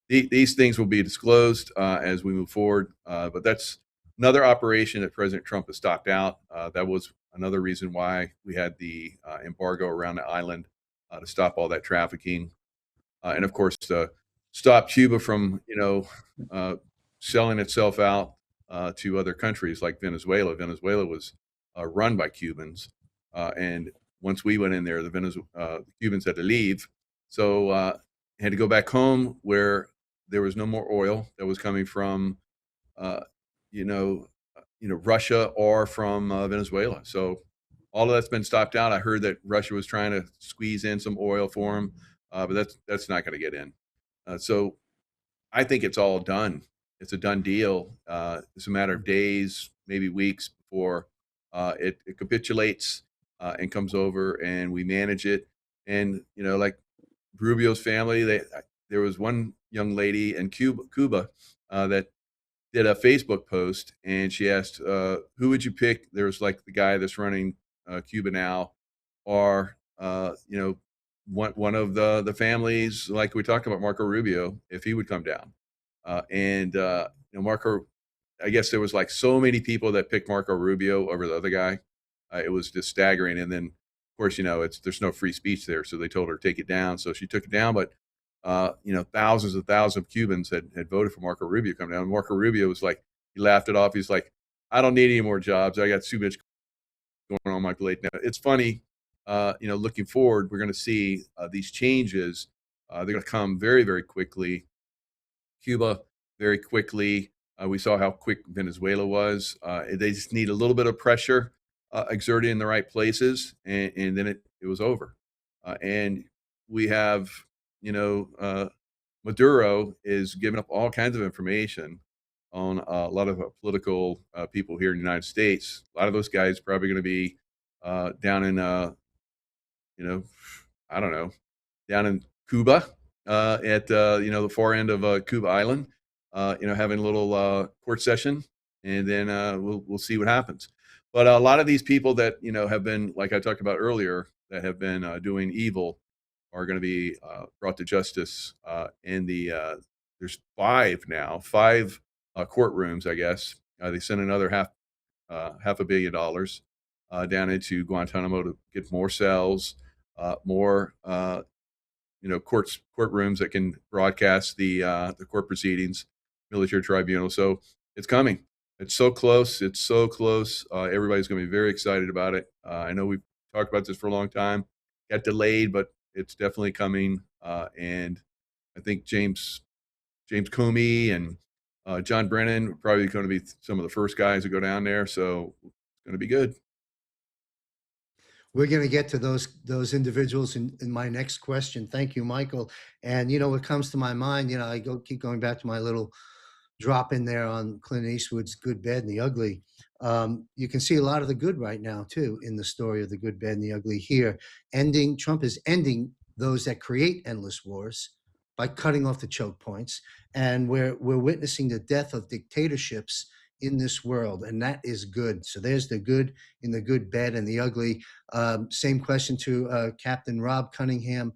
these things will be disclosed as we move forward. But that's another operation that President Trump has stopped out. That was another reason why we had the embargo around the island to stop all that trafficking, and of course to stop Cuba from selling itself out to other countries like Venezuela. Venezuela was run by Cubans, and once we went in there, the Cubans had to leave, so had to go back home where there was no more oil that was coming from, uh, Russia or from Venezuela. So all of that's been stopped out. I heard that Russia was trying to squeeze in some oil for them, but that's not going to get in. So I think it's all done. It's a done deal. It's a matter of days, maybe weeks before it capitulates and comes over, and we manage it. And like Rubio's family, there was one young lady in Cuba that did a Facebook post, and she asked, "Who would you pick?" There was like the guy that's running Cuba now, or one of the families, like we talked about Marco Rubio, if he would come down, and Marco. I guess there was like so many people that picked Marco Rubio over the other guy. It was just staggering. And then, of course, there's no free speech there, so they told her to take it down. So she took it down, but thousands and thousands of Cubans had voted for Marco Rubio come down. Marco Rubio was like, he laughed it off. He's like, I don't need any more jobs. I got too much going on my plate now. It's funny, looking forward, we're going to see these changes. They're going to come very, very quickly. Cuba, very quickly. We saw how quick Venezuela was. They just need a little bit of pressure exerted in the right places, and then it was over. And we have, Maduro is giving up all kinds of information on a lot of political people here in the United States. A lot of those guys probably going to be down in, I don't know, down in Cuba at the far end of Cuba Island, having a little court session and then we'll see what happens. But a lot of these people that have been, like I talked about earlier, that have been doing evil are going to be brought to justice. And there's five courtrooms, I guess. They sent another $500 million down into Guantanamo to get more cells, more courtrooms that can broadcast the court proceedings, military tribunal. So it's coming. It's so close. It's so close. Everybody's going to be very excited about it. I know we've talked about this for a long time. Got delayed, but it's definitely coming. And I think James Comey and John Brennan are probably going to be some of the first guys to go down there. So it's going to be good. We're going to get to those individuals in my next question. Thank you, Michael. And what comes to my mind, I keep going back to my little drop in there on Clint Eastwood's Good, Bad, and the Ugly. You can see a lot of the good right now too in the story of the Good, Bad, and the Ugly here. Trump is ending those that create endless wars by cutting off the choke points, and we're witnessing the death of dictatorships in this world, and that is good. So there's the good in the Good, Bad, and the Ugly. Same question to Captain Rob Cunningham,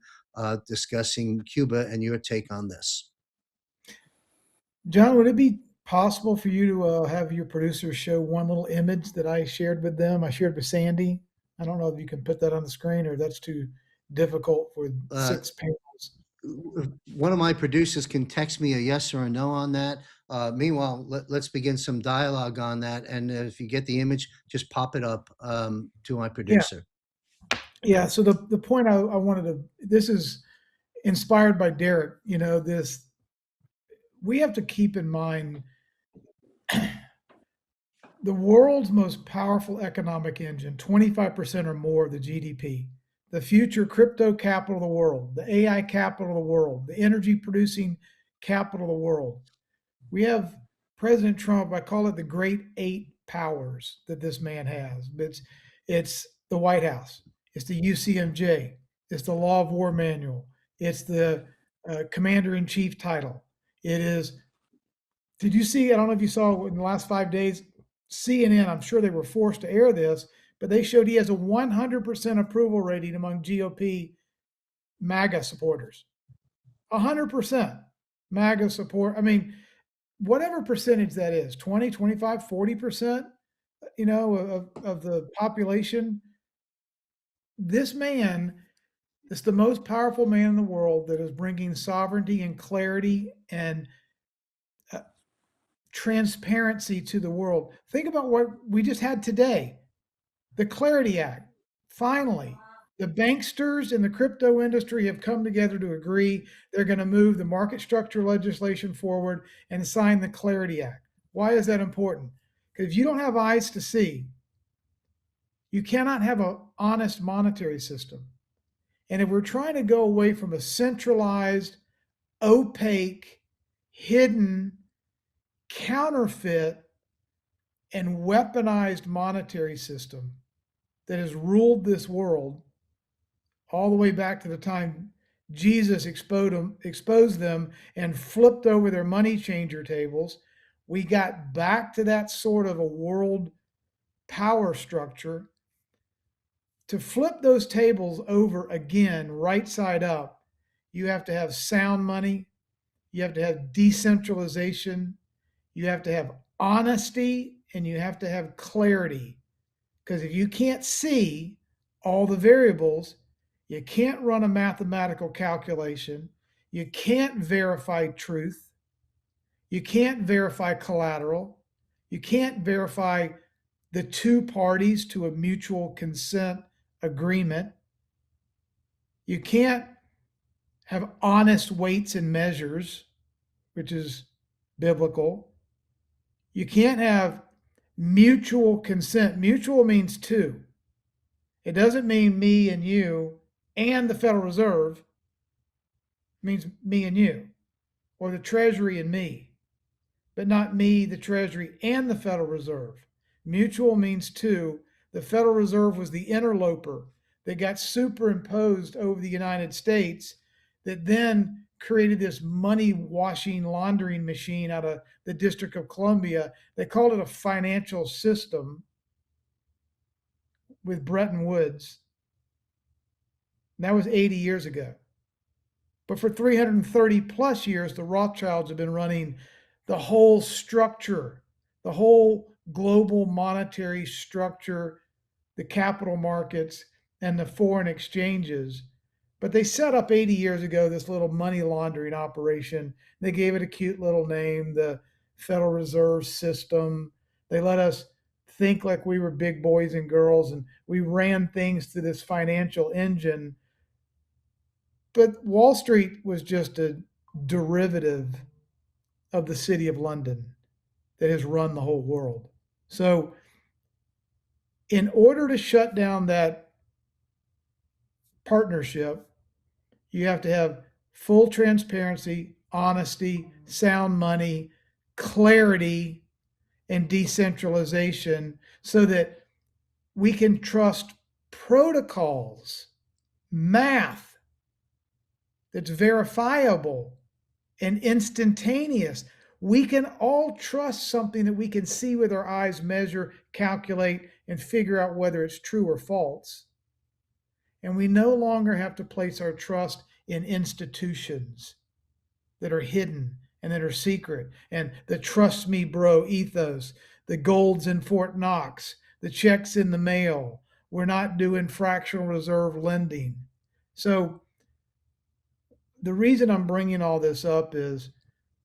discussing Cuba and your take on this. John, would it be possible for you to have your producers show one little image that I shared with them? I shared with Sandy. I don't know if you can put that on the screen, or that's too difficult for 6 panels. One of my producers can text me a yes or a no on that. Meanwhile, let's begin some dialogue on that. And if you get the image, just pop it up to my producer. Yeah. So the point I wanted to, this is inspired by Derrick, we have to keep in mind the world's most powerful economic engine, 25% or more of the GDP, the future crypto capital of the world, the AI capital of the world, the energy producing capital of the world. We have President Trump, I call it the great 8 powers that this man has. It's the White House, it's the UCMJ, it's the Law of War Manual, it's the Commander-in-Chief title. It is, did you see, I don't know if you saw in the last 5 days, CNN, I'm sure they were forced to air this, but they showed he has a 100% approval rating among GOP MAGA supporters. 100% MAGA support. I mean, whatever percentage that is, 20, 25, 40%, of the population. This man is the most powerful man in the world that is bringing sovereignty and clarity and transparency to the world. Think about what we just had today. The Clarity Act. Finally, the banksters in the crypto industry have come together to agree they're going to move the market structure legislation forward and sign the Clarity Act. Why is that important? Because if you don't have eyes to see, you cannot have an honest monetary system. And if we're trying to go away from a centralized, opaque, hidden, counterfeit, and weaponized monetary system that has ruled this world all the way back to the time Jesus exposed them and flipped over their money changer tables, we got back to that sort of a world power structure. To flip those tables over again, right side up, you have to have sound money, you have to have decentralization, you have to have honesty, and you have to have clarity. Because if you can't see all the variables, you can't run a mathematical calculation, you can't verify truth, you can't verify collateral, you can't verify the 2 parties to a mutual consent agreement, you can't have honest weights and measures, which is biblical, you can't have mutual consent. Mutual means 2. It doesn't mean me and you and the Federal Reserve. It means me and you, or the Treasury and me, but not me, the Treasury, and the Federal Reserve. Mutual means 2. The Federal Reserve was the interloper that got superimposed over the United States that then created this money washing, laundering machine out of the District of Columbia. They called it a financial system with Bretton Woods. And that was 80 years ago. But for 330 plus years, the Rothschilds have been running the whole structure, the whole global monetary structure, the capital markets, and the foreign exchanges. But they set up 80 years ago this little money laundering operation. They gave it a cute little name, the Federal Reserve System. They let us think like we were big boys and girls, and we ran things through this financial engine. But Wall Street was just a derivative of the City of London that has run the whole world. So, in order to shut down that partnership, you have to have full transparency, honesty, sound money, clarity, and decentralization so that we can trust protocols, math that's verifiable and instantaneous. We can all trust something that we can see with our eyes, measure, calculate, and figure out whether it's true or false. And we no longer have to place our trust in institutions that are hidden and that are secret, and the trust me bro ethos, the golds in Fort Knox, the checks in the mail. We're not doing fractional reserve lending. So the reason I'm bringing all this up is,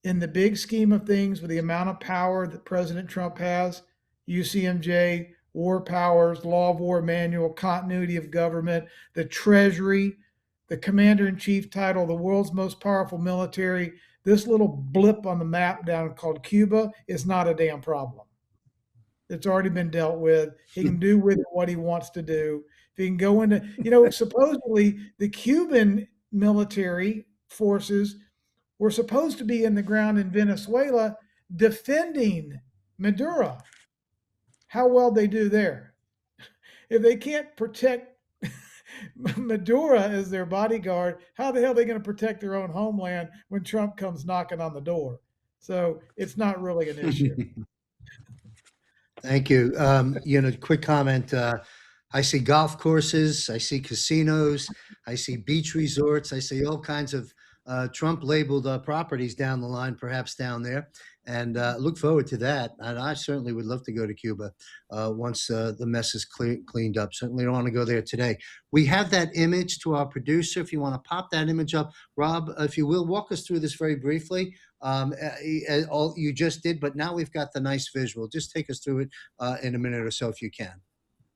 in the big scheme of things, with the amount of power that President Trump has, UCMJ, war powers, law of war manual, continuity of government, the Treasury, the commander-in-chief title, the world's most powerful military, this little blip on the map down called Cuba is not a damn problem. It's already been dealt with. He can do with it what he wants to do. If he can go into, supposedly the Cuban military forces were supposed to be in the ground in Venezuela defending Maduro. How well they do there? If they can't protect Maduro as their bodyguard, how the hell are they going to protect their own homeland when Trump comes knocking on the door? So it's not really an issue. Thank you. Quick comment. I see golf courses, I see casinos, I see beach resorts, I see all kinds of Trump labeled properties down the line, perhaps down there, and look forward to that. And I certainly would love to go to Cuba once the mess is cleaned up. Certainly don't want to go there today. We have that image to our producer. If you want to pop that image up, Rob, if you will, walk us through this very briefly. All you just did, but now we've got the nice visual. Just take us through it in a minute or so if you can.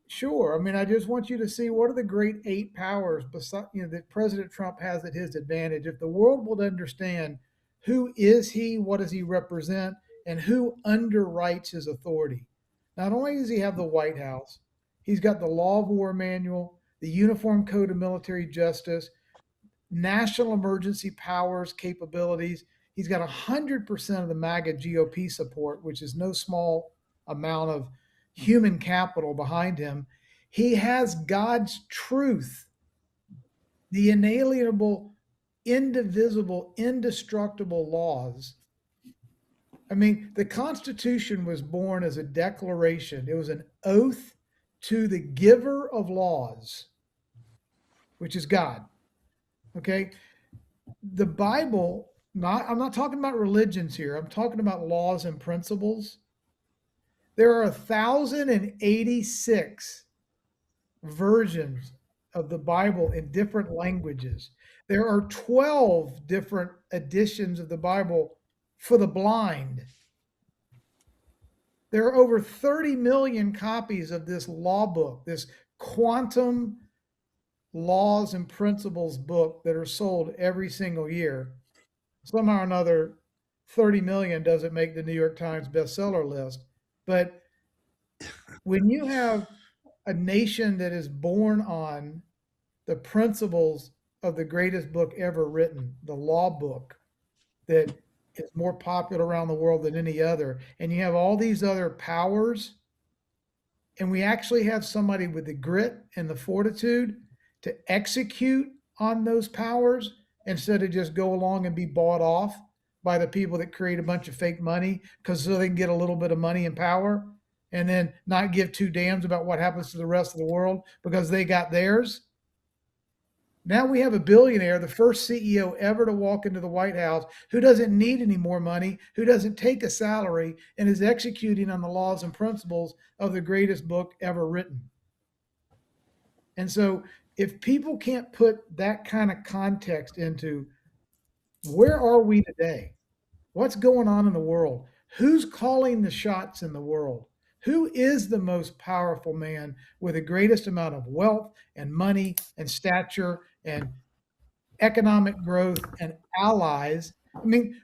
Sure. I mean, I just want you to see what are the great 8 powers that President Trump has at his advantage. If the world would understand who is he, what does he represent, and who underwrites his authority. Not only does he have the White House, he's got the Law of War Manual, the Uniform Code of Military Justice, national emergency powers capabilities. He's got 100% of the MAGA GOP support, which is no small amount of human capital behind him. He has God's truth, the inalienable, indivisible, indestructible laws. I mean, the Constitution was born as a declaration. It was an oath to the giver of laws, which is God. Okay? The Bible, I'm not talking about religions here. I'm talking about laws and principles. There are 1,086 versions of the Bible in different languages. There are 12 different editions of the Bible for the blind. There are over 30 million copies of this law book, this quantum laws and principles book that are sold every single year. Somehow or another, 30 million doesn't make the New York Times bestseller list. But when you have a nation that is born on the principles of the greatest book ever written, the law book, that is more popular around the world than any other, and you have all these other powers, and we actually have somebody with the grit and the fortitude to execute on those powers, instead of just go along and be bought off by the people that create a bunch of fake money because so they can get a little bit of money and power and then not give two damns about what happens to the rest of the world because they got theirs. Now we have a billionaire, the first CEO ever to walk into the White House, who doesn't need any more money, who doesn't take a salary, and is executing on the laws and principles of the greatest book ever written. And so if people can't put that kind of context into where are we today? What's going on in the world? Who's calling the shots in the world? Who is the most powerful man with the greatest amount of wealth and money and stature and economic growth and allies? I mean,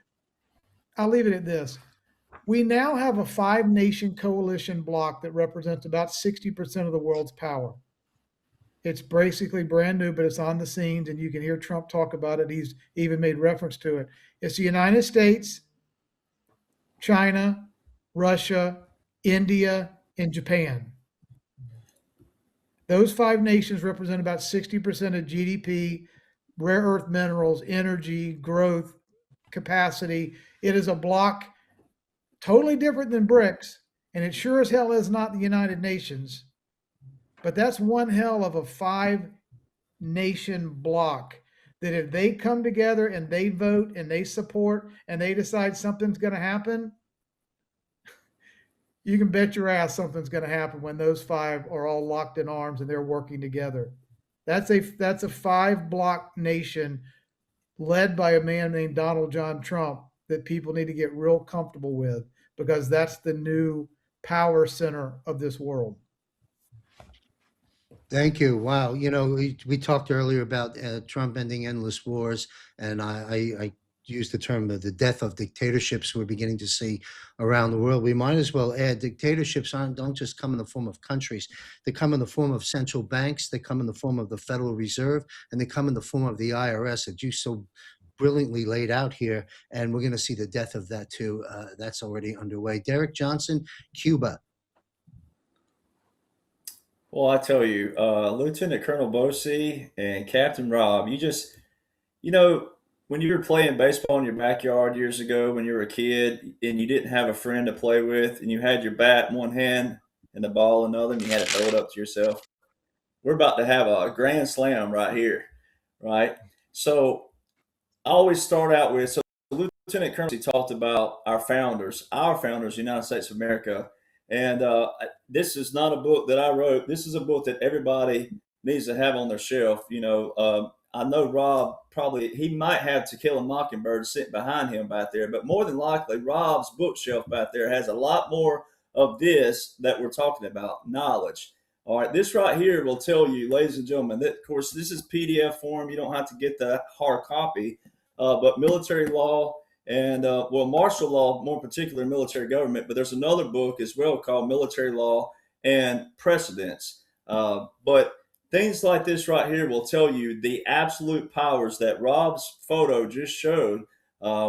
I'll leave it at this. We now have a 5-nation coalition bloc that represents about 60% of the world's power. It's basically brand new, but it's on the scenes, and you can hear Trump talk about it. He's even made reference to it. It's the United States, China, Russia, India, and Japan. Those 5 nations represent about 60% of GDP, rare earth minerals, energy, growth, capacity. It is a bloc totally different than BRICS, and it sure as hell is not the United Nations. But that's one hell of a 5-nation bloc that if they come together and they vote and they support and they decide something's going to happen, you can bet your ass something's going to happen when those 5 are all locked in arms and they're working together. That's a 5-block nation led by a man named Donald John Trump that people need to get real comfortable with, because that's the new power center of this world. Thank you. Wow. You know, we talked earlier about Trump ending endless wars, and I used the term of the death of dictatorships we're beginning to see around the world. We might as well add dictatorships don't just come in the form of countries. They come in the form of central banks. They come in the form of the Federal Reserve, and they come in the form of the IRS that you so brilliantly laid out here. And we're going to see the death of that too. That's already underway. Derrick Johnson, Cuba. Well, I tell you, Lieutenant Colonel Bosi and Captain Rob, when you were playing baseball in your backyard years ago when you were a kid and you didn't have a friend to play with and you had your bat in one hand and the ball in another and you had to throw it up to yourself, we're about to have a grand slam right here, right? So I always start out with, so Lieutenant Colonel talked about our founders, the United States of America. And this is not a book that I wrote. This is a book that everybody needs to have on their shelf. I know Rob he might have To Kill a Mockingbird sitting behind him back there, but more than likely, Rob's bookshelf back there has a lot more of this that we're talking about, knowledge. All right, this right here will tell you, ladies and gentlemen, that, of course, this is PDF form. You don't have to get the hard copy, but military law and, martial law, more particular military government. But there's another book as well called Military Law and Precedents. But things like this right here will tell you the absolute powers that Rob's photo just showed,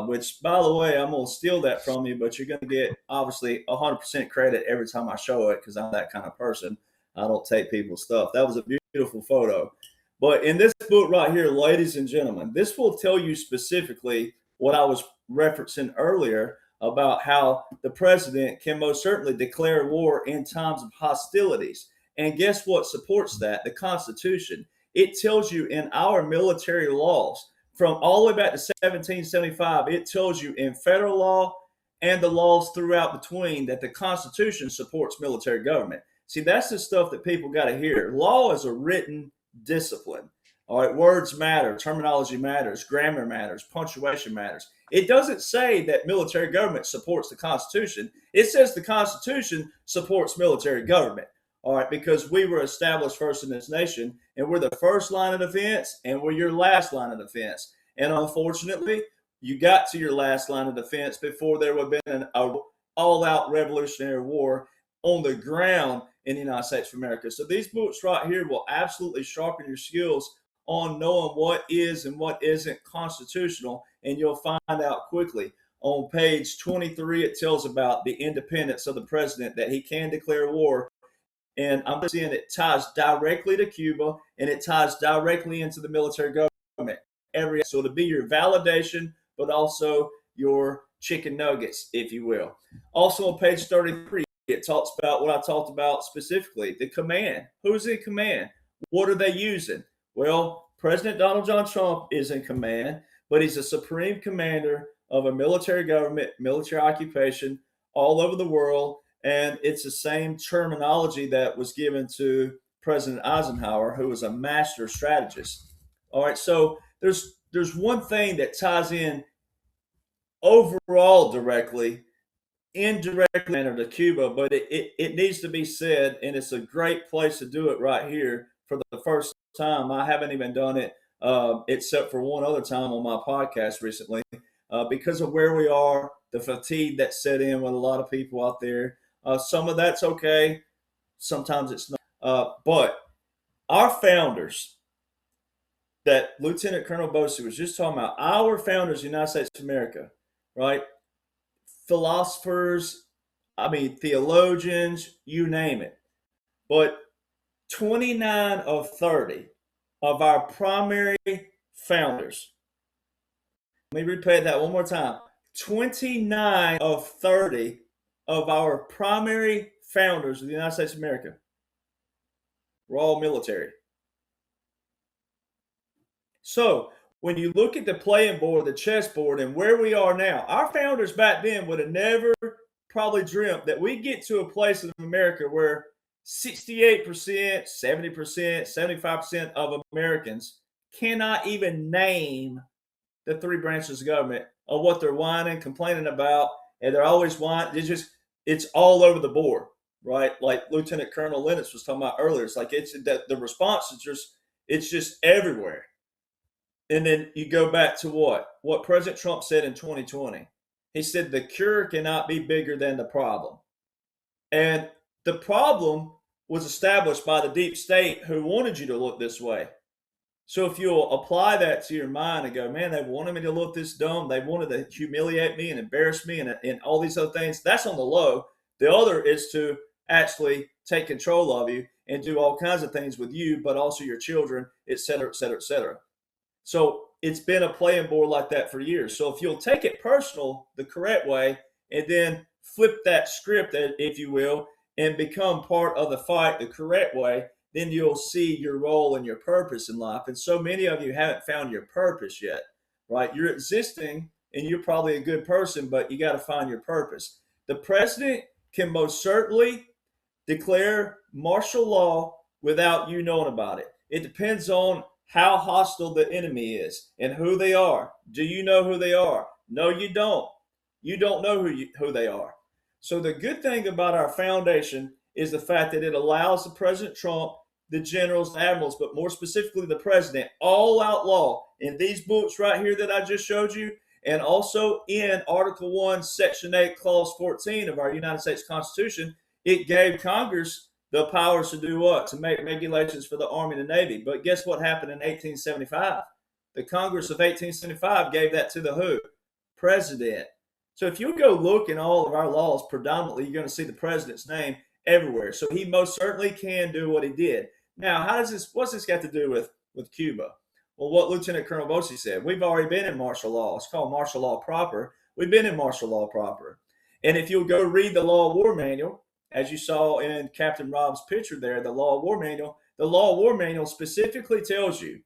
which, by the way, I'm going to steal that from you, but you're going to get, obviously, 100% credit every time I show it because I'm that kind of person. I don't take people's stuff. That was a beautiful photo. But in this book right here, ladies and gentlemen, this will tell you specifically what I was referencing earlier about how the president can most certainly declare war in times of hostilities. And guess what supports that? The Constitution. It tells you in our military laws, from all the way back to 1775, it tells you in federal law and the laws throughout between that the Constitution supports military government. See, that's the stuff that people got to hear. Law is a written discipline. All right, words matter, terminology matters, grammar matters, punctuation matters. It doesn't say that military government supports the Constitution. It says the Constitution supports military government. All right, because we were established first in this nation, and we're the first line of defense, and we're your last line of defense. And unfortunately, you got to your last line of defense before there would have been an all-out revolutionary war on the ground in the United States of America. So these books right here will absolutely sharpen your skills on knowing what is and what isn't constitutional, and you'll find out quickly. On page 23, it tells about the independence of the president, that he can declare war. And I'm seeing it ties directly to Cuba, and it ties directly into the military government. every. So it'll be your validation, but also your chicken nuggets, if you will. Also on page 33, it talks about what I talked about specifically, the command. Who's in command? What are they using? Well, President Donald John Trump is in command, but he's a supreme commander of a military government, military occupation all over the world. And it's the same terminology that was given to President Eisenhower, who was a master strategist. All right, so there's one thing that ties in overall directly, indirectly manner to Cuba, but it needs to be said, and it's a great place to do it right here for the first time. I haven't even done it except for one other time on my podcast recently because of where we are, the fatigue that set in with a lot of people out there. Some of that's okay. Sometimes it's not. But our founders that Lieutenant Colonel Bosi was just talking about, our founders of the United States of America, right? Philosophers, theologians, you name it. But 29 of 30 of our primary founders, let me repeat that one more time. 29 of 30 of our primary founders of the United States of America were all military. So when you look at the playing board, the chessboard, and where we are now, our founders back then would have never probably dreamt that we get to a place in America where 68%, 70%, 75% of Americans cannot even name the three branches of government of what they're whining, complaining about, and they're always whining. It's all over the board, right? Like Lieutenant Colonel Lennox was talking about earlier. It's like it's the response is just everywhere. And then you go back to what President Trump said in 2020. He said the cure cannot be bigger than the problem. And the problem was established by the deep state who wanted you to look this way. So if you'll apply that to your mind and go, man, they wanted me to look this dumb. They wanted to humiliate me and embarrass me and all these other things. That's on the low. The other is to actually take control of you and do all kinds of things with you, but also your children, et cetera, et cetera, et cetera. So it's been a playing board like that for years. So if you'll take it personal the correct way and then flip that script, if you will, and become part of the fight the correct way, then you'll see your role and your purpose in life. And so many of you haven't found your purpose yet, right? You're existing and you're probably a good person, but you got to find your purpose. The president can most certainly declare martial law without you knowing about it. It depends on how hostile the enemy is and who they are. Do you know who they are? No, you don't. You don't know who they are. So the good thing about our foundation is the fact that it allows the President Trump, the generals, the admirals, but more specifically the president, all out law in these books right here that I just showed you, and also in Article 1, Section 8, Clause 14 of our United States Constitution. It gave Congress the powers to do what? To make regulations for the Army and the Navy. But guess what happened in 1875? The Congress of 1875 gave that to the who? President. So if you go look in all of our laws, predominantly you're going to see the president's name everywhere. So he most certainly can do what he did. Now, what's this got to do with Cuba? Well, what Lieutenant Colonel Bosi said, we've already been in martial law. It's called martial law proper. We've been in martial law proper. And if you'll go read the Law of War Manual, as you saw in Captain Rob's picture there, the Law of War Manual specifically tells you,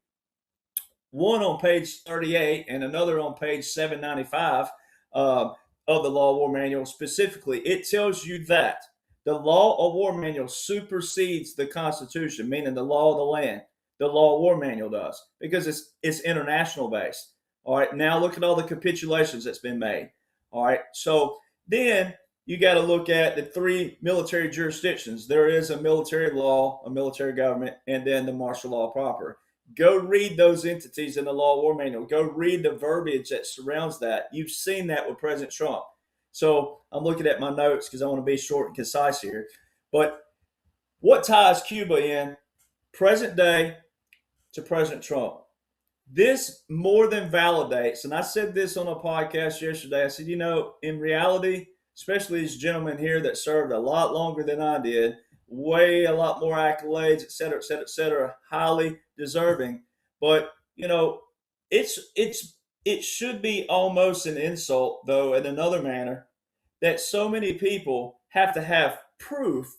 one on page 38 and another on page 795 of the Law of War Manual specifically, it tells you that the Law of War Manual supersedes the Constitution, meaning the law of the land. The Law of War Manual does, because it's international based. All right, now look at all the capitulations that's been made. All right, so then you got to look at the three military jurisdictions. There is a military law, a military government, and then the martial law proper. Go read those entities in the Law of War Manual. Go read the verbiage that surrounds that. You've seen that with President Trump. So I'm looking at my notes because I want to be short and concise here. But what ties Cuba in present day to President Trump? This more than validates, and I said this on a podcast yesterday. I said, in reality, especially these gentlemen here that served a lot longer than I did, a lot more accolades, et cetera, highly deserving. But, it should be almost an insult, though, in another manner, that so many people have to have proof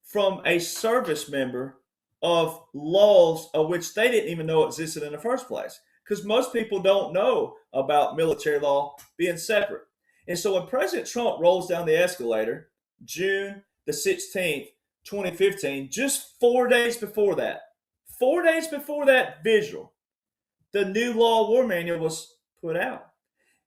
from a service member of laws of which they didn't even know existed in the first place. Because most people don't know about military law being separate. And so when President Trump rolls down the escalator, June the 16th, 2015, just 4 days before that visual, the new law war manual was put out.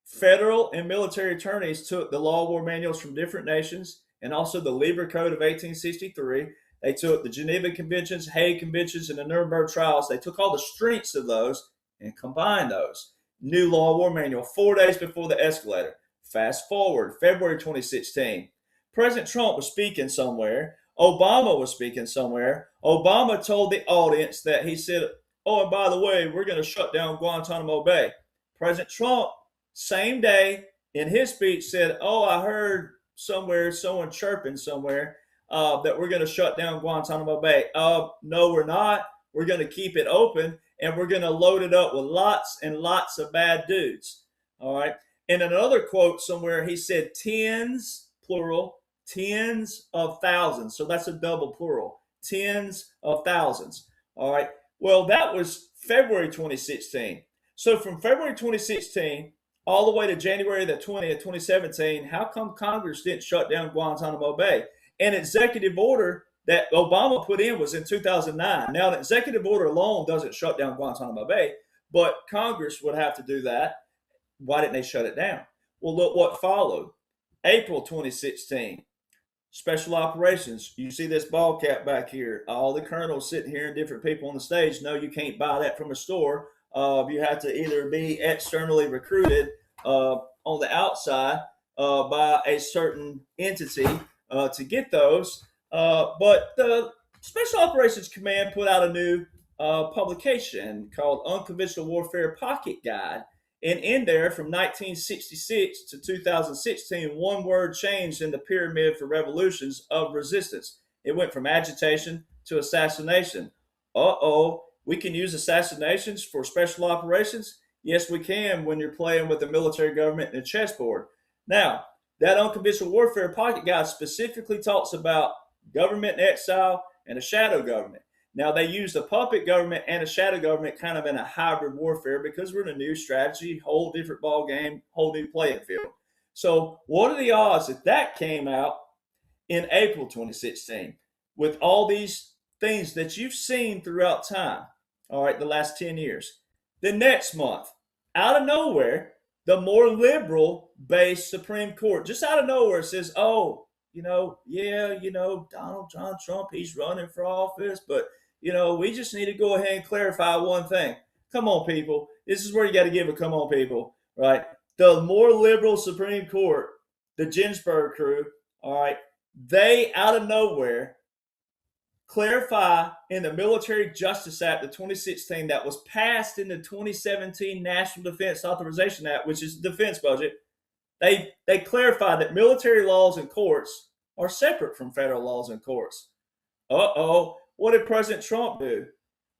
Federal and military attorneys took the law war manuals from different nations and also the Lieber Code of 1863. They took the Geneva Conventions, Hague Conventions, and the Nuremberg trials. They took all the strengths of those and combined those. New law war manual 4 days before the escalator. Fast forward, February 2016. President Trump was speaking somewhere. Obama was speaking somewhere. Obama told the audience that he said, oh, and by the way, we're going to shut down Guantanamo Bay. President Trump, same day in his speech, said, oh, I heard somewhere, someone chirping somewhere that we're going to shut down Guantanamo Bay. No, we're not. We're going to keep it open, and we're going to load it up with lots and lots of bad dudes. All right. In another quote somewhere, he said tens, plural, tens of thousands. So that's a double plural, tens of thousands. All right. Well, that was February 2016. So from February 2016 all the way to January the 20th, 2017, how come Congress didn't shut down Guantanamo Bay? An executive order that Obama put in was in 2009. Now, an executive order alone doesn't shut down Guantanamo Bay, but Congress would have to do that. Why didn't they shut it down? Well, look what followed. April 2016, special operations. You see this ball cap back here. All the colonels sitting here and different people on the stage. No, you can't buy that from a store. You have to either be externally recruited on the outside by a certain entity to get those. But the Special Operations Command put out a new publication called Unconventional Warfare Pocket Guide. And in there, from 1966 to 2016, one word changed in the pyramid for revolutions of resistance. It went from agitation to assassination. We can use assassinations for special operations? Yes, we can when you're playing with the military government and a chessboard. Now, that Unconventional Warfare Pocket Guide specifically talks about government in exile and a shadow government. Now, they use a puppet government and a shadow government kind of in a hybrid warfare because we're in a new strategy, whole different ball game, whole new playing field. So what are the odds that that came out in April 2016 with all these things that you've seen throughout time, all right, the last 10 years? The next month, out of nowhere, the more liberal-based Supreme Court, just out of nowhere, says, Donald John Trump, he's running for office, but we just need to go ahead and clarify one thing. Come on, people. This is where you got to give a come on, people, right? The more liberal Supreme Court, the Ginsburg crew, all right, they out of nowhere clarify in the Military Justice Act of 2016 that was passed in the 2017 National Defense Authorization Act, which is the defense budget. They clarify that military laws and courts are separate from federal laws and courts. What did President Trump do?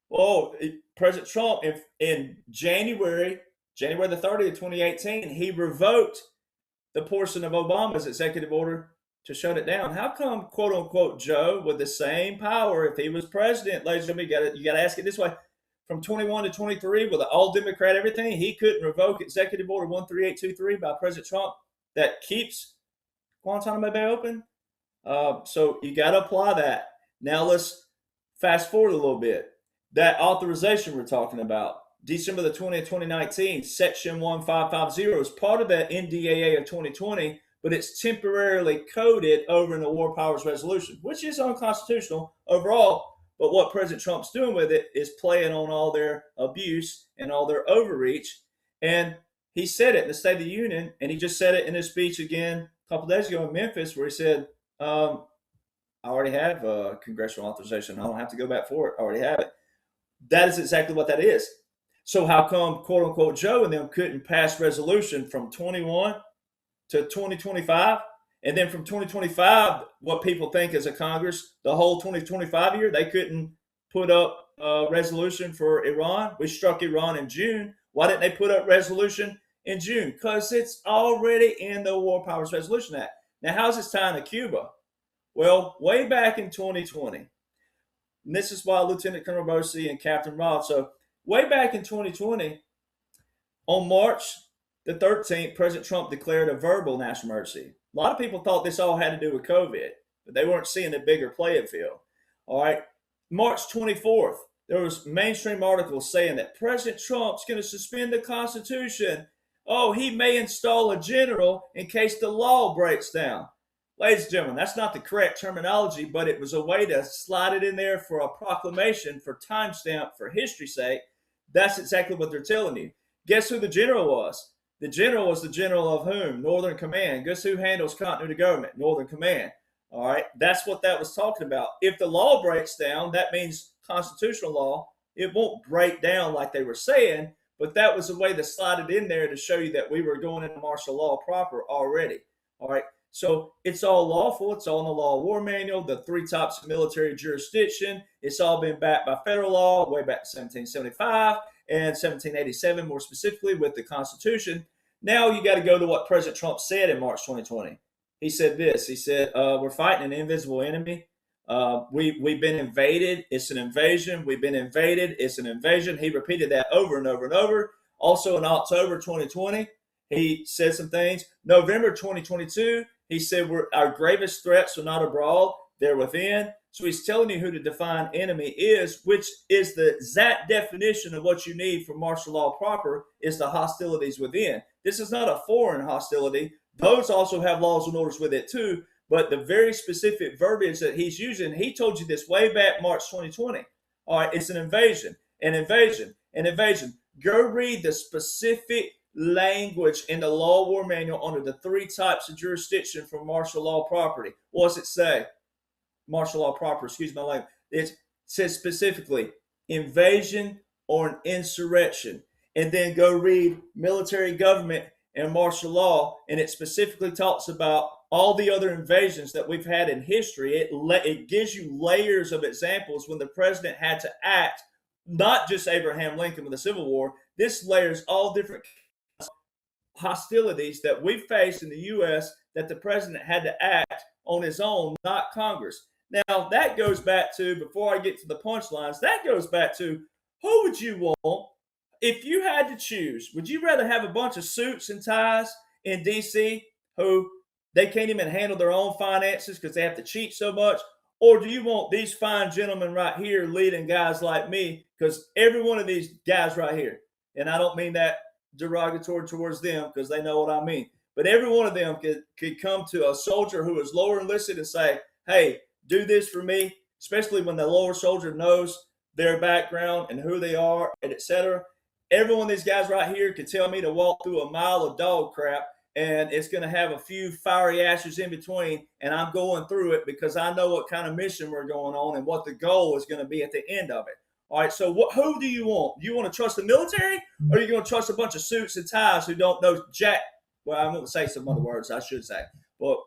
Well, President Trump in January the 30th, 2018, he revoked the portion of Obama's executive order to shut it down. How come, quote unquote, Joe, with the same power, if he was president, ladies and gentlemen, you got to ask it this way, from 21 to 23 with an all Democrat everything, he couldn't revoke executive order 13823 by President Trump that keeps Guantanamo Bay open? So you got to apply that. Now let's fast forward a little bit. That authorization we're talking about, December the 20th, 2019, Section 1550 is part of that NDAA of 2020, but it's temporarily coded over in the War Powers Resolution, which is unconstitutional overall. But what President Trump's doing with it is playing on all their abuse and all their overreach. And he said it in the State of the Union, and he just said it in his speech again a couple days ago in Memphis, where he said, I already have a congressional authorization. I don't have to go back for it. I already have it. That is exactly what that is. So how come, quote unquote, Joe and them couldn't pass resolution from 21 to 2025? And then from 2025, what people think as a Congress, the whole 2025 year, they couldn't put up a resolution for Iran. We struck Iran in June. Why didn't they put up resolution in June? Because it's already in the War Powers Resolution Act. Now, how's this tying to Cuba? Well, way back in 2020, and this is why Lieutenant Colonel Bosi and Captain Rob. So way back in 2020, on March the 13th, President Trump declared a verbal national emergency. A lot of people thought this all had to do with COVID, but they weren't seeing the bigger playing field. All right. March 24th, there was mainstream articles saying that President Trump's going to suspend the Constitution. Oh, he may install a general in case the law breaks down. Ladies and gentlemen, that's not the correct terminology, but it was a way to slide it in there for a proclamation, for timestamp, for history's sake. That's exactly what they're telling you. Guess who the general was? The general was the general of whom? Northern Command. Guess who handles continuity of government? Northern Command. All right, that's what that was talking about. If the law breaks down, that means constitutional law. It won't break down like they were saying, but that was a way to slide it in there to show you that we were going into martial law proper already. All right, so it's all lawful. It's all in the law of war manual, the 3 types of military jurisdiction. It's all been backed by federal law way back to 1775 and 1787, more specifically with the Constitution. Now you got to go to what President Trump said in March 2020. He said this. He said, we're fighting an invisible enemy. We've been invaded. It's an invasion. We've been invaded. It's an invasion. He repeated that over and over and over. Also in October 2020, he said some things. November 2022, he said our gravest threats are not abroad. They're within. So he's telling you who the defined enemy is, which is the exact definition of what you need for martial law proper, is the hostilities within. This is not a foreign hostility. Those also have laws and orders with it too, but the very specific verbiage that he's using, he told you this way back March 2020. All right, it's an invasion, an invasion, an invasion. Go read the specific language in the law war manual under the 3 types of jurisdiction for martial law property. What does it say? Martial law proper, excuse my language. It says specifically invasion or an insurrection. And then go read military government and martial law, and it specifically talks about all the other invasions that we've had in history. It gives you layers of examples when the president had to act, not just Abraham Lincoln with the Civil War. This layers all different hostilities that we've faced in the U.S. that the president had to act on his own, not Congress. Now, that goes back to, before I get to the punchlines, that goes back to, who would you want if you had to choose? Would you rather have a bunch of suits and ties in D.C. who they can't even handle their own finances because they have to cheat so much? Or do you want these fine gentlemen right here leading guys like me? Because every one of these guys right here, and I don't mean that derogatory towards them because they know what I mean, but every one of them could come to a soldier who is lower enlisted and say, hey, do this for me, especially when the lower soldier knows their background and who they are, and etc. Every one of these guys right here could tell me to walk through a mile of dog crap, and it's going to have a few fiery ashes in between, and I'm going through it because I know what kind of mission we're going on and what the goal is going to be at the end of it. All right, so who do you want? Do you want to trust the military, or are you going to trust a bunch of suits and ties who don't know jack? Well, I'm going to say some other words I should say, but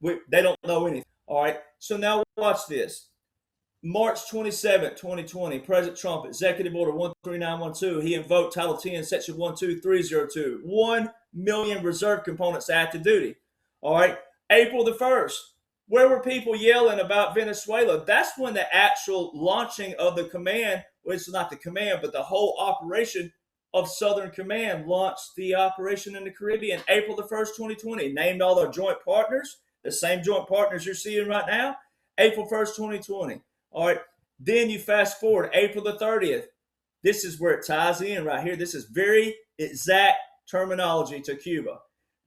they don't know anything. All right, so now watch this. March 27, 2020, President Trump, Executive Order 13912, he invoked Title 10, Section 12302, 1 million reserve components active duty. All right, April the 1st, where were people yelling about Venezuela? That's when the actual launching of the command, well, it's not the command, but the whole operation of Southern Command launched the operation in the Caribbean, April the 1st, 2020, named all their joint partners, the same joint partners you're seeing right now, April 1st, 2020. All right, then you fast forward, April the 30th. This is where it ties in right here. This is very exact terminology to Cuba.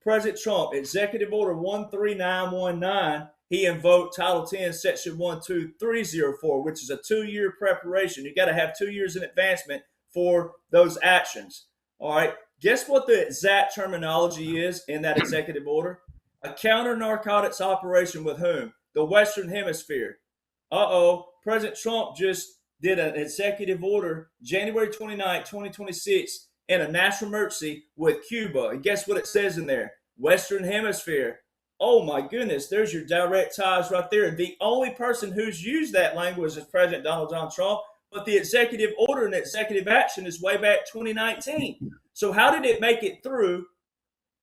President Trump, Executive Order 13919, he invoked Title 10, Section 12304, which is a 2-year preparation. You got to have 2 years in advancement for those actions. All right, guess what the exact terminology is in that executive order? A counter-narcotics operation with whom? The Western Hemisphere. President Trump just did an executive order January 29, 2026 in a national emergency with Cuba. And guess what it says in there? Western Hemisphere. Oh my goodness, there's your direct ties right there. The only person who's used that language is President Donald John Trump, but the executive order and executive action is way back 2019. So how did it make it through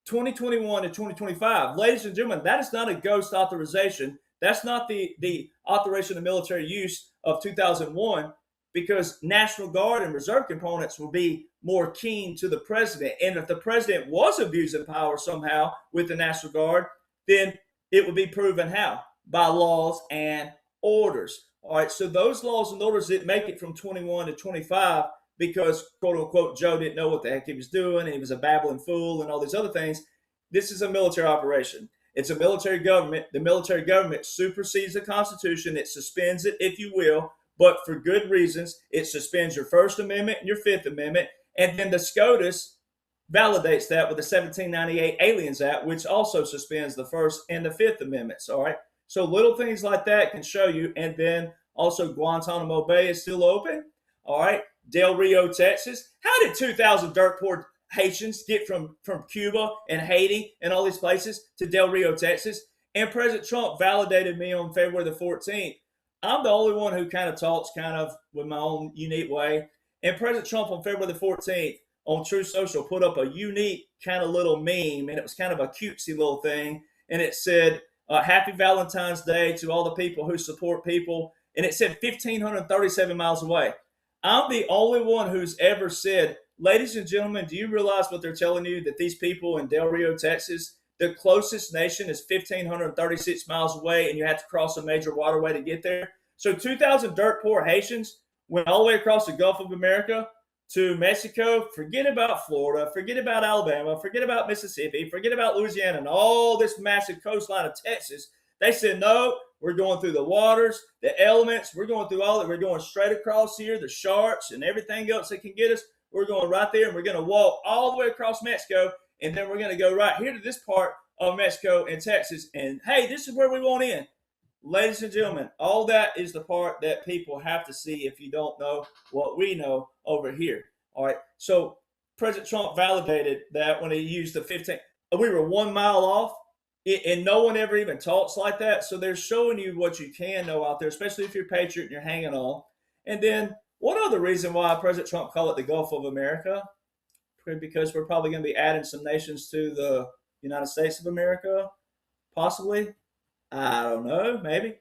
2021 to 2025? Ladies and gentlemen, that is not a ghost authorization. That's not the authorization of military use of 2001, because National Guard and reserve components will be more keen to the president. And if the president was abusing power somehow with the National Guard, then it would be proven how? By laws and orders. All right, so those laws and orders didn't make it from 21 to 25 because, quote unquote, Joe didn't know what the heck he was doing and he was a babbling fool and all these other things. This is a military operation. It's a military government. The military government supersedes the Constitution. It suspends it, if you will, but for good reasons. It suspends your First Amendment and your Fifth Amendment. And then the SCOTUS validates that with the 1798 Aliens Act, which also suspends the First and the Fifth Amendments. All right. So little things like that can show you. And then also Guantanamo Bay is still open. All right. Del Rio, Texas. How did 2,000 dirt poor Haitians get from Cuba and Haiti and all these places to Del Rio, Texas? And President Trump validated me on February the 14th. I'm the only one who kind of talks kind of with my own unique way. And President Trump on February the 14th on True Social put up a unique kind of little meme, and it was kind of a cutesy little thing. And it said, Happy Valentine's Day to all the people who support people. And it said 1,537 miles away. I'm the only one who's ever said, ladies and gentlemen, do you realize what they're telling you? That these people in Del Rio, Texas, the closest nation is 1,536 miles away, and you have to cross a major waterway to get there. So 2,000 dirt poor Haitians went all the way across the Gulf of America to Mexico. Forget about Florida. Forget about Alabama. Forget about Mississippi. Forget about Louisiana and all this massive coastline of Texas. They said, no, we're going through the waters, the elements. We're going through all that. We're going straight across here, the sharks and everything else that can get us. We're going right there, and we're going to walk all the way across Mexico, and then we're going to go right here to this part of Mexico and Texas. And, hey, this is where we want in. Ladies and gentlemen, all that is the part that people have to see if you don't know what we know over here. All right. So President Trump validated that when he used the 15. We were 1 mile off, and no one ever even talks like that. So they're showing you what you can know out there, especially if you're a patriot and you're hanging on. And then one other reason why President Trump called it the Gulf of America, because we're probably going to be adding some nations to the United States of America, possibly. I don't know, maybe.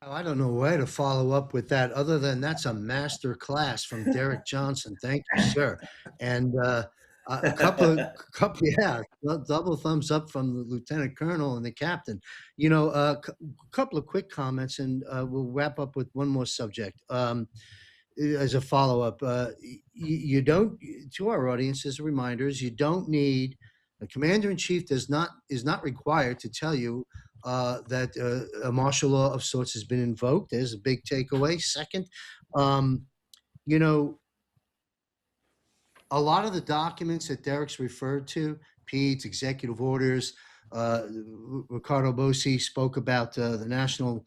I don't know where to follow up with that other than that's a master class from Derrick Johnson. Thank you, sir. And a couple, yeah, double thumbs up from the lieutenant colonel and the captain. You know, a couple of quick comments, and we'll wrap up with one more subject. As a follow up, you don't, to our audience, as reminders, you don't need a commander in chief is not required to tell you that a martial law of sorts has been invoked. There's a big takeaway. Second, you know, a lot of the documents that Derrick's referred to, PEDS, executive orders, Riccardo Bosi spoke about the national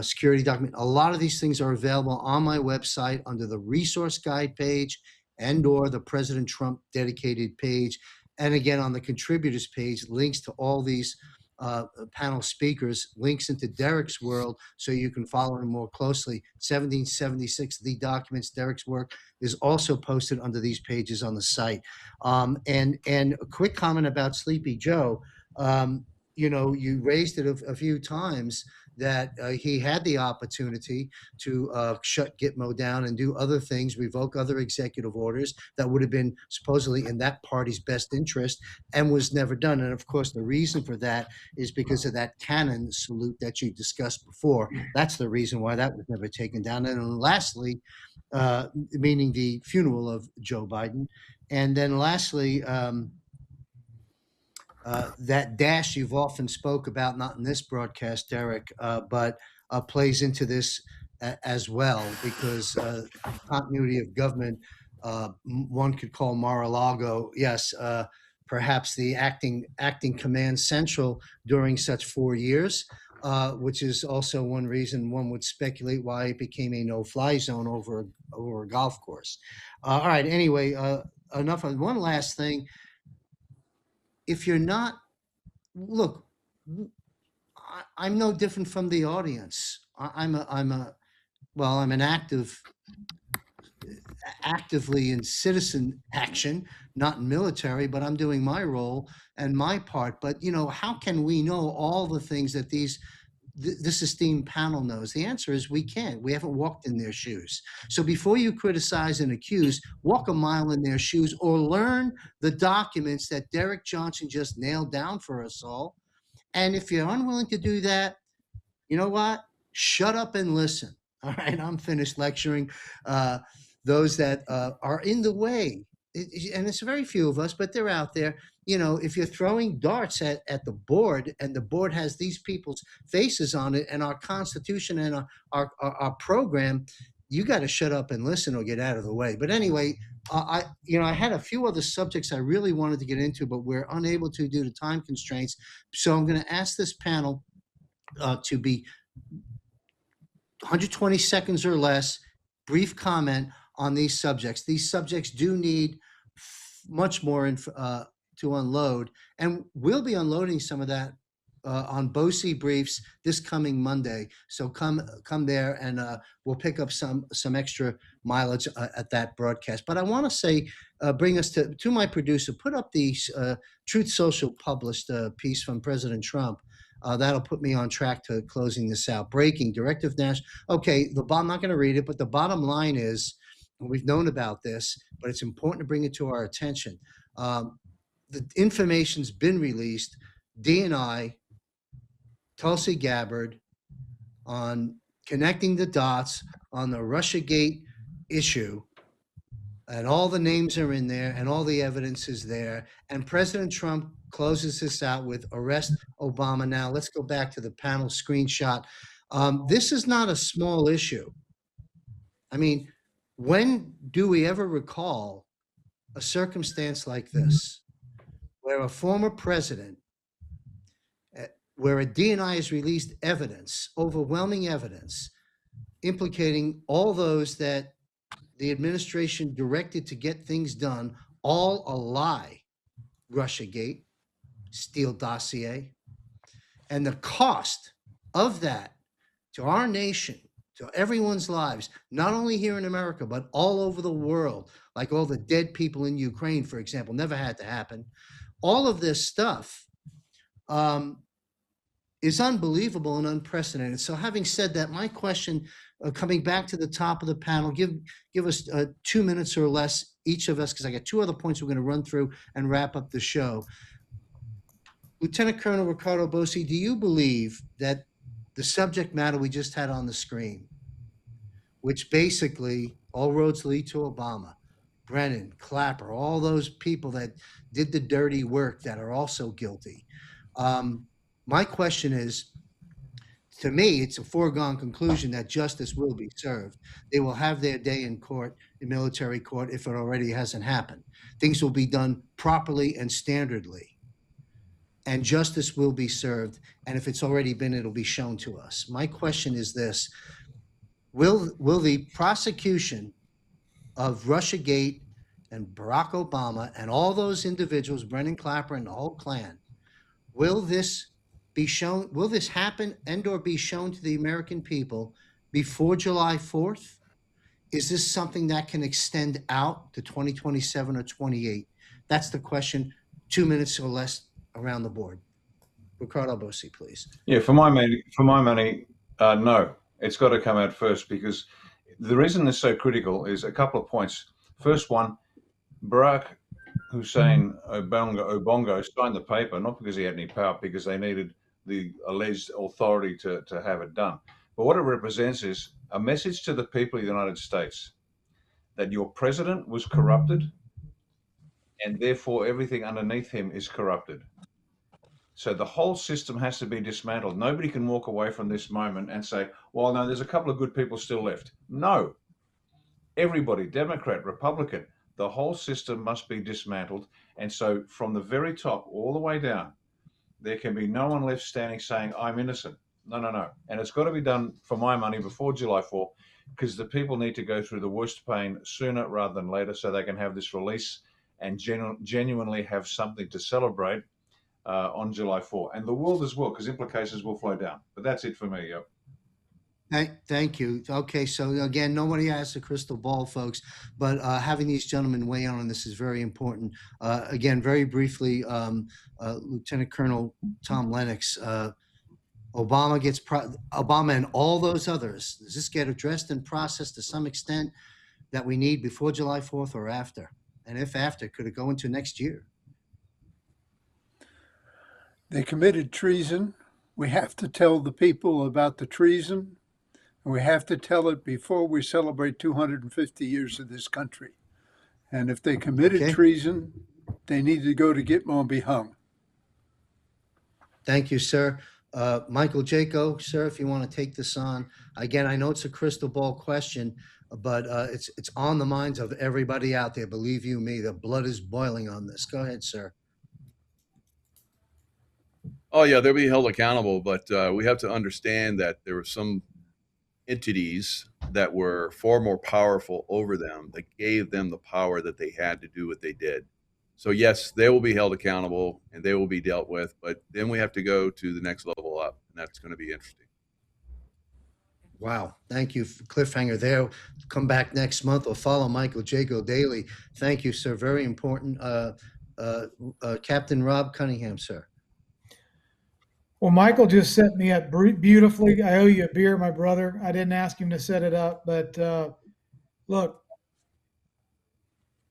security document. A lot of these things are available on my website under the resource guide page and or the President Trump dedicated page. And again, on the contributors page, links to all these panel speakers, links into Derrick's world so you can follow him more closely. 1776, the documents, Derrick's work is also posted under these pages on the site. And a quick comment about Sleepy Joe. You know, you raised it a few times that he had the opportunity to shut Gitmo down and do other things, revoke other executive orders that would have been supposedly in that party's best interest, and was never done. And of course, the reason for that is because of that cannon salute that you discussed before. That's the reason why that was never taken down. And then lastly, meaning the funeral of Joe Biden. And then lastly, that dash you've often spoke about, not in this broadcast, Derrick, but plays into this as well, because continuity of government, one could call Mar-a-Lago, yes, perhaps the acting command central during such 4 years, which is also one reason one would speculate why it became a no-fly zone over a golf course. All right, anyway, enough on one last thing. If you're not, look, I'm no different from the audience. I'm an active actively in citizen action, not in military, but I'm doing my role and my part. But, how can we know all the things that this esteemed panel knows? The answer is we can't. We haven't walked in their shoes. So before you criticize and accuse, walk a mile in their shoes or learn the documents that Derrick Johnson just nailed down for us all. And if you're unwilling to do that, you know what? Shut up and listen. All right, I'm finished lecturing those that are in the way. And it's very few of us, but they're out there. If you're throwing darts at the board and the board has these people's faces on it and our Constitution and our program, you got to shut up and listen or get out of the way. But anyway, I had a few other subjects I really wanted to get into, but we're unable to due to time constraints. So I'm going to ask this panel to be 120 seconds or less, brief comment on these subjects. These subjects do need much more to unload, and we'll be unloading some of that on Bosi Briefs this coming Monday. So come there, and we'll pick up some extra mileage at that broadcast. But I want to say, bring us to my producer, put up the Truth Social published piece from President Trump. That'll put me on track to closing this out. Breaking Directive National. Okay, I'm not going to read it, but the bottom line is, we've known about this, but it's important to bring it to our attention. The information's been released. DNI, Tulsi Gabbard, on connecting the dots on the Russiagate issue, and all the names are in there and all the evidence is there. And President Trump closes this out with arrest Obama. Now let's go back to the panel screenshot. This is not a small issue. I mean, when do we ever recall a circumstance like this, where a former president, where a DNI has released evidence, overwhelming evidence, implicating all those that the administration directed to get things done, all a lie? Russiagate, Steele dossier, and the cost of that to our nation, to everyone's lives, not only here in America, but all over the world, like all the dead people in Ukraine, for example, never had to happen. All of this stuff is unbelievable and unprecedented. So having said that, my question, coming back to the top of the panel, give us 2 minutes or less, each of us, because I got two other points we're going to run through and wrap up the show. Lieutenant Colonel Riccardo Bosi, do you believe that the subject matter we just had on the screen, which basically all roads lead to Obama, Brennan, Clapper, all those people that did the dirty work that are also guilty? My question is, to me, it's a foregone conclusion that justice will be served. They will have their day in court, in military court, if it already hasn't happened. Things will be done properly and standardly, and justice will be served. And if it's already been, it'll be shown to us. My question is this: will the prosecution of Russiagate and Barack Obama and all those individuals, Brennan, Clapper, and the whole clan, will this be shown? Will this happen and/or be shown to the American people before July 4th? Is this something that can extend out to 2027 or 28? That's the question. 2 minutes or less around the board. Riccardo Bosi, please. Yeah, for my money, no. It's got to come out first, because the reason it's so critical is a couple of points. First one, Barack Hussein Obongo signed the paper not because he had any power, because they needed the alleged authority to have it done. But what it represents is a message to the people of the United States that your president was corrupted, and therefore everything underneath him is corrupted. So the whole system has to be dismantled. Nobody can walk away from this moment and say, well, no, there's a couple of good people still left. No. Everybody, Democrat, Republican, the whole system must be dismantled. And so from the very top all the way down, there can be no one left standing saying, I'm innocent. No. And it's got to be done, for my money, before July 4th, because the people need to go through the worst pain sooner rather than later, so they can have this release and genuinely have something to celebrate on July 4th. And the world as well, because implications will flow down. But that's it for me. Yep. Thank you. Okay, so again, nobody has a crystal ball, folks, but having these gentlemen weigh in on this is very important. Again, very briefly, Lieutenant Colonel Tom Lennox, Obama and all those others. Does this get addressed and processed to some extent that we need before July 4th or after? And if after, could it go into next year? They committed treason. We have to tell the people about the treason. And we have to tell it before we celebrate 250 years of this country. And if they committed Okay. treason, they need to go to Gitmo and be hung. Thank you, sir. Michael Jaco, sir, if you want to take this on. Again, I know it's a crystal ball question, but it's on the minds of everybody out there. Believe you me, the blood is boiling on this. Go ahead, sir. Oh yeah, they'll be held accountable, but we have to understand that there were some entities that were far more powerful over them that gave them the power that they had to do what they did. So yes, they will be held accountable and they will be dealt with, but then we have to go to the next level up, and that's going to be interesting. Wow. Thank you. Cliffhanger there. Come back next month or follow Michael Jaco daily. Thank you, sir. Very important. Captain Rob Cunningham, sir. Well, Michael just set me up beautifully. I owe you a beer, my brother. I didn't ask him to set it up, but look,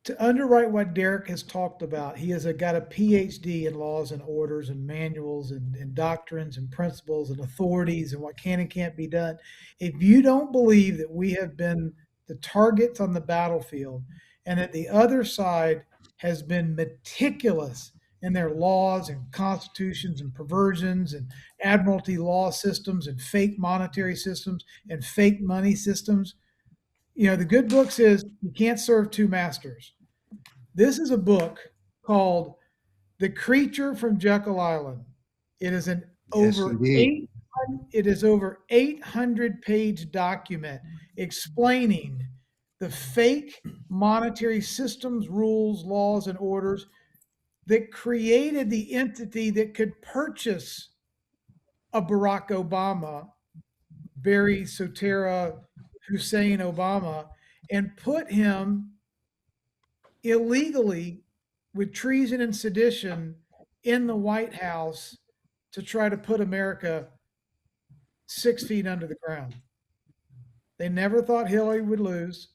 to underwrite what Derrick has talked about, he has got a PhD in laws and orders and manuals and doctrines and principles and authorities and what can and can't be done. If you don't believe that we have been the targets on the battlefield and that the other side has been meticulous in their laws and constitutions and perversions and admiralty law systems and fake monetary systems and fake money systems, the good book says you can't serve two masters. This is a book called The Creature from Jekyll Island. It is an over 800-page document explaining the fake monetary systems, rules, laws, and orders that created the entity that could purchase a Barack Obama, Barry Soetoro Hussein Obama, and put him illegally with treason and sedition in the White House to try to put America 6 feet under the ground. They never thought Hillary would lose,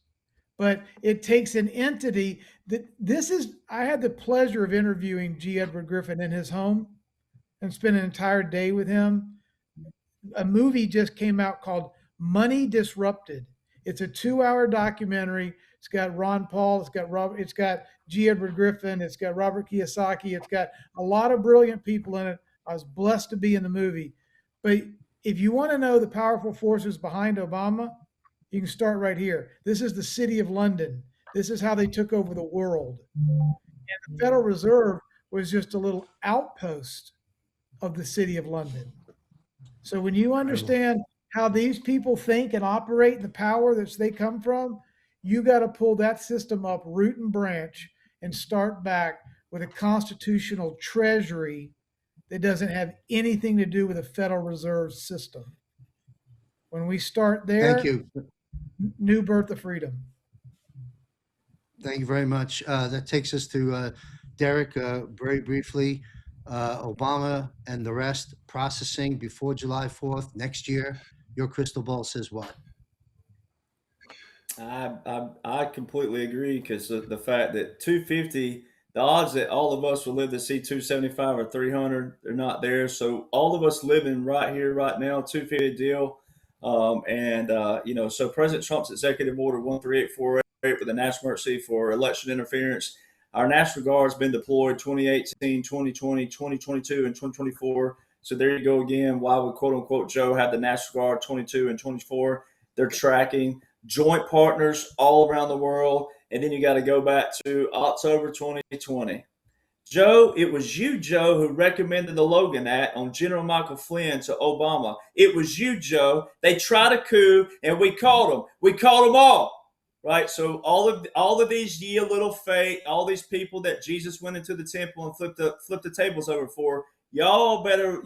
but it takes an entity I had the pleasure of interviewing G. Edward Griffin in his home and spent an entire day with him. A movie just came out called Money Disrupted. It's a 2-hour documentary. It's got Ron Paul. It's got G. Edward Griffin. It's got Robert Kiyosaki. It's got a lot of brilliant people in it. I was blessed to be in the movie. But if you want to know the powerful forces behind Obama, you can start right here. This is the City of London. This is how they took over the world. And the Federal Reserve was just a little outpost of the City of London. So when you understand how these people think and operate and the power that they come from, you got to pull that system up root and branch and start back with a constitutional treasury that doesn't have anything to do with a Federal Reserve system. When we start there, Thank you. New birth of freedom. Thank you very much. That takes us to Derrick, very briefly. Obama and the rest processing before July 4th next year. Your crystal ball says what? I completely agree, because the fact that 250, the odds that all of us will live to see 275 or 300, they're not there. So all of us living right here, right now, 250 deal. So President Trump's executive order 13848 with a national emergency for election interference. Our National Guard has been deployed 2018, 2020, 2022, and 2024. So there you go again. Why would, quote unquote, Joe have the National Guard 22 and 24? They're tracking joint partners all around the world. And then you got to go back to October 2020. Joe, it was you, Joe, who recommended the Logan Act on General Michael Flynn to Obama. It was you, Joe. They tried a coup, and we caught them. We caught them all, right? So all of these ye little fake, all these people that Jesus went into the temple and flipped the tables over for, you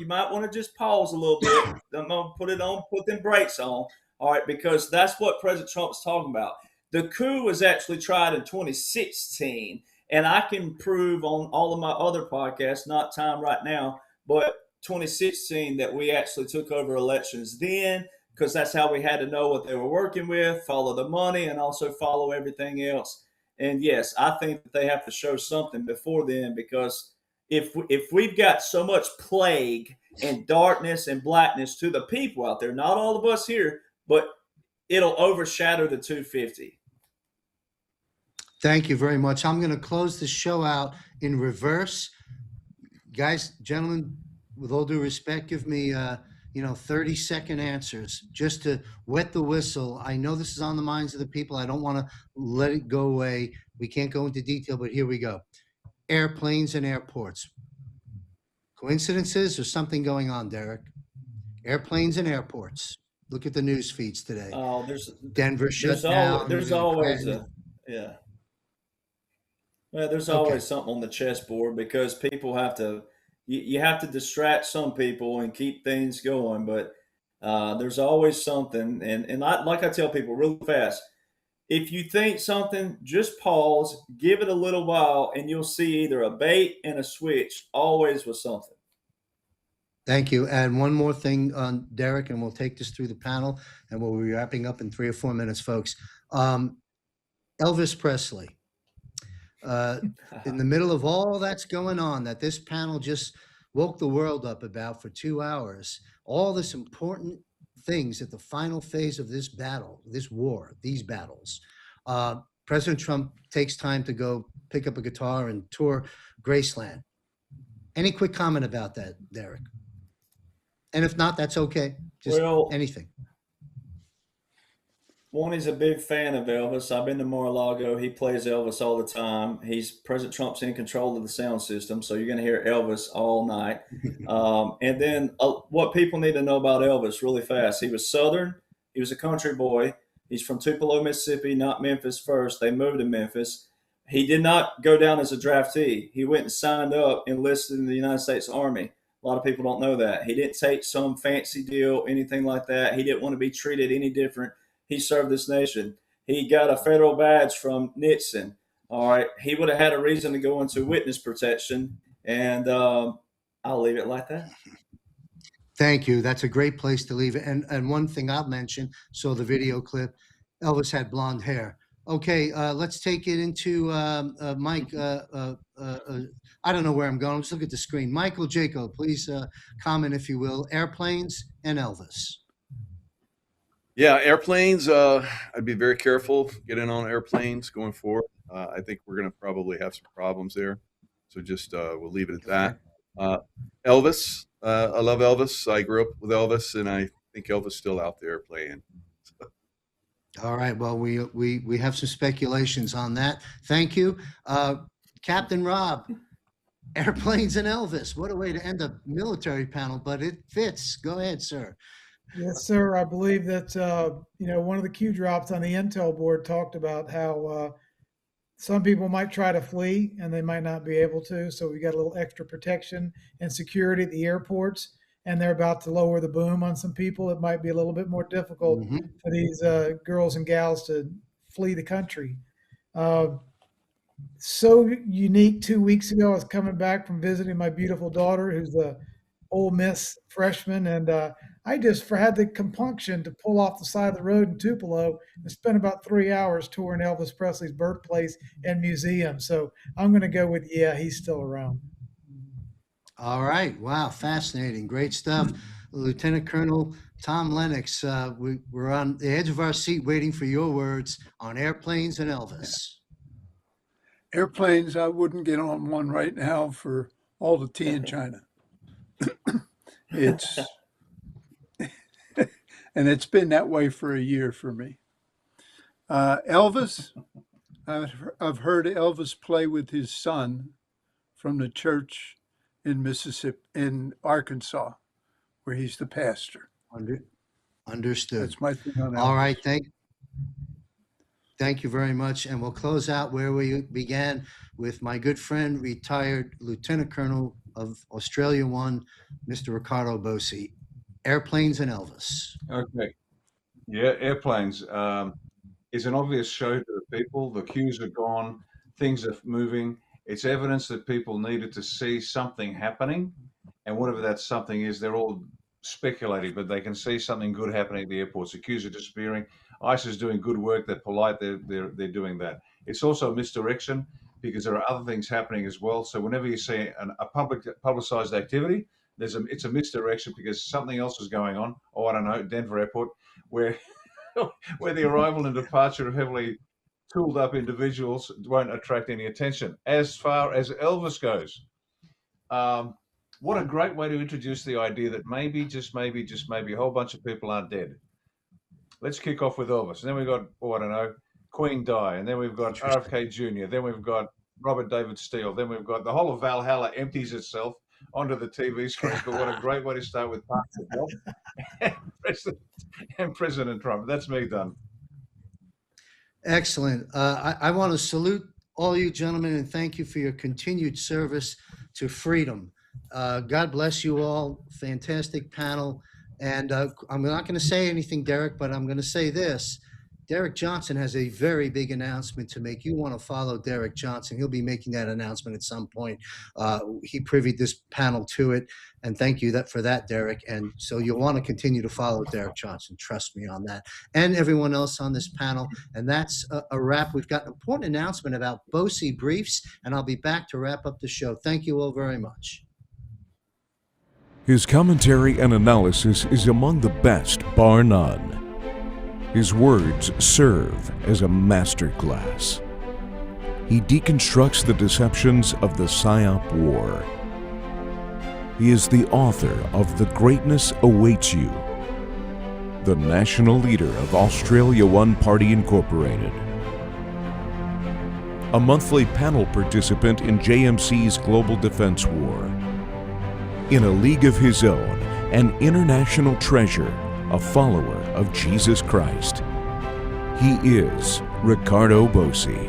might want to just pause a little bit. I'm gonna put them brakes on. All right, because that's what President Trump is talking about. The coup was actually tried in 2016, and I can prove on all of my other podcasts, not time right now, but 2016 that we actually took over elections then, because that's how we had to know what they were working with, follow the money, and also follow everything else. And yes, I think that they have to show something before then, because if we've got so much plague and darkness and blackness to the people out there, not all of us here, but it'll overshadow the 250. Thank you very much. I'm going to close the show out in reverse. Guys, gentlemen, with all due respect, give me 30-second answers just to wet the whistle. I know this is on the minds of the people. I don't want to let it go away. We can't go into detail, but here we go. Airplanes and airports. Coincidences or something going on, Derrick? Airplanes and airports. Look at the news feeds today. Oh, Denver shut down. There's always yeah. Well, there's always something on the chessboard, because people have to, you have to distract some people and keep things going. But there's always something. And like I tell people really fast, if you think something, just pause, give it a little while, and you'll see either a bait and a switch, always with something. Thank you. And one more thing on Derrick, and we'll take this through the panel, and we'll be wrapping up in 3 or 4 minutes, folks. Elvis Presley. In the middle of all that's going on, that this panel just woke the world up about for 2 hours, all this important things at the final phase of this battle, this war, these battles. President Trump takes time to go pick up a guitar and tour Graceland. Any quick comment about that, Derrick? And if not, that's okay. Just anything. One, he's a big fan of Elvis. I've been to Mar-a-Lago. He plays Elvis all the time. President Trump's in control of the sound system, so you're going to hear Elvis all night. And then what people need to know about Elvis really fast. He was Southern. He was a country boy. He's from Tupelo, Mississippi, not Memphis first. They moved to Memphis. He did not go down as a draftee. He went and signed up, enlisted in the United States Army. A lot of people don't know that. He didn't take some fancy deal, anything like that. He didn't want to be treated any different. He served this nation. He got a federal badge from Nixon. All right. He would have had a reason to go into witness protection. And I'll leave it like that. Thank you. That's a great place to leave it. And one thing I'll mention, so the video clip, Elvis had blonde hair. Okay, let's take it into Mike. I don't know where I'm going. Let's look at the screen. Michael Jaco, please comment, if you will. Airplanes and Elvis. Yeah, airplanes. I'd be very careful getting on airplanes going forward. I think we're going to probably have some problems there. So just we'll leave it at that. Elvis. I love Elvis. I grew up with Elvis, and I think Elvis still out there playing. All right. Well, we have some speculations on that. Thank you. Captain Rob, airplanes and Elvis. What a way to end a military panel, but it fits. Go ahead, sir. Yes, sir. I believe that, one of the Q drops on the Intel board talked about how some people might try to flee and they might not be able to. So we got a little extra protection and security at the airports, and they're about to lower the boom on some people. It might be a little bit more difficult for these girls and gals to flee the country. So unique. 2 weeks ago, I was coming back from visiting my beautiful daughter, who's the Ole Miss freshman, and I just had the compunction to pull off the side of the road in Tupelo and spend about 3 hours touring Elvis Presley's birthplace and museum. So I'm going to go with, yeah, he's still around. All right. Wow. Fascinating. Great stuff. Lieutenant Colonel Tom Lennox, we're on the edge of our seat waiting for your words on airplanes and Elvis. Airplanes, I wouldn't get on one right now for all the tea in China. It's and it's been that way for a year for me. Elvis, I've heard Elvis play with his son from the church in Mississippi, in Arkansas, where he's the pastor. Understood. That's my thing on Elvis. All right. Thank you very much. And we'll close out where we began with my good friend, retired Lieutenant Colonel of Australia One, Mr. Riccardo Bosi. Airplanes and Elvis. Okay. Yeah, airplanes is an obvious show to the people. The queues are gone, things are moving. It's evidence that people needed to see something happening, and whatever that something is, they're all speculating, but they can see something good happening at the airports. The queues are disappearing. ICE is doing good work. They're polite. They're doing that. It's also a misdirection because there are other things happening as well. So whenever you see a publicized activity, it's a misdirection because something else is going on. Oh, I don't know, Denver Airport, where where the arrival and departure of heavily tooled up individuals won't attract any attention. As far as Elvis goes, um, what a great way to introduce the idea that maybe, just maybe, just maybe, a whole bunch of people aren't dead. Let's kick off with Elvis. And then we've got, oh, I don't know, Queen Di. And then we've got Interesting. RFK Jr. Then we've got Robert David Steele. Then we've got the whole of Valhalla empties itself onto the TV screens. But what a great way to start with Pastor Bob and President Trump. That's me done. Excellent. I want to salute all you gentlemen and thank you for your continued service to freedom. God bless you all. Fantastic panel. And I'm not going to say anything, Derrick, but I'm going to say this. Derrick Johnson has a very big announcement to make. You want to follow Derrick Johnson. He'll be making that announcement at some point. He privied this panel to it. And thank you for that, Derrick. And so you'll want to continue to follow Derrick Johnson. Trust me on that. And everyone else on this panel. And that's a wrap. We've got an important announcement about Bosi briefs, and I'll be back to wrap up the show. Thank you all very much. His commentary and analysis is among the best, bar none. His words serve as a masterclass. He deconstructs the deceptions of the PSYOP war. He is the author of The Greatness Awaits You, the national leader of Australia One Party Incorporated, a monthly panel participant in JMC's Global Defense War, in a league of his own, an international treasure, a follower of Jesus Christ. He is Riccardo Bosi.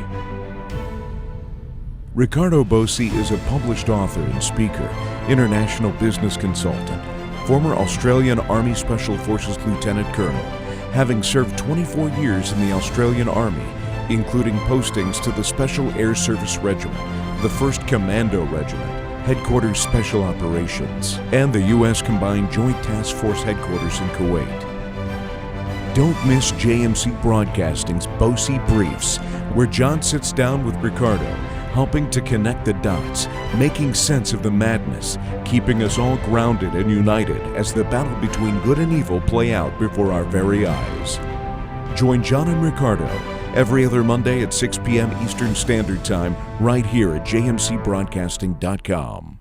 Riccardo Bosi is a published author and speaker, international business consultant, former Australian Army Special Forces Lieutenant Colonel, having served 24 years in the Australian Army, including postings to the Special Air Service Regiment, the 1st Commando Regiment, Headquarters Special Operations, and the U.S. Combined Joint Task Force Headquarters in Kuwait. Don't miss JMC Broadcasting's Bosi Briefs, where John sits down with Riccardo, helping to connect the dots, making sense of the madness, keeping us all grounded and united as the battle between good and evil play out before our very eyes. Join John and Riccardo every other Monday at 6 p.m. Eastern Standard Time, right here at jmcbroadcasting.com.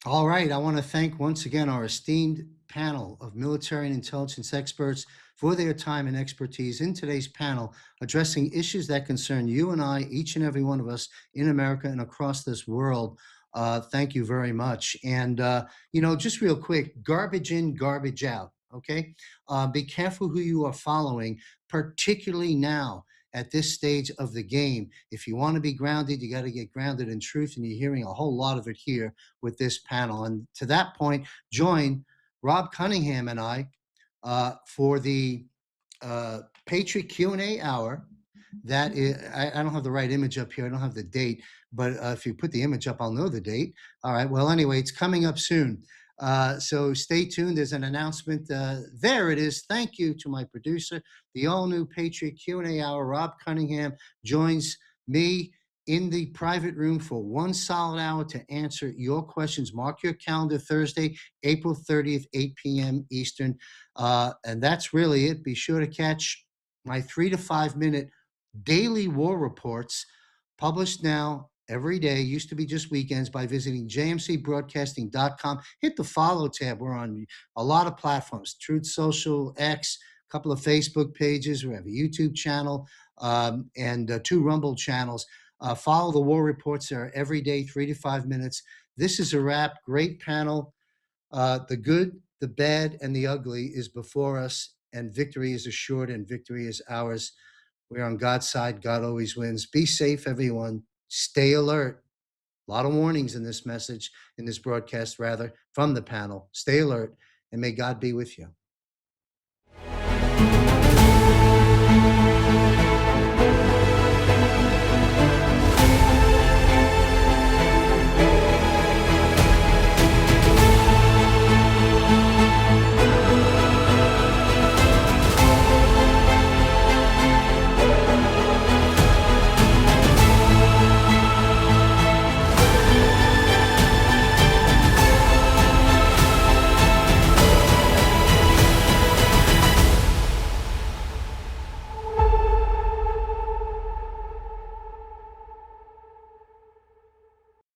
All right. I want to thank once again our esteemed panel of military and intelligence experts for their time and expertise in today's panel, addressing issues that concern you and I, each and every one of us in America and across this world. Thank you very much. And, just real quick, garbage in, garbage out. Okay. Be careful who you are following, particularly now at this stage of the game. If you want to be grounded, you got to get grounded in truth. And you're hearing a whole lot of it here with this panel. And to that point, join Rob Cunningham and I for the Patriot Q&A hour. That is, I don't have the right image up here. I don't have the date, but if you put the image up, I'll know the date. All right. Well, anyway, it's coming up soon. So stay tuned. There's an announcement. There it is. Thank you to my producer. The all-new Patriot Q&A hour. Rob Cunningham joins me in the private room for one solid hour to answer your questions. Mark your calendar, Thursday, April 30th, 8 p.m. Eastern. And that's really it. Be sure to catch my 3 to 5 minute daily war reports published now every day, used to be just weekends, by visiting jmcbroadcasting.com. Hit the follow tab. We're on a lot of platforms, Truth Social, X, a couple of Facebook pages. We have a YouTube channel and 2 Rumble channels. Follow the war reports there every day, 3 to 5 minutes. This is a wrap. Great panel. The good, the bad, and the ugly is before us, and victory is assured, and victory is ours. We're on God's side. God always wins. Be safe, everyone. Stay alert. A lot of warnings in this message, in this broadcast, rather, from the panel. Stay alert, and may God be with you.